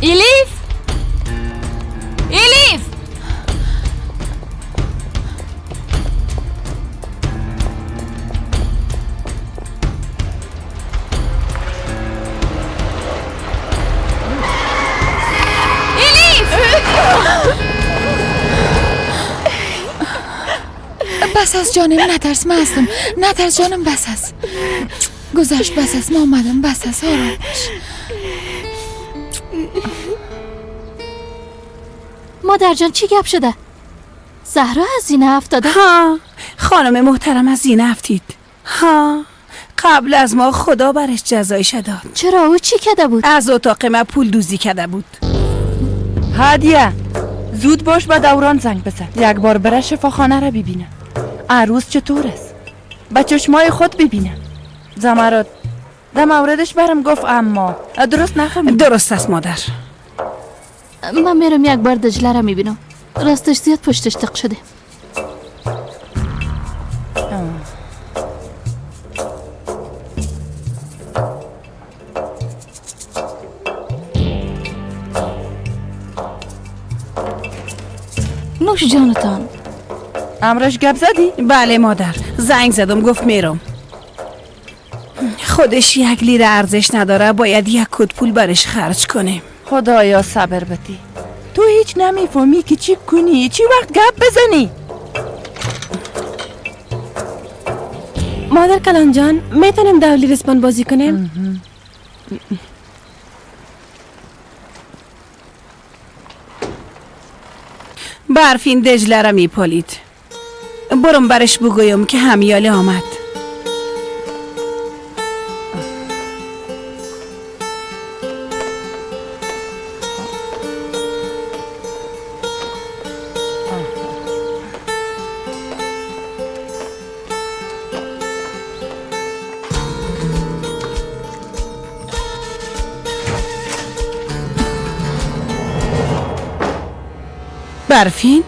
الیف بس از جانم، نترس، من هستم. نترس جانم، بس از گذشت، بس از ما اومدم، بس از آرام باش. مادر جان چی گپ شده؟ زهرا از زینه افتاده؟ ها خانم محترم از زینه افتید. ها قبل از ما خدا برش جزایش داد. چرا او چی کرده بود؟ از اتاق ما پول دوزی کرده بود. هادیه زود باش به دوران زنگ بزن. یک بار بره شفاخانه را ببینه. عروس چطور است؟ به چشمای خود ببینه. زمرد در موردش برم گفت اما درست نفهمید. درست است مادر. من میرم یک بار دجله را میبینم. راستش زیاد پشتش تق شده. نوش جانتان. امرش گپ زدی؟ بله مادر، زنگ زدم گفت میرم. خودش 1 لیره ارزش نداره، باید 1 کد پول برش خرج کنیم. خدایا صبر بدی. تو هیچ نمیفهمی که چی کنی، چی وقت گپ بزنی. مادر کلان جان، میتونم دولی رسپان بازی کنیم؟ برفین دجله را میپالید. برم برش بگویم که همیاله آمد. برفین؟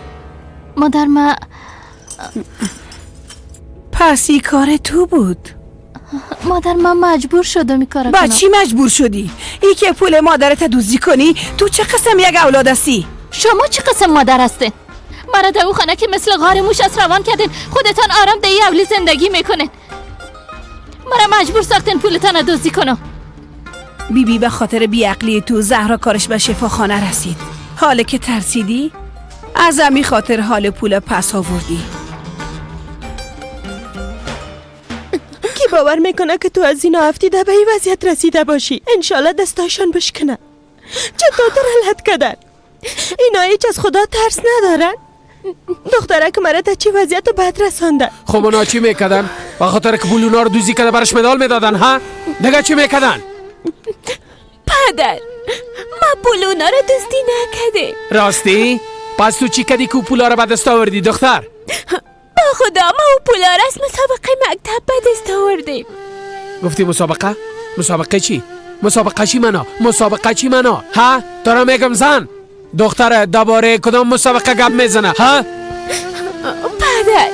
مادر ما پس این کار تو بود؟ مادر من مجبور شدم این کار کنم. با چی مجبور شدی؟ ای که پول مادرت دوزی کنی؟ تو چه قسم یک اولاد هستی؟ شما چه قسم مادر هستین؟ مرا در او خانه که مثل غار موش از روان کردین. خودتان آرام در این اولی زندگی میکنین. مرا مجبور ساختین پولتان دوزی کنم. بیبی به خاطر بیعقلی تو زهرا کارش به شفاخانه رسید. حالا که ترسیدی؟ از همین خاطر حال پول پس آوردی. کی باور میکنه که تو از این افتیده به این وضعیت رسیده باشی؟ انشالله دستاشان بشکنه. چطور رلت کردن؟ اینا هیچ از خدا ترس ندارن؟ دختره که مرا تا چی وضعیت بد رساندن. خب اونا چی میکردن؟ به خاطر که پول اونا رو دوزی کرده برش مدال میدادن ها؟ دیگه چی میکردن؟ پدر ما پول اونا رو دزدی نکرده. راستی؟ پس تو چی کردی که پولا رو به دست آوردی دختر؟ با خدا ما او پولا رو از مسابقه مکتب به دست آوردیم. گفتی مسابقه؟ مسابقه چی؟ مسابقه چی منا؟ مسابقه چی منا؟ ها؟ دارم میگم زن دختر درباره کدام مسابقه گپ میزنه ها؟ پدر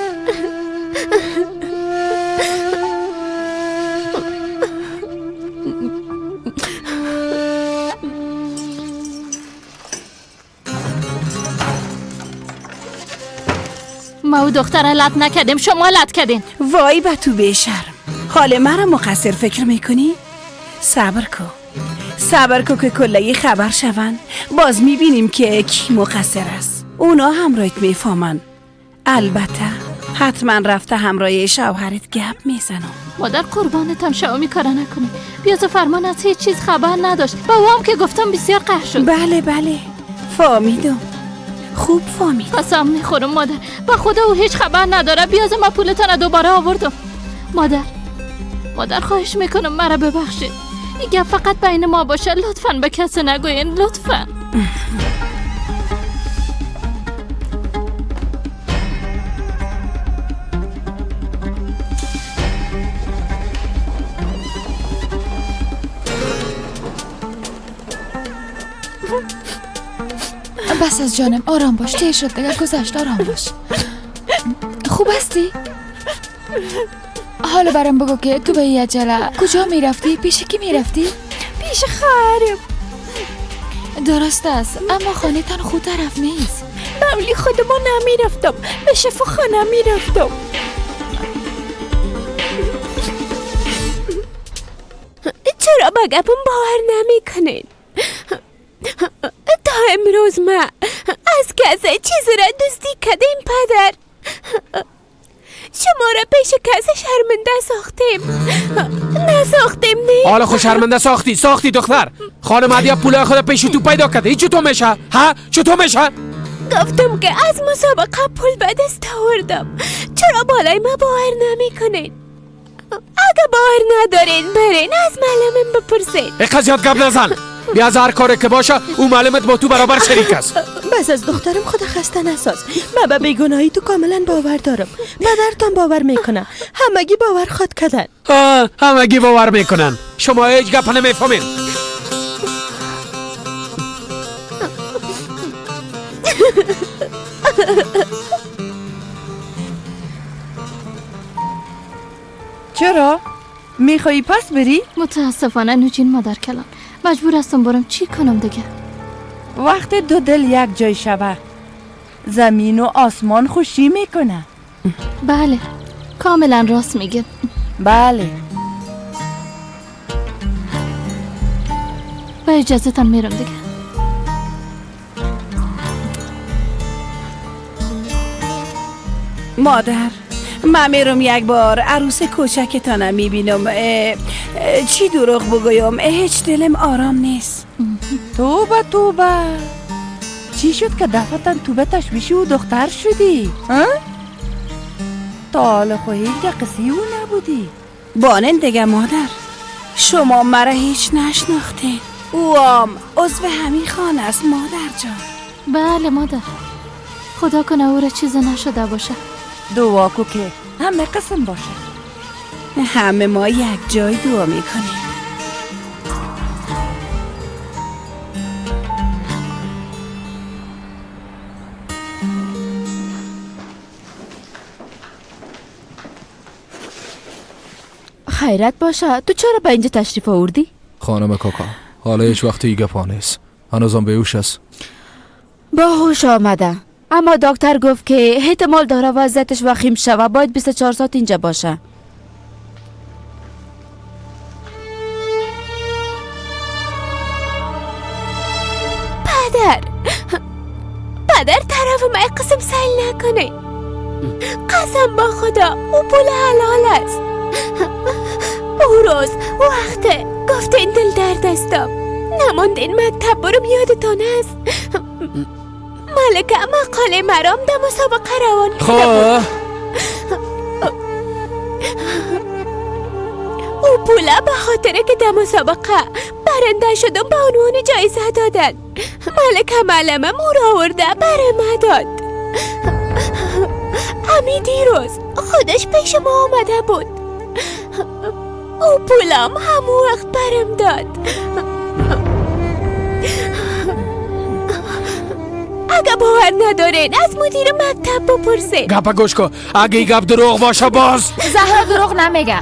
ما او دختره لط نکردیم، شما لط کردین. وای به تو بیشرم. حال مرا مقصر فکر میکنی؟ صبر کن. صبر کن که کلایی خبر شون. باز میبینیم که کی مقصر است. اونا همراهت میفهمن. البته حتما رفته همراه شوهرت گپ میزنم. مادر قربانتان شما کارا نکنی. بیازو فرمان از هیچ چیز خبر نداشت. با او هم که گفتم بسیار قهر شد. بله فهمیدم. خوب فهمید. قسم میخورم مادر، با خدا او هیچ خبر نداره. بیازو ما پولتان دوباره آوردم. مادر خواهش میکنم مرا ببخشید. این گپ فقط بین ما باشه. لطفاً به کسی نگوین. لطفاً. بس از جانم، آرام باش. ته شد دیگه، گذشت. آرام باش. خوب هستی؟ حالا برام بگو که تو به این عجله کجا میرفتی؟ پیش کی میرفتی؟ پیش خواهرم. درست است، اما خانه تان خود طرف نیست. بولی خودمو نمیرفتم، به شفاخانه میرفتم. چرا با گپم باور نمیکنین؟ تا امروز ما از کسی چیزی را دزدی کردیم پدر. شما را پیش کسی شرمنده ساختیم. نساختیم نه؟ حالا خود شرمنده ساختی دختر. خانم عدیه پولای خود پیش تو پیدا کرده. چطور میشه؟ ها؟ چطور میشه؟ گفتم که از مسابقه پول به دست آوردم. چرا بالای ما باور نمیکنین؟ اگه باور ندارین برین از معلمم بپرسین. قضیات گپ نزن. بیا از هر کاری که باشه او معلمت با تو برابر شریک است. بس از دخترم خود خسته نساز. من به بیگناهی تو کاملا باور دارم. پدرتان باور میکنه. همگی باور خود کردن. همگی باور میکنن. شما هیچ گپ نمیفهمین. چرا؟ میخوایی پس بری؟ متاسفانه نوجین مادر کلان مجبور هستم برم. چی کنم دیگه؟ وقت دو دل یک جای شوه زمین و آسمان خوشی میکنه. بله کاملا راست میگه. بله با اجازهتان میرم دیگه. مادر من میرم یک بار عروس کوچکتانم میبینم. چی دروغ بگویم هیچ دلم آرام نیست. توبه توبه چی شد که دفتن تو به تشویشی و دختر شدی؟ تا حال خو هیچ قصی او نبودی. بانن دیگه مادر شما مرا هیچ نشناختین. اوام عضو همین خانه است مادر جان. بله مادر خدا کنه او را چیز نشده باشه. دعا کو که همه قسم باشه. همه ما یک جای دعا میکنیم. خیرت باشه. تو چرا به اینجا تشریف آوردی؟ خانم کاکا حالا هیچ وقت ایگه پا نیست. هنوزم بیهوش است. با هوش آمده اما دکتر گفت که احتمال داره وضعیتش وخیم شوه. باید 24 ساعت اینجا باشه. پدر طرف من قسم سیل نکنه. قسم با خدا او پول حلال است. او روز وقت گفتین دل درد استم نماندین مکتب برم یادتان است. ملکه مقاله مرام در مسابقه روان کرده بود. او پوله به خاطر که در مسابقه برنده شدم به عنوان جایزه دادن. ملکه معلمم او را آورده برای من داد. امی دیروز خودش پیش ما آمده بود. او پولم همون وقت برم داد. اگه باور ندارین از مدیر مکتب بپرسین. گپا گوش کن. اگه این گپ دروغ باشه باز زهرا دروغ نمیگه.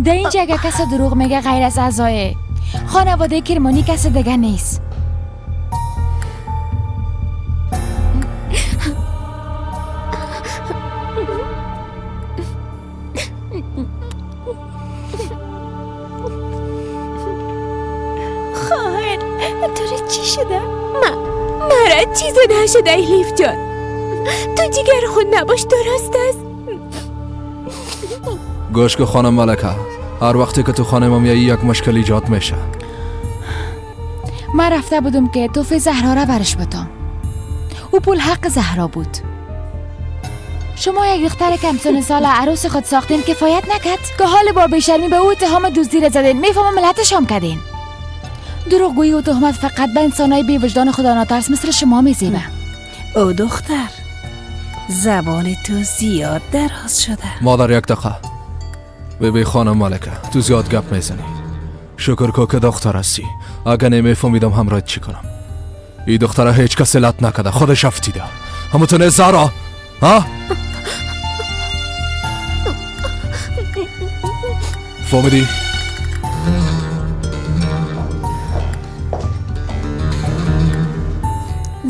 در اینجا اگه کسی دروغ میگه غیر از اعضای خانواده کرمانی کسی دیگه نیست. خواهر تو چی شده؟ مرا چیزی نشده ایلیف جان. تو جگر خود نباش درست است. گوش که خانم ملکه هر وقتی که تو خانه ما میایی یک مشکل ایجاد میشه. من رفته بودم که توفه زهرا را برش بدم. او پول حق زهرا بود. شما یک دختر کم سن سال عروس خود ساختین کفایت نکرد که حال با بیشرمی به او اتهام دزدی را زدین. میفهمم ملتش هم کردین. دروغگویی و تهمت فقط به انسانای بی وجدان خدا ناترس مثل شما میزیبه. او دختر زبان تو زیاد دراز شده. مادر یک دقیقه. ببین خانم ملکه تو زیاد گپ میزنی. شکر که دختر هستی. اگه نمیفهمیدم همراهت چی کنم. این دختره هیچ کس علت نکده خودش افتیده. همونتونه زهرا ها؟ فهمیدی؟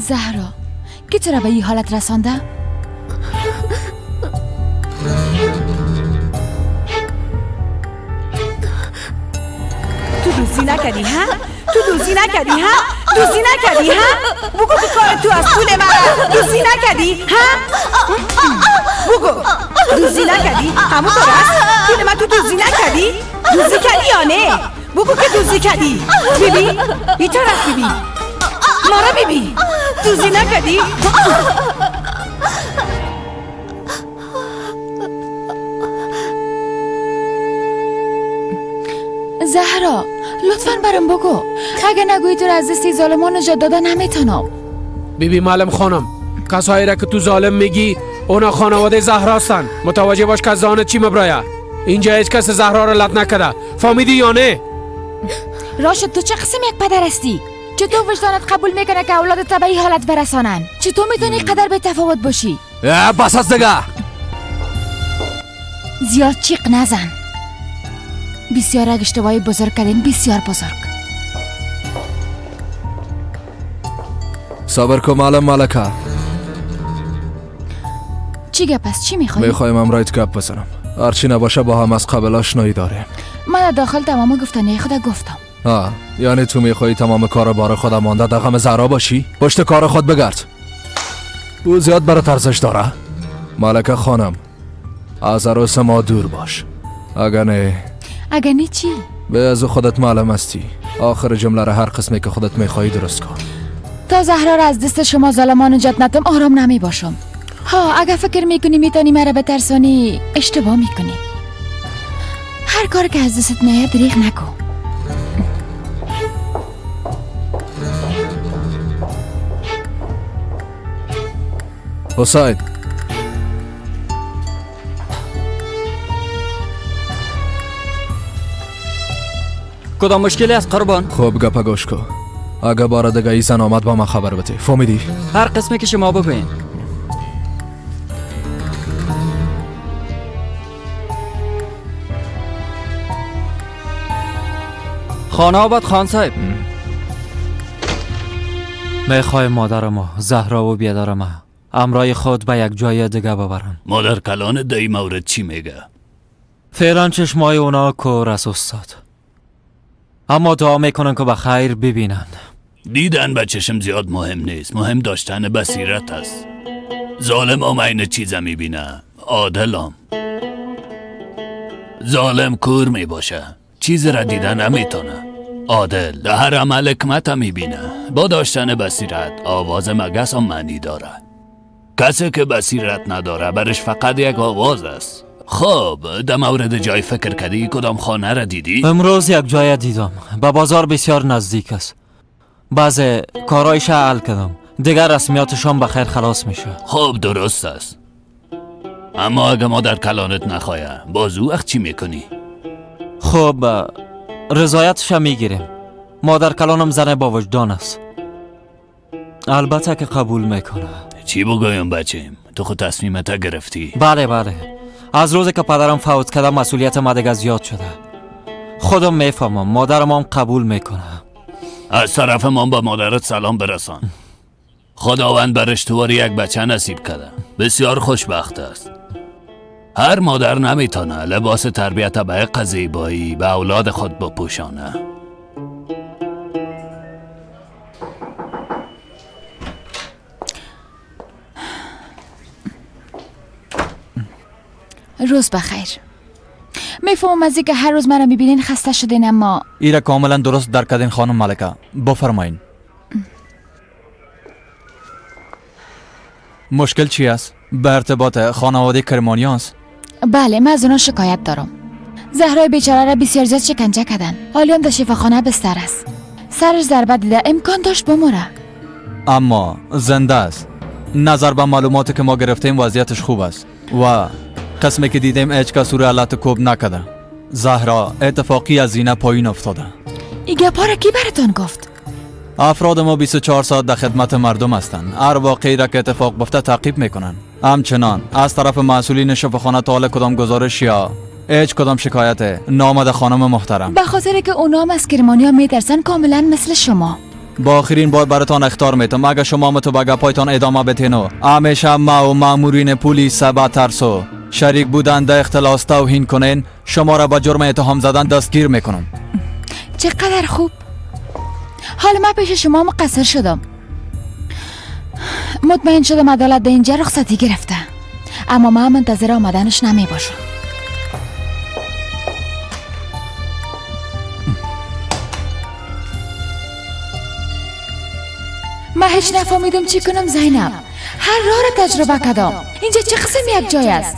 زهرا کی تو را به این حالت رسانده؟ تو دوزی نکردی ها؟ تو دوزی نکردی ها؟ دوزی نکردی ها؟ بگو که کار تو از پول من دوزی نکردی ها؟ بگو دوزی نکردی؟ همون طور است؟ پول من تو دوزی نکردی؟ دوزی کردی یا نه؟ بگو که دوزی کردی. بیبی این طرف بیبی مارا بیبی دوزی نکردی؟ زهرا لطفاً برام بگو. اگه نگویی تو از دستی ظالمان نجات دادن نمیتونم. بیبی معلم خانم، کسایی را که تو ظالم میگی اونا خانواده زهرا هستن. متوجه باش که زانت چی مبرایه. اینجا هیچ کس زهرا را لط نکده. فهمیدی یا نه؟ راشد تو چه قسم یک پدر هستی؟ چطور وجدانت قبول میکنه که اولادت به این حالت برسانن؟ چطور میتونی قدر به تفاوت باشی؟ بس از دیگه. زیاد چیق نزن. بسیار اشتباهی بزرگ کردین، بسیار بزرگ. صبر کن معلم ملکه. چی گپ است؟ چی میخوایی؟ میخوایم امرایت گپ بزنم. هرچی نباشه با هم از قبل آشنایی داریم. من داخل تمام گفتنی خود گفتم. یعنی تو میخوایی تمام کار بار خودم مانده دغم زهرا باشی؟ پشت کار خود بگرد. او زیاد برات ارزش داره. ملکه خانم، از عروس ما دور باش. اگه نه چی؟ به از خودت معلم هستی. آخر جمله را هر قسمی که خودت میخوایی درست کن. تا زهرا را از دست شما ظالمان نجات ندم آرام نمی باشم. اگه فکر میکنی میتونی مرا بترسانی اشتباه میکنی. هر کار که از دستت میاد دریغ نکن. حسین، کدام مشکلی است قربان؟ خوب گپا گوش کن. اگه بار دیگه ای زن آمد با من خبر بده. فهمیدی؟ هر قسمی که شما بگوین. خانه آباد خان صاحب. میخوای مادر ما زهرا و بیادر ما امرای خود به یک جای دیگه ببرن. مادر کلان دایی مورد چی میگه؟ فعلا چشمای اونا کور است استاد، اما دعا میکنن که به خیر ببینن. دیدن به چشم زیاد مهم نیست، مهم داشتن بصیرت است. ظالم هم این چیزا میبینه، عادلم. ظالم کور میباشه، چیز را دیدن نمیتونه. عادل در هر عمل حکمت میبینه. با داشتن بصیرت آواز مگس هم معنی داره. کسی که بصیرت نداره برش فقط یک آواز است. خب در مورد جای فکر کردی؟ کدام خانه را دیدی؟ امروز یک جای دیدم، به بازار بسیار نزدیک است. بعضی کارایش حل کردم، دیگر رسمیاتشان بخیر خلاص میشه. خب درست است، اما اگه مادر کلانت نخواه باز او وقت چی میکنی؟ خب رضایتش میگیریم. مادر کلانم زنه با وجدان است، البته که قبول میکنه. چی بگویم بچیم؟ تو خود تصمیمت گرفتی؟ بله، از روزی که پدرم فوت کرده مسئولیت ما دیگه زیاد شده. خودم میفهمم، مادرم هم قبول میکنه. از طرف من با مادرت سلام برسان. خداوند برش تواری یک بچه نصیب کرده، بسیار خوشبخت است. هر مادر نمیتونه لباس تربیت به حق زیبایی به اولاد خود بپوشانه. روز بخیر. میفهمم از اینکه هر روز منو میبینین خسته شدین، اما ایره کاملا درست درک کردین خانم ملکه. بفرمایین. مشکل چی است؟ به ارتباط خانواده کرمانیان است؟ بله، من از اونا شکایت دارم. زهرای بیچاره را بسیار زیاد شکنجه کردن. حالی هم در شفاخانه بستر است. سرش ضربه دیده، امکان داشت بمره. اما زنده است. نظر به معلوماتی که ما گرفتیم وضعیتش خوب است و قسمی که دیدیم هیچ کس او را علت کوب نکرده. زهرا اتفاقی از زینه پایین افتاده. این گپا را کی براتون گفت؟ افراد ما 24 ساعت در خدمت مردم هستند. هر واقعی را که اتفاق بیفته تعقیب میکنن. همچنان از طرف مسئولین شفاخانه تا حال کدام گزارش یا هیچ کدام شکایت نامده خانم محترم. به خاطر که اونا هم از کرمانیا میترسن، کاملا مثل شما. با آخرین بار براتان اخطار میتم، اگه شما متو به گپایتان ادامه بدین و همیشه ما و مامورین پلیس با ترس و شریک بودن در اختلاس توهین کنین، شما را به جرم اتهام زدن دستگیر میکنم. چقدر خوب. حالا من پیش شما مقصر شدم. مطمئن شدم عدالت در اینجا رخصتی گرفته، اما من منتظر آمدنش نمی باشم. من هیچ نفهمیدم چی کنم زینب. هر راه را تجربه کردم. اینجا چه قسم یک جای است؟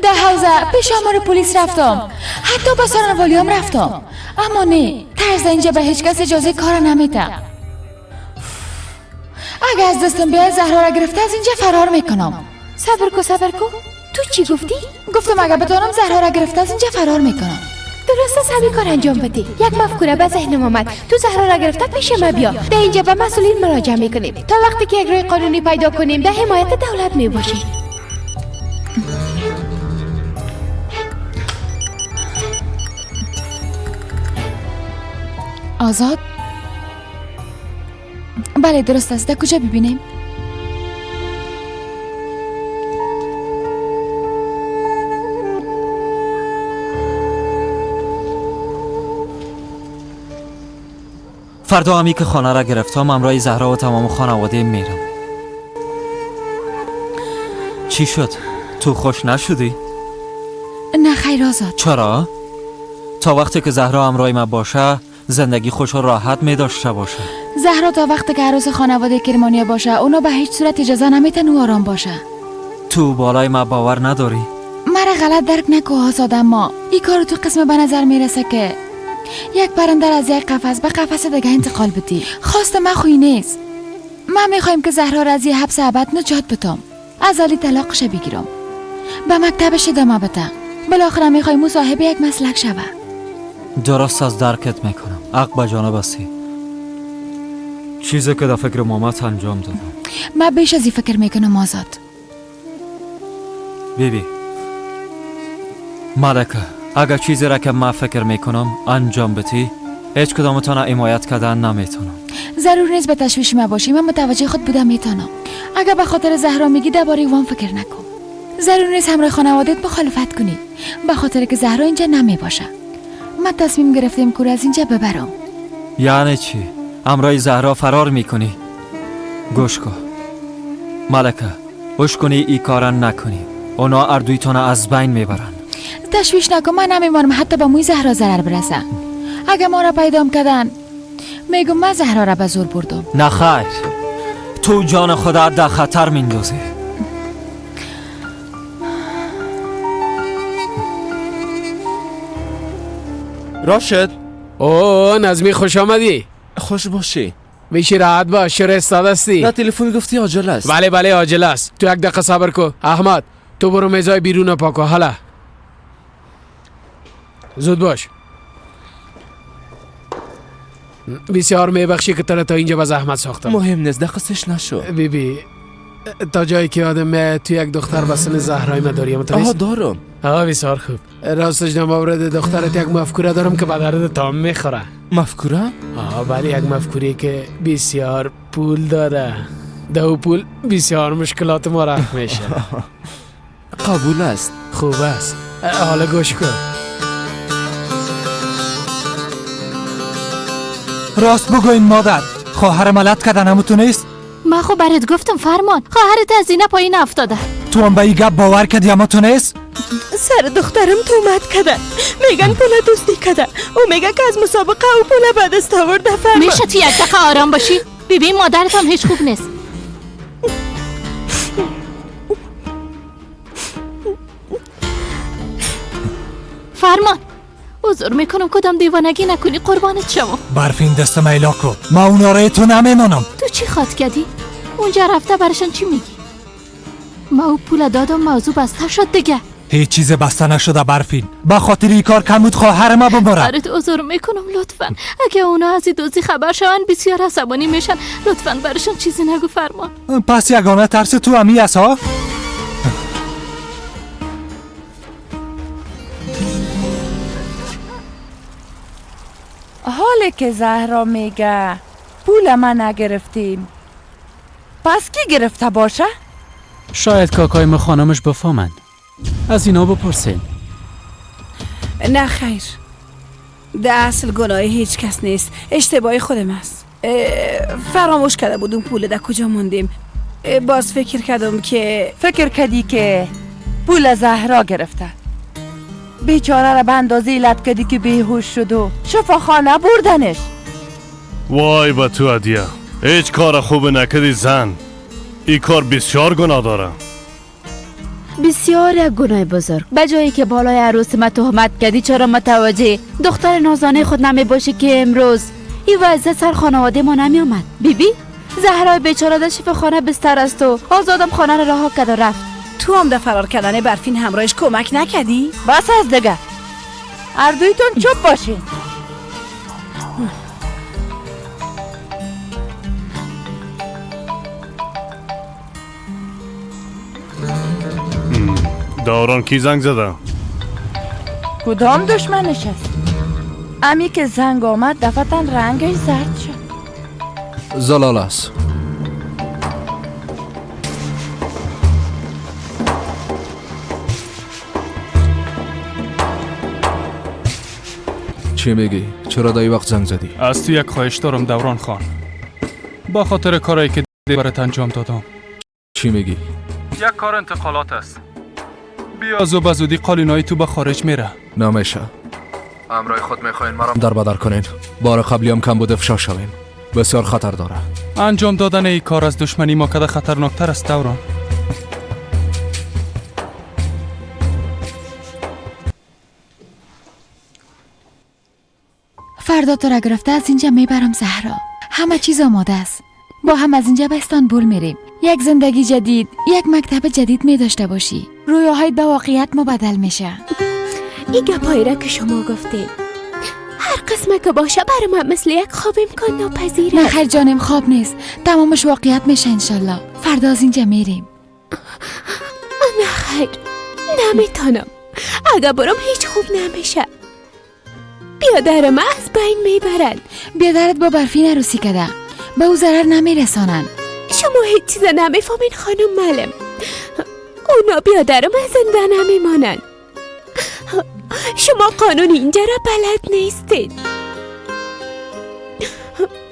در حوزه پیش آمار پلیس رفتم، حتی به سارنوالیام رفتم، اما نه، ترس اینجا به هیچ کس اجازه کار نمیدم. اگه از دستم بیای زهرا را گرفته از اینجا فرار میکنم. صبر کو. تو چی گفتی؟ گفتم اگه بتونم زهرا را گرفته از اینجا فرار میکنم. درسته سبی کار انجام بدی. یک مفکوره به ذهنم آمد. تو زهرا را گرفته پیش ما بیا. ده اینجا به مسئولین مراجعه میکنیم تا وقتی که یک راه قانونی پیدا کنیم ده حمایت دولت میباشیم. آزاد؟ بله درست است. در کجا ببینیم؟ فردا همی که خانه را گرفتم همراه زهرا و تمام خانواده میرم. چی شد؟ تو خوش نشدی؟ نه خیر آزاد. چرا؟ تا وقتی که زهرا همراه من باشه زندگی خوش و راحت می داشته باشه. زهرا تا وقتی که عروس خانواده کرمانیا باشه اونا به هیچ صورت اجازه نمیتن و آرام باشه. تو بالای من باور نداری؟ مرا غلط درک نکو آزاد، اما این کار تو قسم به نظر میرسه که یک پرنده از یک قفس به قفس دیگه انتقال بدی. خواست من خوی نیست. من میخوایم که زهرا را از یه حبس ابد نجات بدم. از علی طلاقش بگیرم. به مکتبش ادامه بدم. بالاخره میخوایم مصاحب یک مسلک شوه. درست از درکت میکنم. حق به جانب هستی. چیزی که در فکر مامت انجام دادم. من بیش از این فکر میکنم آزاد. بیبی ملکه، اگر چیزی را که من فکر میکنم انجام بدی هیچ کدامتان حمایت کردن نمیتونم. ضرور نیست به تشویش من باشی. من متوجه خود بودم میتونم. اگر به خاطر زهرا میگی درباره وام فکر نکن. ضرور نیست همراه خانوادت مخالفت کنی به خاطر که زهرا اینجا نمیباشه. من تصمیم گرفتم کور از اینجا ببرم. یعنی چی؟ همراه زهرا فرار میکنی؟ گوش کن ملکه، گوش کنی ای کارا نکنی. اونا اردویتون از بین میبرن. تشویش نکن. من نمیمانم حتی با موی زهرا ضرر برسه. اگه ما را پیدام کردن میگم من زهرا را به زور بردم. نه خیر، تو جان خدا در خطر میندازی. راشد. اوه نظمی خوش آمدی. خوش باشی. بیشی راحت باش. چرا استاد هستی؟ نه تلفن گفتی عاجل است. بله عاجل است. تو یک دقیقه صبر کو. احمد تو برو میزای بیرون پاکو. حالا زود باش. بسیار میبخشی که تا اینجا با زحمت ساختم. مهم نیست، دقیقش نشو. بیبی تا جایی که آدم تو یک دختر به سن زهرای ما داری. آها دارم. آها بسیار خوب. راستش در مورد دخترت یک مفکوره دارم که به درد تام میخوره. مفکوره؟ آها بله، یک مفکوره که بسیار پول داره. دو پول بسیار مشکلات ما رفت میشه. قبول است. خوب است. حالا گوش کن. راست بگوین مادر، خواهر ملت کردن هموتو نیست؟ من خب برات گفتم فرمان، خواهرت از اینه پایین افتاده. تو هم به این گپ باور کردی هموتو نیست؟ سر دخترم تومت کردن، میگن پول دوستی کردن. او میگه که از مسابقه او پول به دست آورده. فرمان میشه تو یک دقیقه آرام باشی؟ ببین مادرت هم هیچ خوب نیست. فرمان عذر میکنم، کدام دیوانگی نکنی قربانت شما. برفین دست میلا کو، ما اونا را تو نمیمانم. تو چی خواد کردی؟ اونجا رفته برشان چی میگی؟ ما او پول دادم، موضوع بسته شد دیگه. هیچ چیز بسته نشده برفین. با خاطر این کار کمود خواهر ما ببره. برات عذر میکنم لطفا. اگه اونا از این دوزی خبر شون بسیار عصبانی میشن. لطفا برشان چیزی نگو فرمان. پس یگانه ترس تو همی است ها؟ حالی که زهرا میگه پول من نگرفتیم، پس کی گرفته باشه؟ شاید کاکای ما خانمش بفهمن. از اینا بپرسین. نه خیر، ده اصل گناه هیچ کس نیست. اشتباهی خودم است. فراموش کرده بودم پول در کجا موندیم. باز فکر کردم که فکر کردی که پول زهرا گرفته. بیچاره را به اندازه علت کردی که بیهوش شد و شفاخانه بردنش. وای با تو عدیه، هیچ کار خوب نکردی زن. این کار بسیار گناه داره. بسیار یک گناه بزرگ. به جایی که بالای عروس ما تهمت کردی، چرا متوجه دختر نازانه خود نمی باشی که امروز این وضع سر خانواده ما نمی آمد؟ بیبی زهرای بیچاره در شفاخانه بستر است و آزادم خانه را رها کرد و رفت. تو هم در فرار کردن برفین همراهش کمک نکردی؟ بس از دیگه هر دویتون چوب باشین. دوران کی زنگ زده؟ کدام دشمنش است؟ امی که زنگ آمد دفتن رنگش زرد شد. زلال است. چی میگی؟ چرا دایی وقت زنگ زدی؟ از تو یک خواهش دارم دوران خان. با خاطر کارایی که برات انجام دادم. چی میگی؟ یک کار انتقالات است. بیا زود زودی قالینای تو به خارج میره. نمیشه. امرای خود میخواین مرا در بدر کنین. بار قبلی هم کم بود افشا شویم. بسیار خطر داره. انجام دادن این کار از دشمنی ما کده خطرناکتر است دوران. فردا تو را گرفته از اینجا میبرم زهرا. همه چیز آماده است. با هم از اینجا به استانبول میریم. یک زندگی جدید، یک مکتب جدید می داشته باشی. رویاهایت به واقعیت مبدل میشه. این گپایی را که شما گفتین هر قسمه که باشه برای من مثل یک خواب امکان ناپذیره. نه خیر جانم، خواب نیست. تمامش واقعیت میشه انشالله. فردا از اینجا میریم. نه خیر، نمیتونم. اگه برم هیچ خوب نمیشه. بیادرم از بین میبرن. بیادرت با برفین عروسی کده. به او ضرر نمیرسانن. شما هیچ چیز نمیفهمین خانم معلم. اونا بیادرم از زنده نمیمانن. شما قانون اینجا را بلد نیستید.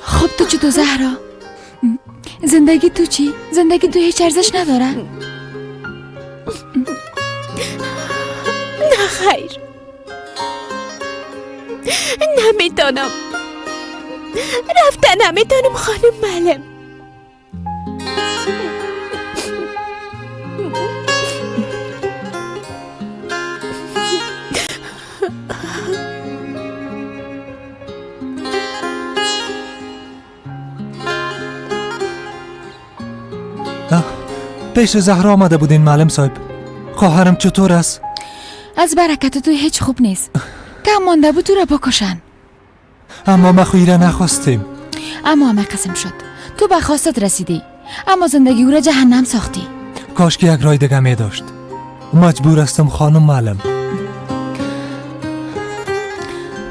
خب تو چطور زهرا؟ زندگی تو چی؟ زندگی تو هیچ ارزش نداره؟ نه خیر، نمیتونم. رفتن نمیتونم خانم معلم. پیش زهرا آمده بودین معلم صاحب. خواهرم چطور است؟ از برکت تو هیچ خوب نیست. کم مانده بود تو را بکشن. اما ما خویره نخواستیم. اما همه قسم شد. تو به خواستت رسیدی، اما زندگی او را جهنم ساختی. کاش که یک رای دیگه می داشت. مجبور هستم خانم معلم.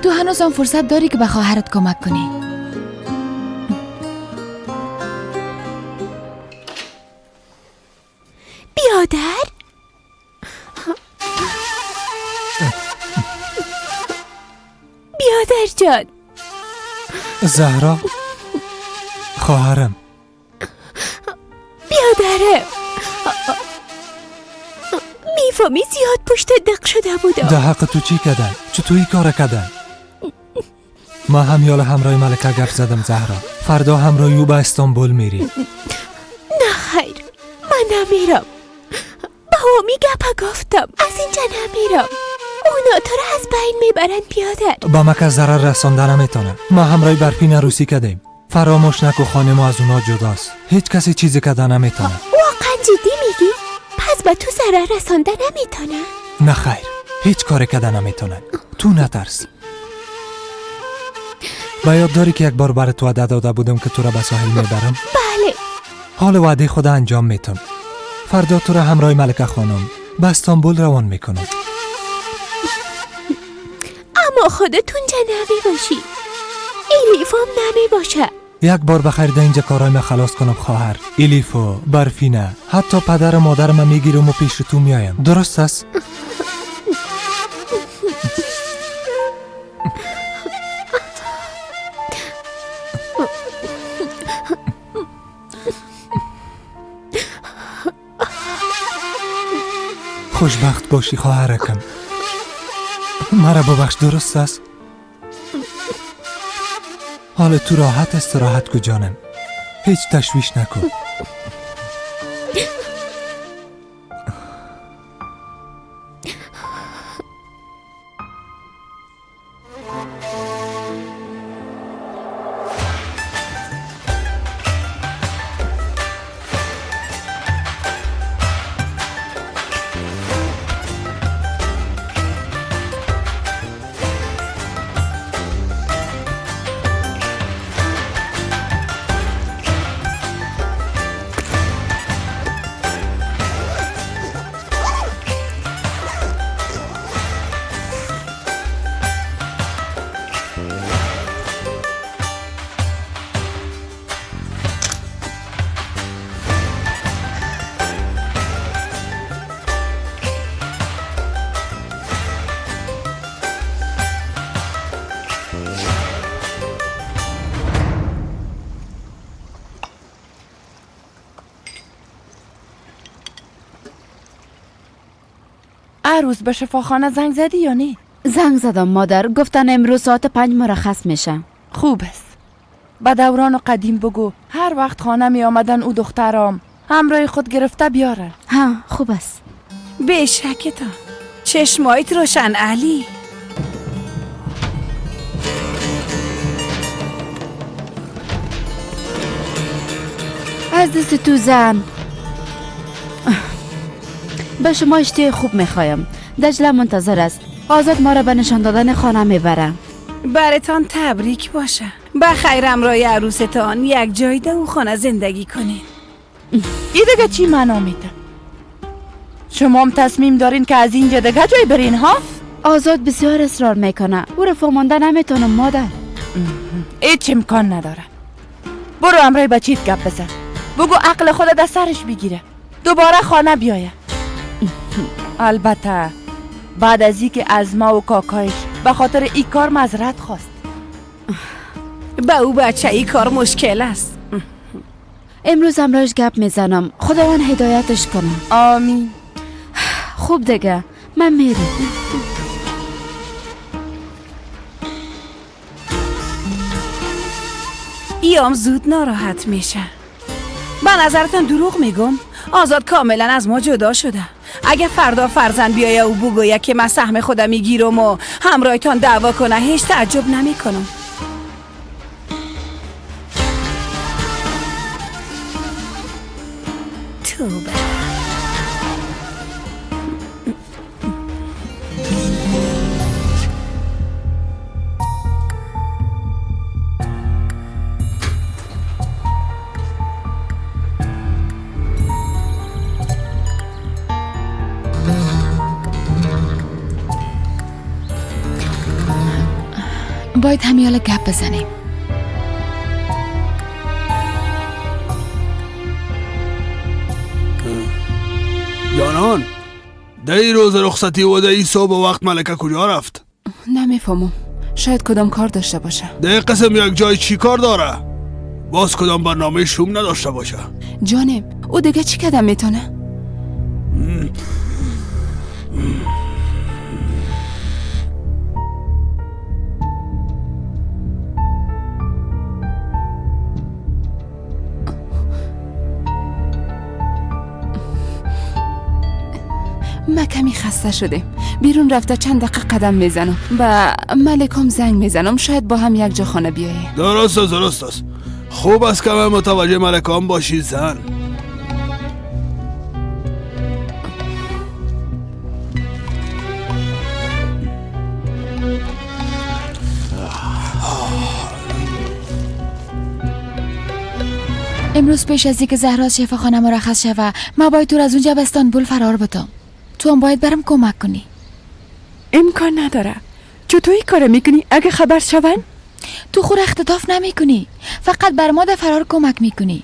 تو هنوز هم فرصت داری که به خواهرت کمک کنی. بیادر؟ بیادر جان. زهرا خواهرم. بیادره میفهمی زیاد پشت دق شده بودم. ده حق تو چی کردن؟ چطوری کار کردن؟ ما هم یال همراه ملکه گپ زدم زهرا. فردا همراه او به استانبول میری. نه خیر، من نمیرم. با همی گپا گفتم از اینجا نمیرم. اونا تو را از بین میبرن بیادر. با ما که ضرر رسانده نمیتونه. ما همراه برفین عروسی کردیم. فراموش نکو خانه ما از اونا جداست. هیچ کسی چیزی کده نمیتونه. واقعا جدی میگی؟ پس به تو ضرر رسانده نمیتونه؟ نه خیر، هیچ کاری کده نمیتونه. تو نترس. با یاد داری که یک بار برای تو وعده داده بودم که تو را به ساحل میبرم؟ بله. حال وعده خدا انجام میتم. فردا تو را همراه ملکه خانم به استانبول روان میکنم. اما خودتون جنبی باشی. ایلیفم نمی باشه. یک بار بخیر ده اینجا کارای ما خلاص کنم خواهر. ایلیفو، برفینه، حتی پدر و مادر ما میگیرم و پیش تو میایم. درست است؟ خوشبخت باشی خواهرکم. مرا ببخش، درست است؟ حال تو راحت استراحت کو جانم. هیچ تشویش نکن. عروس به شفاخانه زنگ زدی یا نه؟ زنگ زدم مادر، گفتن امروز ساعت 5 مرخص میشم. خوب است. به دوران و قدیم بگو هر وقت خانه می آمدن او دخترام همراه خود گرفته بیارن. ها خوب است. به شکتان چشمایت روشن علی. از دست تو زن. به شما اشتی خوب میخوایم. دجله منتظر است. آزاد ما را به نشان دادن خانه میبرم. برتان تبریک باشه. بخیر امراه عروستان یک جای ده او خانه زندگی کنین. ای دیگه چی معنا میده؟ شما هم تصمیم دارین که از اینجا دیگه جای برین ها؟ آزاد بسیار اصرار میکنه. او را فهمانده نمیتونم مادر. هیچ امکان نداره. برو امرای بچیت گپ بزن. بگو عقل خود در سرش بگیره. دوباره خانه بیایه. البته بعد از اینکه از ما و کاکایش به خاطر این کار معذرت خواست. به او بچه ای کار مشکل است. امروز امروز گپ میزنم. خداوند هدایتش کنه. آمین. خوب دیگه من میرم. ایام زود ناراحت میشه. به نظرتان دروغ میگم؟ آزاد کاملا از ما جدا شده. اگه فردا فرزند بیایه و بگویه که من سهم خودم میگیرم و همراهتان دعوا کنه هیچ تعجب نمیکنم. توبه. باید همیالا گپ بزنیم. جانان در این روز رخصتی و در این صبح وقت ملکه کجا رفت؟ نمیفهمم. شاید کدام کار داشته باشه. در قسم یک جای چی کار داره؟ باز کدام برنامه شوم نداشته باشه؟ جانم او دیگه چی کدام میتونه؟ ما کمی خسته شدیم. بیرون رفته چند دقیقه قدم میزنم. با ملکم زنگ میزنم شاید با هم یک جا خانه بیایه. درست است. خوب است که من متوجه ملکان باشی زن. امروز پیش از اینکه زهرا از شفاخانه مرخص شوه ما باید تو از اونجا به استانبول فرار بتم. تو هم باید برم کمک کنی. امکان نداره. چطور این کار میکنی؟ اگه خبر شون؟ تو خود اختطاف نمیکنی، فقط بر ما در فرار کمک میکنی.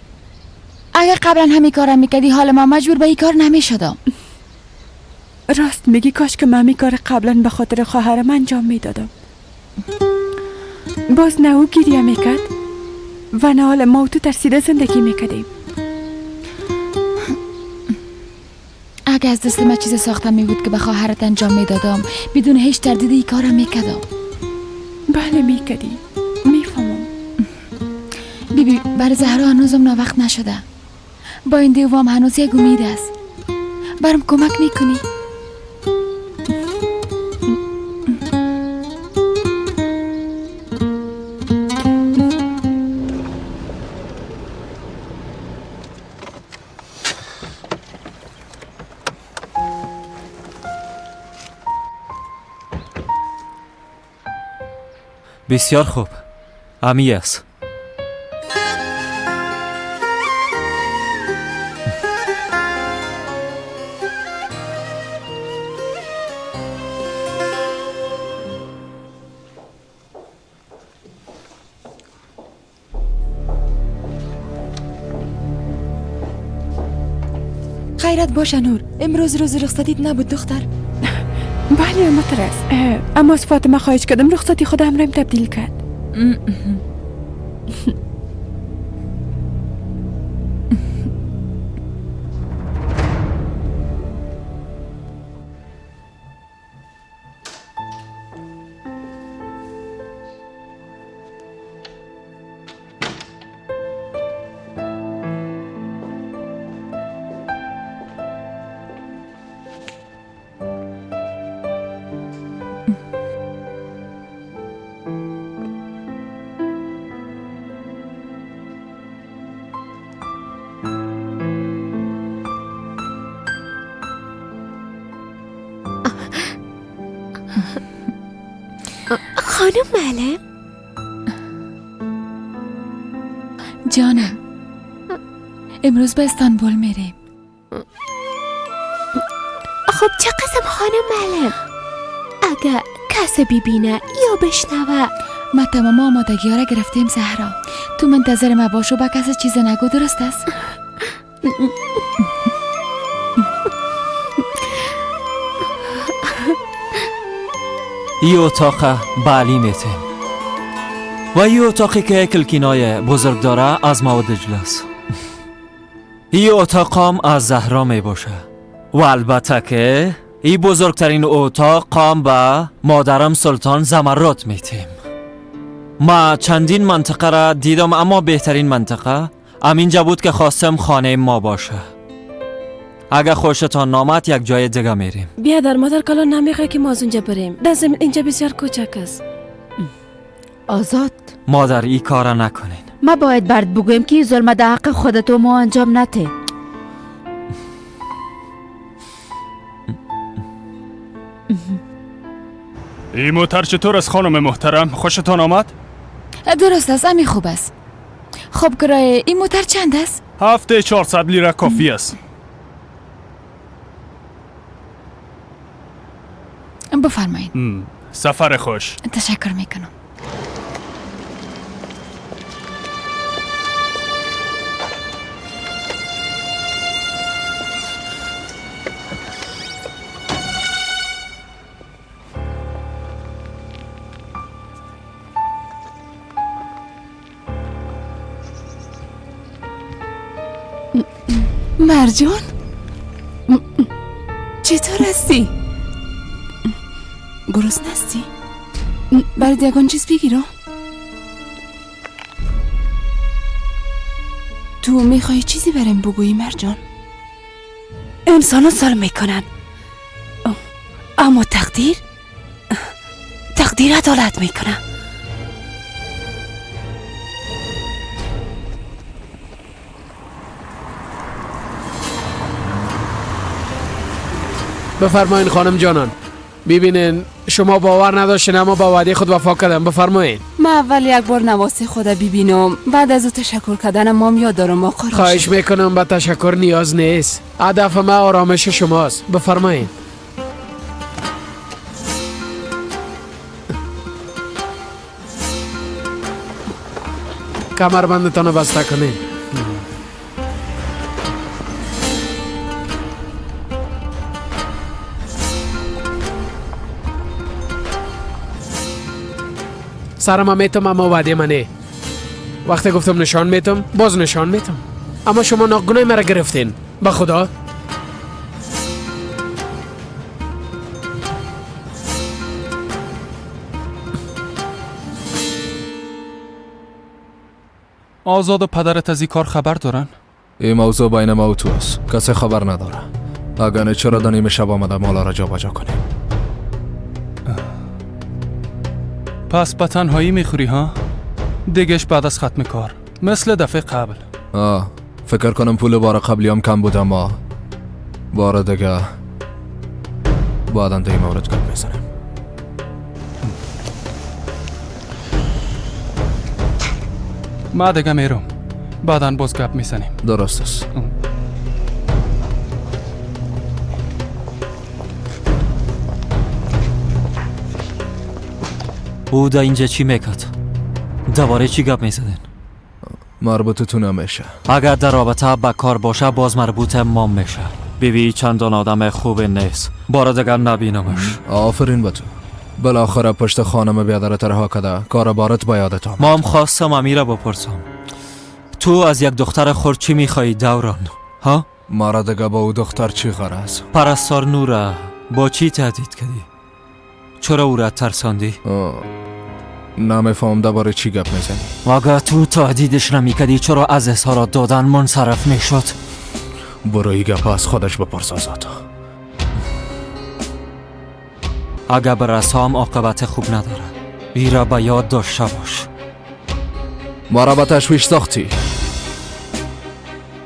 اگه قبلا همین کارم میکردی حال ما مجبور به این کار نمیشدم. راست میگی. کاش که من این کار قبلا به خاطر خواهرم انجام میدادم. باز نه او گریه میکرد و نه حال ما تو ترسیده زندگی میکردیم. اگه از دست من چیز ساختم می بود که به خواهرت انجام میدادم بدون هیچ تردیدی این کارم میکردم. بله میکردی. میفهمم. بیبی برای زهرا هنوزم ناوقت نشده. با این دیوام هنوز یک امید است. برام کمک میکنی؟ بسیار خوب. امی است. خیرت باشه نور. امروز روز رخصتیت نبود دختر؟ بله مترس. اما از فاطمه خواهش کردم رخصتی خود امرم تبدیل کرد. خانم معلم. جانم امروز به استانبول میریم. خب چه قسم خانم معلم؟ اگر کسی ببینه یا بشنوه. ما تمام آمادگی ها را گرفتیم زهرا. تو منتظر ما باش و با کسی چیز نگو، درست است؟ ای اتاق بالی میتیم و ای اتاقی که کلکینای بزرگ داره از ما و دجله است. ای اتاقم از زهرا می باشه و البته که ای بزرگترین اتاقم به مادرم سلطان زمرد میتیم. ما چندین منطقه را دیدم اما بهترین منطقه همینجا بود که خواستم خانه ما باشه. اگه خوشتان نامد یک جای دیگه میریم. بیادر مادر کلا نمیخواه که ما از اونجا بریم. دستم اینجا بسیار کوچک است. آزاد مادر ای کارا نکنین. ما باید برد بگویم که ظلم در حق خودت و ما انجام نده. این موتر چطور است خانم محترم؟ خوشتان آمد؟ درست است، همین خوب است. خب کرایه این موتر چند است؟ هفته 400 لیره کافی است. بفرمایید. سفر خوش. تشکر میکنم. مرجان چطور هستی؟ گرسنه هستی؟ برات یگان چیز بگیرم؟ تو میخوای چیزی برام بگویی مرجان؟ انسان ها ظلم میکنن اما تقدیر عدالت میکنه. بفرمایین خانم جانان. ببینین شما باور نداشتین اما با وعده خود وفا کردم. بفرمایین. من اول یک بار نواسه خدا ببینم، بعد از او تشکر کردن مام یاد دارم آقا. خواهش میکنم، به تشکر نیاز نیست. هدف من آرامش شماست. بفرمایین. کمربندتان رو بسته کنین. سرم میتم اما وعده منه. وقتی گفتم نشان میتم باز نشان میتم. اما شما ناگناه مرا گرفتین. به خدا آزاد و پدرت از این کار خبر دارن؟ این موضوع بین ما و تو است. کسی خبر نداره. اگر نه چرا دنیم شب آمده مالا را جا بجا کنیم؟ پس به تنهایی میخوری ها؟ دیگهش بعد از ختم کار مثل دفعه قبل. فکر کنم پول بار قبلی هم کم بود اما بار دیگه بعدن دیگه مورد گپ میزنیم. ما دیگه میرم، بعدن باز گپ میزنیم. درست است. او دا اینجا چی میکرد؟ دوباره چی گپ میزدین؟ مربوط تو نمیشه. اگر در رابطه با کار باشه باز مربوط ما میشه. بیبی چندان آدم خوب نیست. بار دیگر نبینمش. آفرین به تو. بالاخره پشت خانم بیادرت رها کده کار بارت با یادت آمد. ما هم خواستم امیره بپرسم تو از یک دختر خور چی میخوایی دوران؟ ها؟ مرا دیگه با او دختر چی غرض؟ پرستار نوره با چی تهدید کردی؟ چرا او را ترساندی؟ نمیفهم درباره چی گپ میزنی؟ اگر تو تهدیدش نمیکردی چرا از اظهارات دادن منصرف میشد؟ برو این گپ از خودش بپرس آزاد. اگر برسام عاقبت خوب نداره ای را به یاد داشته باش. مرا به تشویش ساختی.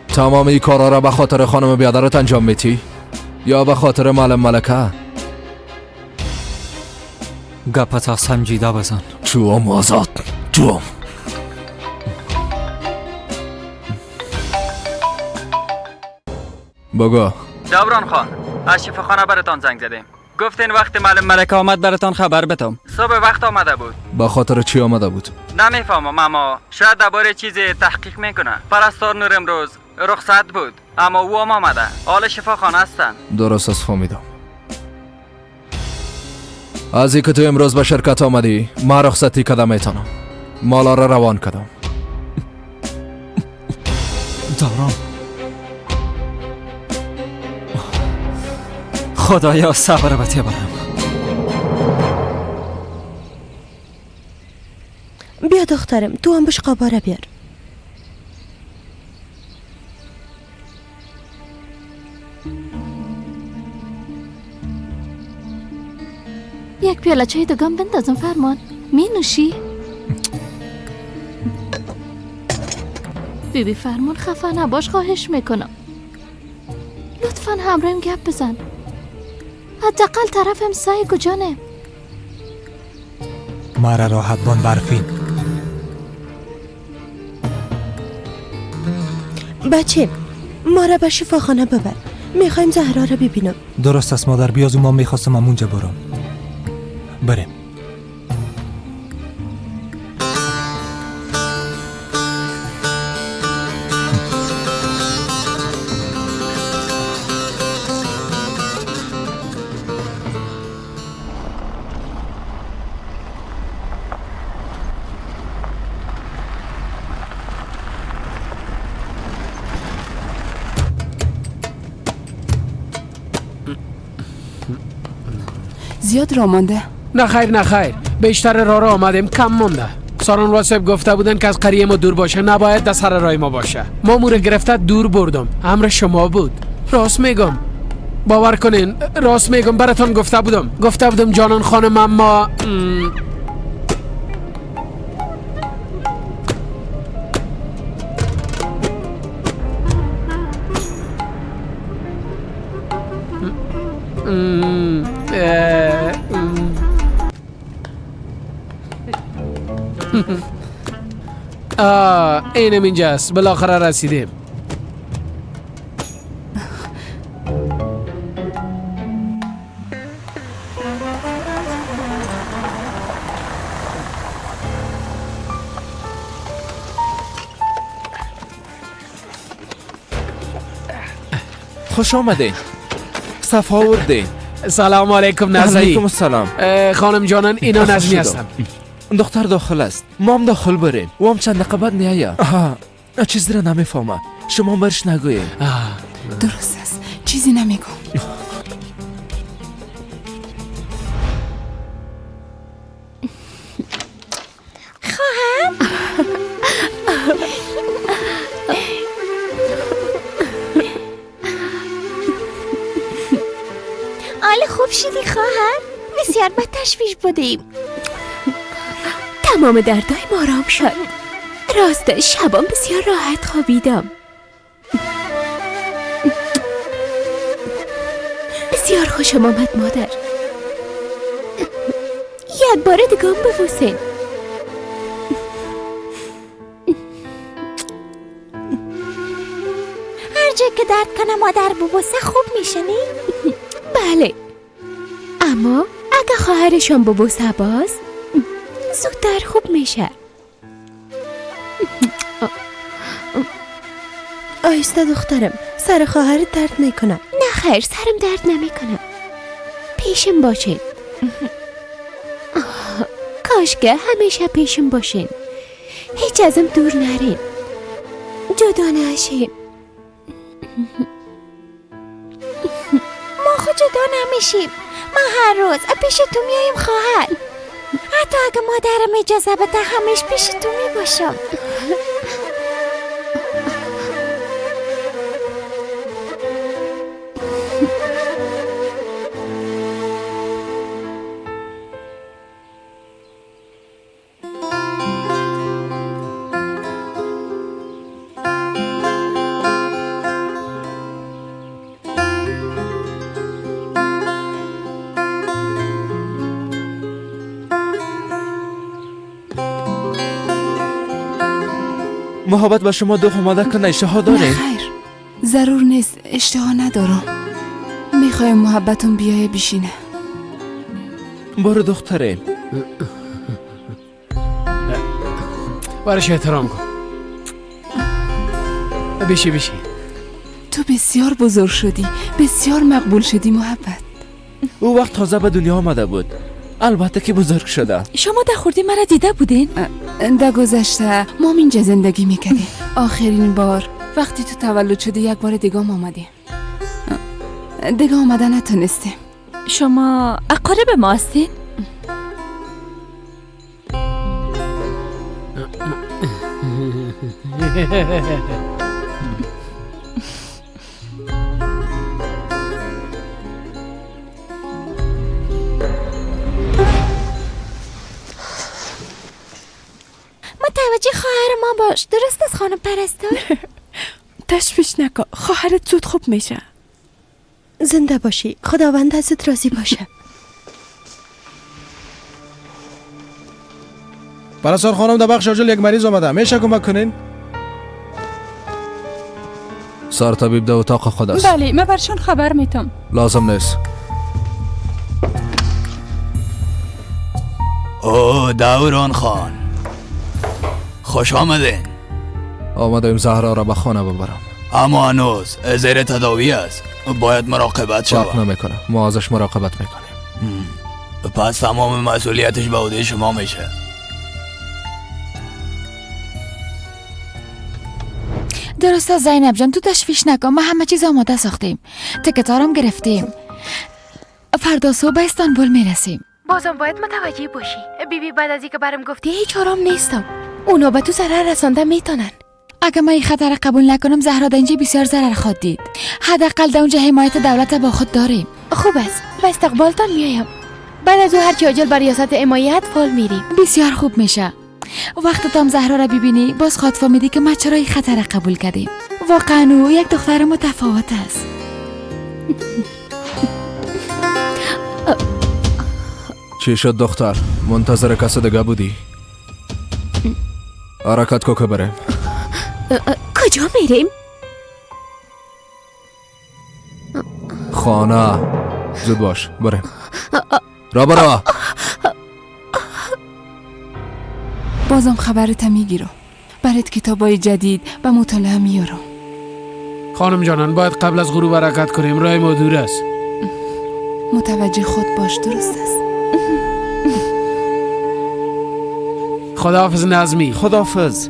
تمام این کارا را به خاطر خانم بیادرت انجام میتی؟ یا به خاطر معلم ملکه؟ گپتا سنجیده بزن. جوام آزاد، جوام. بگو. دوران خان، از شفاخانه براتان زنگ زدیم. گفتین وقتی معلم ملکه آمد براتان خبر بدم. صبح وقت آمده بود. با خاطر چی آمده بود؟ نمیفهمم اما شاید درباره چیزی تحقیق میکنه. پرستار نور امروز رخصت بود اما او هم آمده. حال شفاخانه هستن. درست است فهمیدم. از اینکه تو امروز به شرکت آمدی ما رخصتی کدام میتونم. مالا را روان کدم. دوران خدایا صبر بطیه برم. بیا دخترم تو هم بشقاباره بیار. یک پیاله چای دگم بندازم فرمان. می نوشی؟ بیبی فرمان خفه نباش خواهش میکنم. لطفا همراهیم گپ بزن. حداقل طرفم سعی کجانه؟ مرا راحت بان برفین. بچه ما را به شفاخانه ببر. میخوایم زهرا را ببینم. درست است مادر، بیازو ما میخواستم امونجا برم. بریم. زیاد را مانده؟ نه خیر بیشتر راه آمدیم، کم مونده. ساران واسب گفته بودن که از قریه ما دور باشه، نباید در سر راه ما باشه. ما مور گرفته دور بردم، امر شما بود. راست میگم، باور کنین راست میگم. براتون گفته بودم جانان خانم اما اینم اینجاست، بالاخره رسیدیم. خوش آمدین. صفا آوردین. سلام علیکم نظمی. علیکم السلام. خانم جانان اینا نظمی هستم. دختر داخل است. ما هم داخل بریم. و هم چند دقیقه بعد نیایم. چیزی را نمیفهمم. شما برش نگویید. درست است، چیزی نمیگم. خواهم حال خوب شدی خواهر؟ بسیار به تشویش بودیم. تمام دردایم آرام شد. راست شبان بسیار راحت خوابیدم. بسیار خوشم آمد مادر. یک بار دیگه هم ببوسین. هر جا که درد کنه مادر ببوسه خوب میشنی؟ بله، اما اگه خواهرشان ببوسه باز زودتر خوب میشه. آیسته دخترم، سر خواهرت درد میکنه. نه خیر، سرم درد نمیکنه. پیشم باشین. کاش که همیشه پیشم باشین. هیچ ازم دور نرین. جدا نشین. ما خود جدا نمیشیم. ما هر روز پیش تو میاییم خواهر. حتی اگه مادرم اجازه بده همیشه پیش تو میباشم. محبت به شما دو آماده کنه اشتها داره؟ خیر ضرور نیست، اشتها ندارم. میخوایم محبتون بیایه بیشینه. برو دختره. برش احترام کن. بشی تو بسیار بزرگ شدی، بسیار مقبول شدی محبت. او وقت تازه به دنیا آمده بود، البته که بزرگ شده. شما در خوردی مرا دیده بودین؟ در گذشته ما اینجا زندگی میکردیم. آخرین بار وقتی تو تولد شدی یک بار دیگه آمدیم. دیگه آمده نتونستیم. شما اقارب ما هستین؟ متوجه خواهر ما باش، درست است خانم پرستار؟ تشویش نکن، خواهرت زود خوب میشه. زنده باشی، خداوند ازت راضی باشه. پرستار خانم در بخش عاجل یک مریض آمده، میشه کمک کنین؟ سر طبیب در اتاق خود است. بله من برشان خبر میتم. لازم نیست. اوه دوران خان، خوش آمدین. آمدیم زهرا را به خانه ببرم. اما هنوز زیر تداوی است، باید مراقبت شود. فرق نمیکنه، ما ازش مراقبت میکنیم. پس تمام مسئولیتش به عهده شما میشه. درست است زینب جان، تو تشویش نکن، ما همه چیز آماده ساختیم. تکتارم گرفتیم. فردا صبح استانبول میرسیم. بازم باید متوجه باشی. بیبی بعد از اینکه برام گفتی هیچ آرام نیستم. اونا به تو ضرر رسانده میتونن. اگه ما این خطر قبول نکنم زهرا در اینجا بسیار ضرر خود دید. حداقل در اونجا حمایت دولت با خود داریم. خوب است، به استقبالتان میایم. بعد از او هرچی عاجل بر ریاست حمایت فال میریم. بسیار خوب میشه. وقتی تام زهرا را ببینی باز خود فهمیدی که ما چرا این خطر قبول کردیم. واقعا او یک دختر متفاوت است. چی شد دختر؟ منتظر کس دیگه بودی؟ حرکت کو که بریم. کجا میریم؟ خانه. زود باش بریم. را برا. بازم خبرت میگیرم. برات کتابای جدید و مطالعه میارم. خانم جانان باید قبل از غروب حرکت کنیم، راه ما دور است. متوجه خود باش، درست است. خداحافظ نظمی. خداحافظ.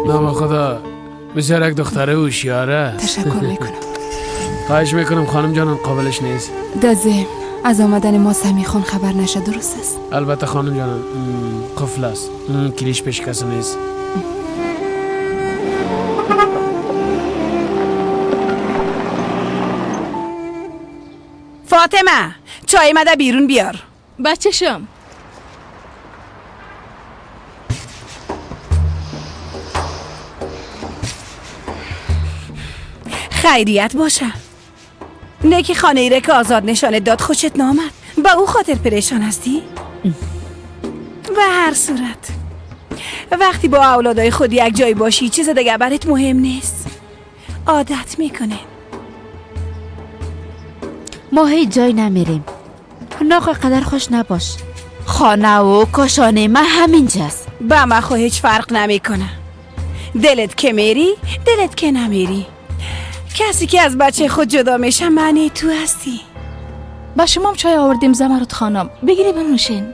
نام خدا، بسیار یک دختره هوشیاره. تشکر میکنم. خواهش میکنم خانم جانان، قابلش نیست. دازه از آمدن ما سمی خان خبر نشه، درست است؟ البته خانم جانان، قفل است، کلیش پیش کسی نیست. فاطمه چای مده بیرون بیار. بچه‌شم. خیریت باشه. نیکی خانه ایره که آزاد نشانه داد خوشت نامد. با او خاطر پریشان هستی؟ به هر صورت وقتی با اولادای خودی یک جای باشی چیز دیگه برات مهم نیست. عادت میکنه. ما هیچ جای نمیریم. ناخه قدر خوش نباش. خانه و کاشانه من همینجاست. با من خو هیچ فرق نمیکنه. دلت که میری دلت که نمیری. کسی که از بچه خود جدا میشه معنی تو هستی. با شما چای آوردیم زمرد خانم، بگیری بنوشین.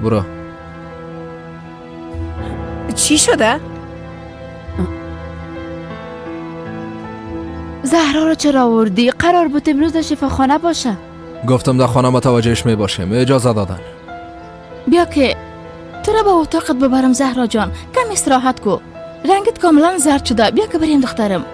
برو. چی شده؟ زهرا رو چرا آوردی؟ قرار بود امروز در شفاخانه باشه. گفتم در خانه متوجهش می باشیم، اجازه دادن. بیا که تو را به اتاقت ببرم زهرا جان، کم استراحت کو. رنگت کاملا زرد شده، بیا که بریم دخترم.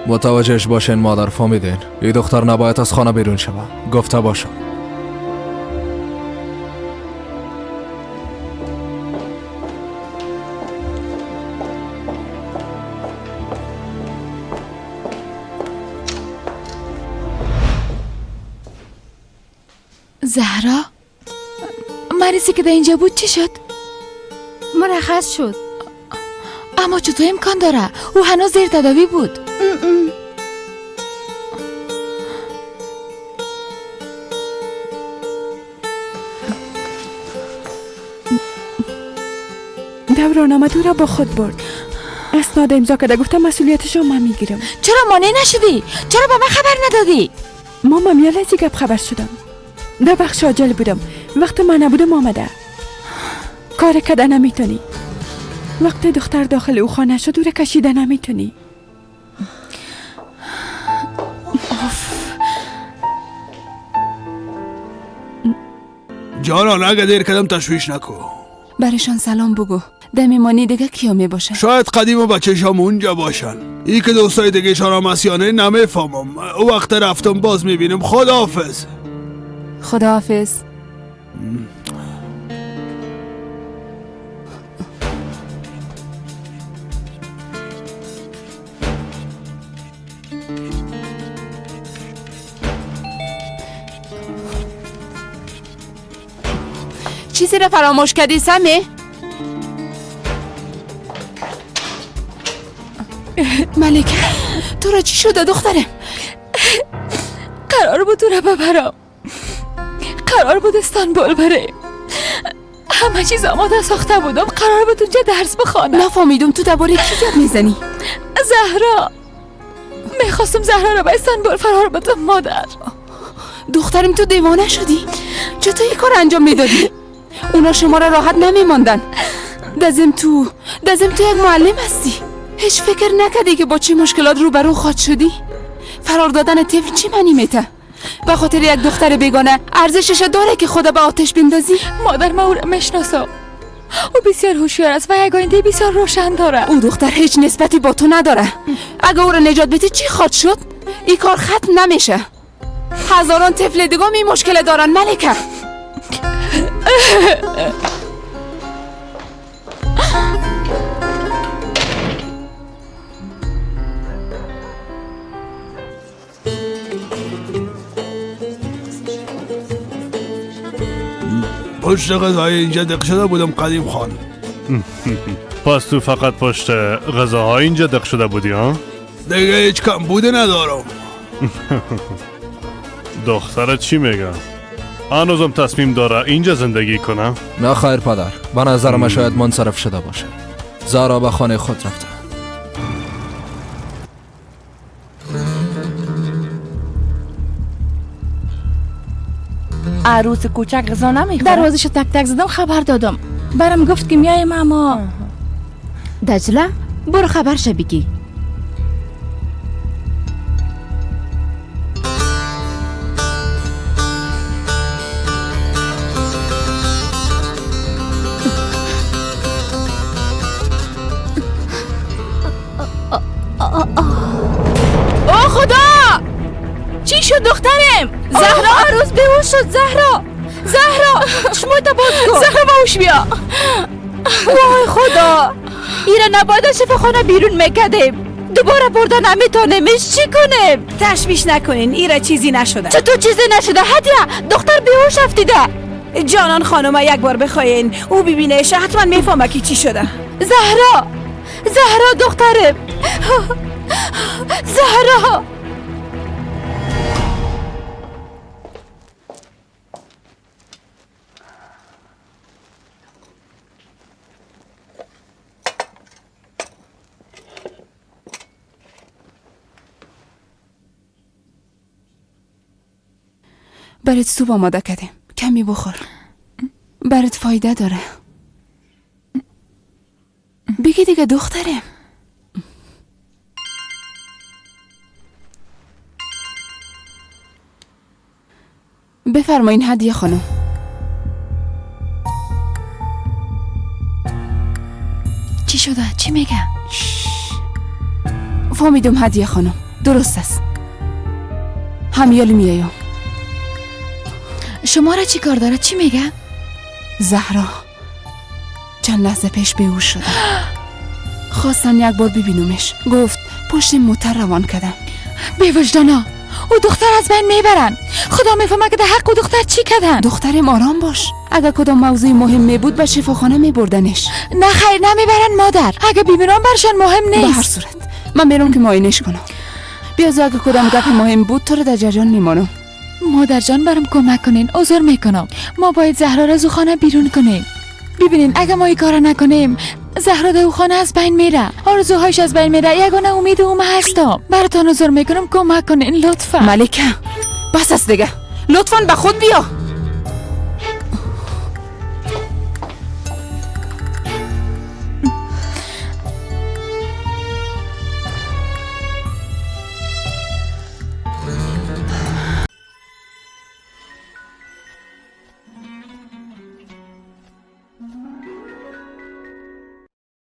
متوجهش باشین مادر، فهمیدین؟ این دختر نباید از خانه بیرون شود. گفته باشم. زهرا، مریضی که در اینجا بود چی شد؟ مرخص شد. اما چطور امکان داره؟ او هنوز زیر تداوی بود. دورانامه تو را با خود برد. اسناد امضا کرده، گفتم مسئولیتش رو من میگیرم. چرا مانع نشدی؟ چرا با من خبر ندادی؟ ماما میال از گپ خبر شدم. در بخش عاجل بودم. وقت من نبودم آمده. کار کده نمیتونی. وقت دختر داخل او خانه شد، او را کشیده نمیتونی. جانان اگه دیر کدم تشویش نکو. برشان سلام بگو. در میمانی دیگه کیا میباشن؟ شاید قدیم و بچه شام اونجا باشن. ای که دوستای دیگه شان مسیانه نمیفهمم. او وقت رفتم باز میبینم. خداحافظ. خداحافظ. چیزی را فراموش کردی سمی؟ ملکه، تو را چی شده دخترم؟ قرار بود تو را ببرم. قرار بود استانبول بره. همه چیز آماده ساخته بودم. قرار بود اونجا درس بخوانم. نفهمیدم تو درباره کی گپ میزنی؟ زهرا. میخواستم زهرا را به استانبول فرار بدم مادر. دخترم تو دیوانه شدی؟ چطور این کار انجام میدادی؟ اونا شما را راحت نمیماندن. دزم تو یک معلم هستی. هیچ فکر نکردی که با چه مشکلات روبرو خواهد شدی؟ فرار دادن طفل چی معنی میته؟ به خاطر یک دختر بیگانه ارزشش داره که خدا به آتش بندازی؟ مادر، من او را میشناسم. او بسیار هوشیار است و یک آینده بسیار روشن داره. او دختر هیچ نسبتی با تو نداره. اگه او را نجات بدی چی خواهد شد؟ این کار ختم نمیشه. هزاران طفل دیگه می مشکل دارن ملکه. پشت غذای اینجا دق شده بودم قدیم خان. پس تو فقط پشت غذاهای اینجا دق شده بودی ها؟ دیگه هیچ کم بوده ندارم. دخترت چی میگه؟ هنوزم تصمیم داره اینجا زندگی کنه؟ نه خیر پدر، به نظر من شاید منصرف شده باشه. زهرا به خانه خود رفته. عروس کوچک غذا نمیخوره. دروازش تک تک زدم، خبر دادم. برام گفت که میایم اما دجله برو خبرش بگی. او خدا! چی شد دخترم؟ زهرا عروس بیهوش شد. زهرا چشمایت باز کن. زهرا باهوش بیا. وای خدا، ایره نباید از شفاخانه بیرون میکدیم. دوباره بردن نمیتونیمش. چی کنیم؟ تشویش نکنین، ایره چیزی نشده. چطور چیزی نشده؟ هدیه دختر بیهوش افتیده. جانان خانم یک بار بخواین او ببینهش حتما میفهمه که چی شده. زهرا دخترم. زهرا برات سوپ آماده کردیم، کمی بخور. برات فایده داره. بگی دیگه دخترم. بفرمایین هدیه خانم. چی شده؟ چی میگه؟ فهمیدم هدیه خانم. درست است. همیالی میایم. شما را چی کار داره؟ چی میگه؟ زهرا چند لحظه پیش بیهوش شده. خواستن یک بار ببینمش. گفت پشت موتر روان کردن. بی وجدانا، او دختر از بین میبرن. خدا میفهمه که در حق او دختر چی کردن. دخترم آرام باش. اگر کدام موضوع مهم می بود به شفاخانه میبردنش. نه خیر، نمیبرن مادر. اگه بیماران برشان مهم نیست. به هر صورت من میرم که معاینش کنم. بیاز اگه کدام گپ مهم بود تو رو در جریان میمانم. مادر جان برام کمک کنین، عذر میکنم. ما باید زهرا را از خانه بیرون کنیم. ببینین اگه ما این کار نکنیم زهرا در خانه از بین میره، آرزوهاش از بین میره. یگانه امید او من هستم. براتون عذر میکنم، کمک کنین لطفا. ملکه بس است دیگه، لطفا به خود بیا.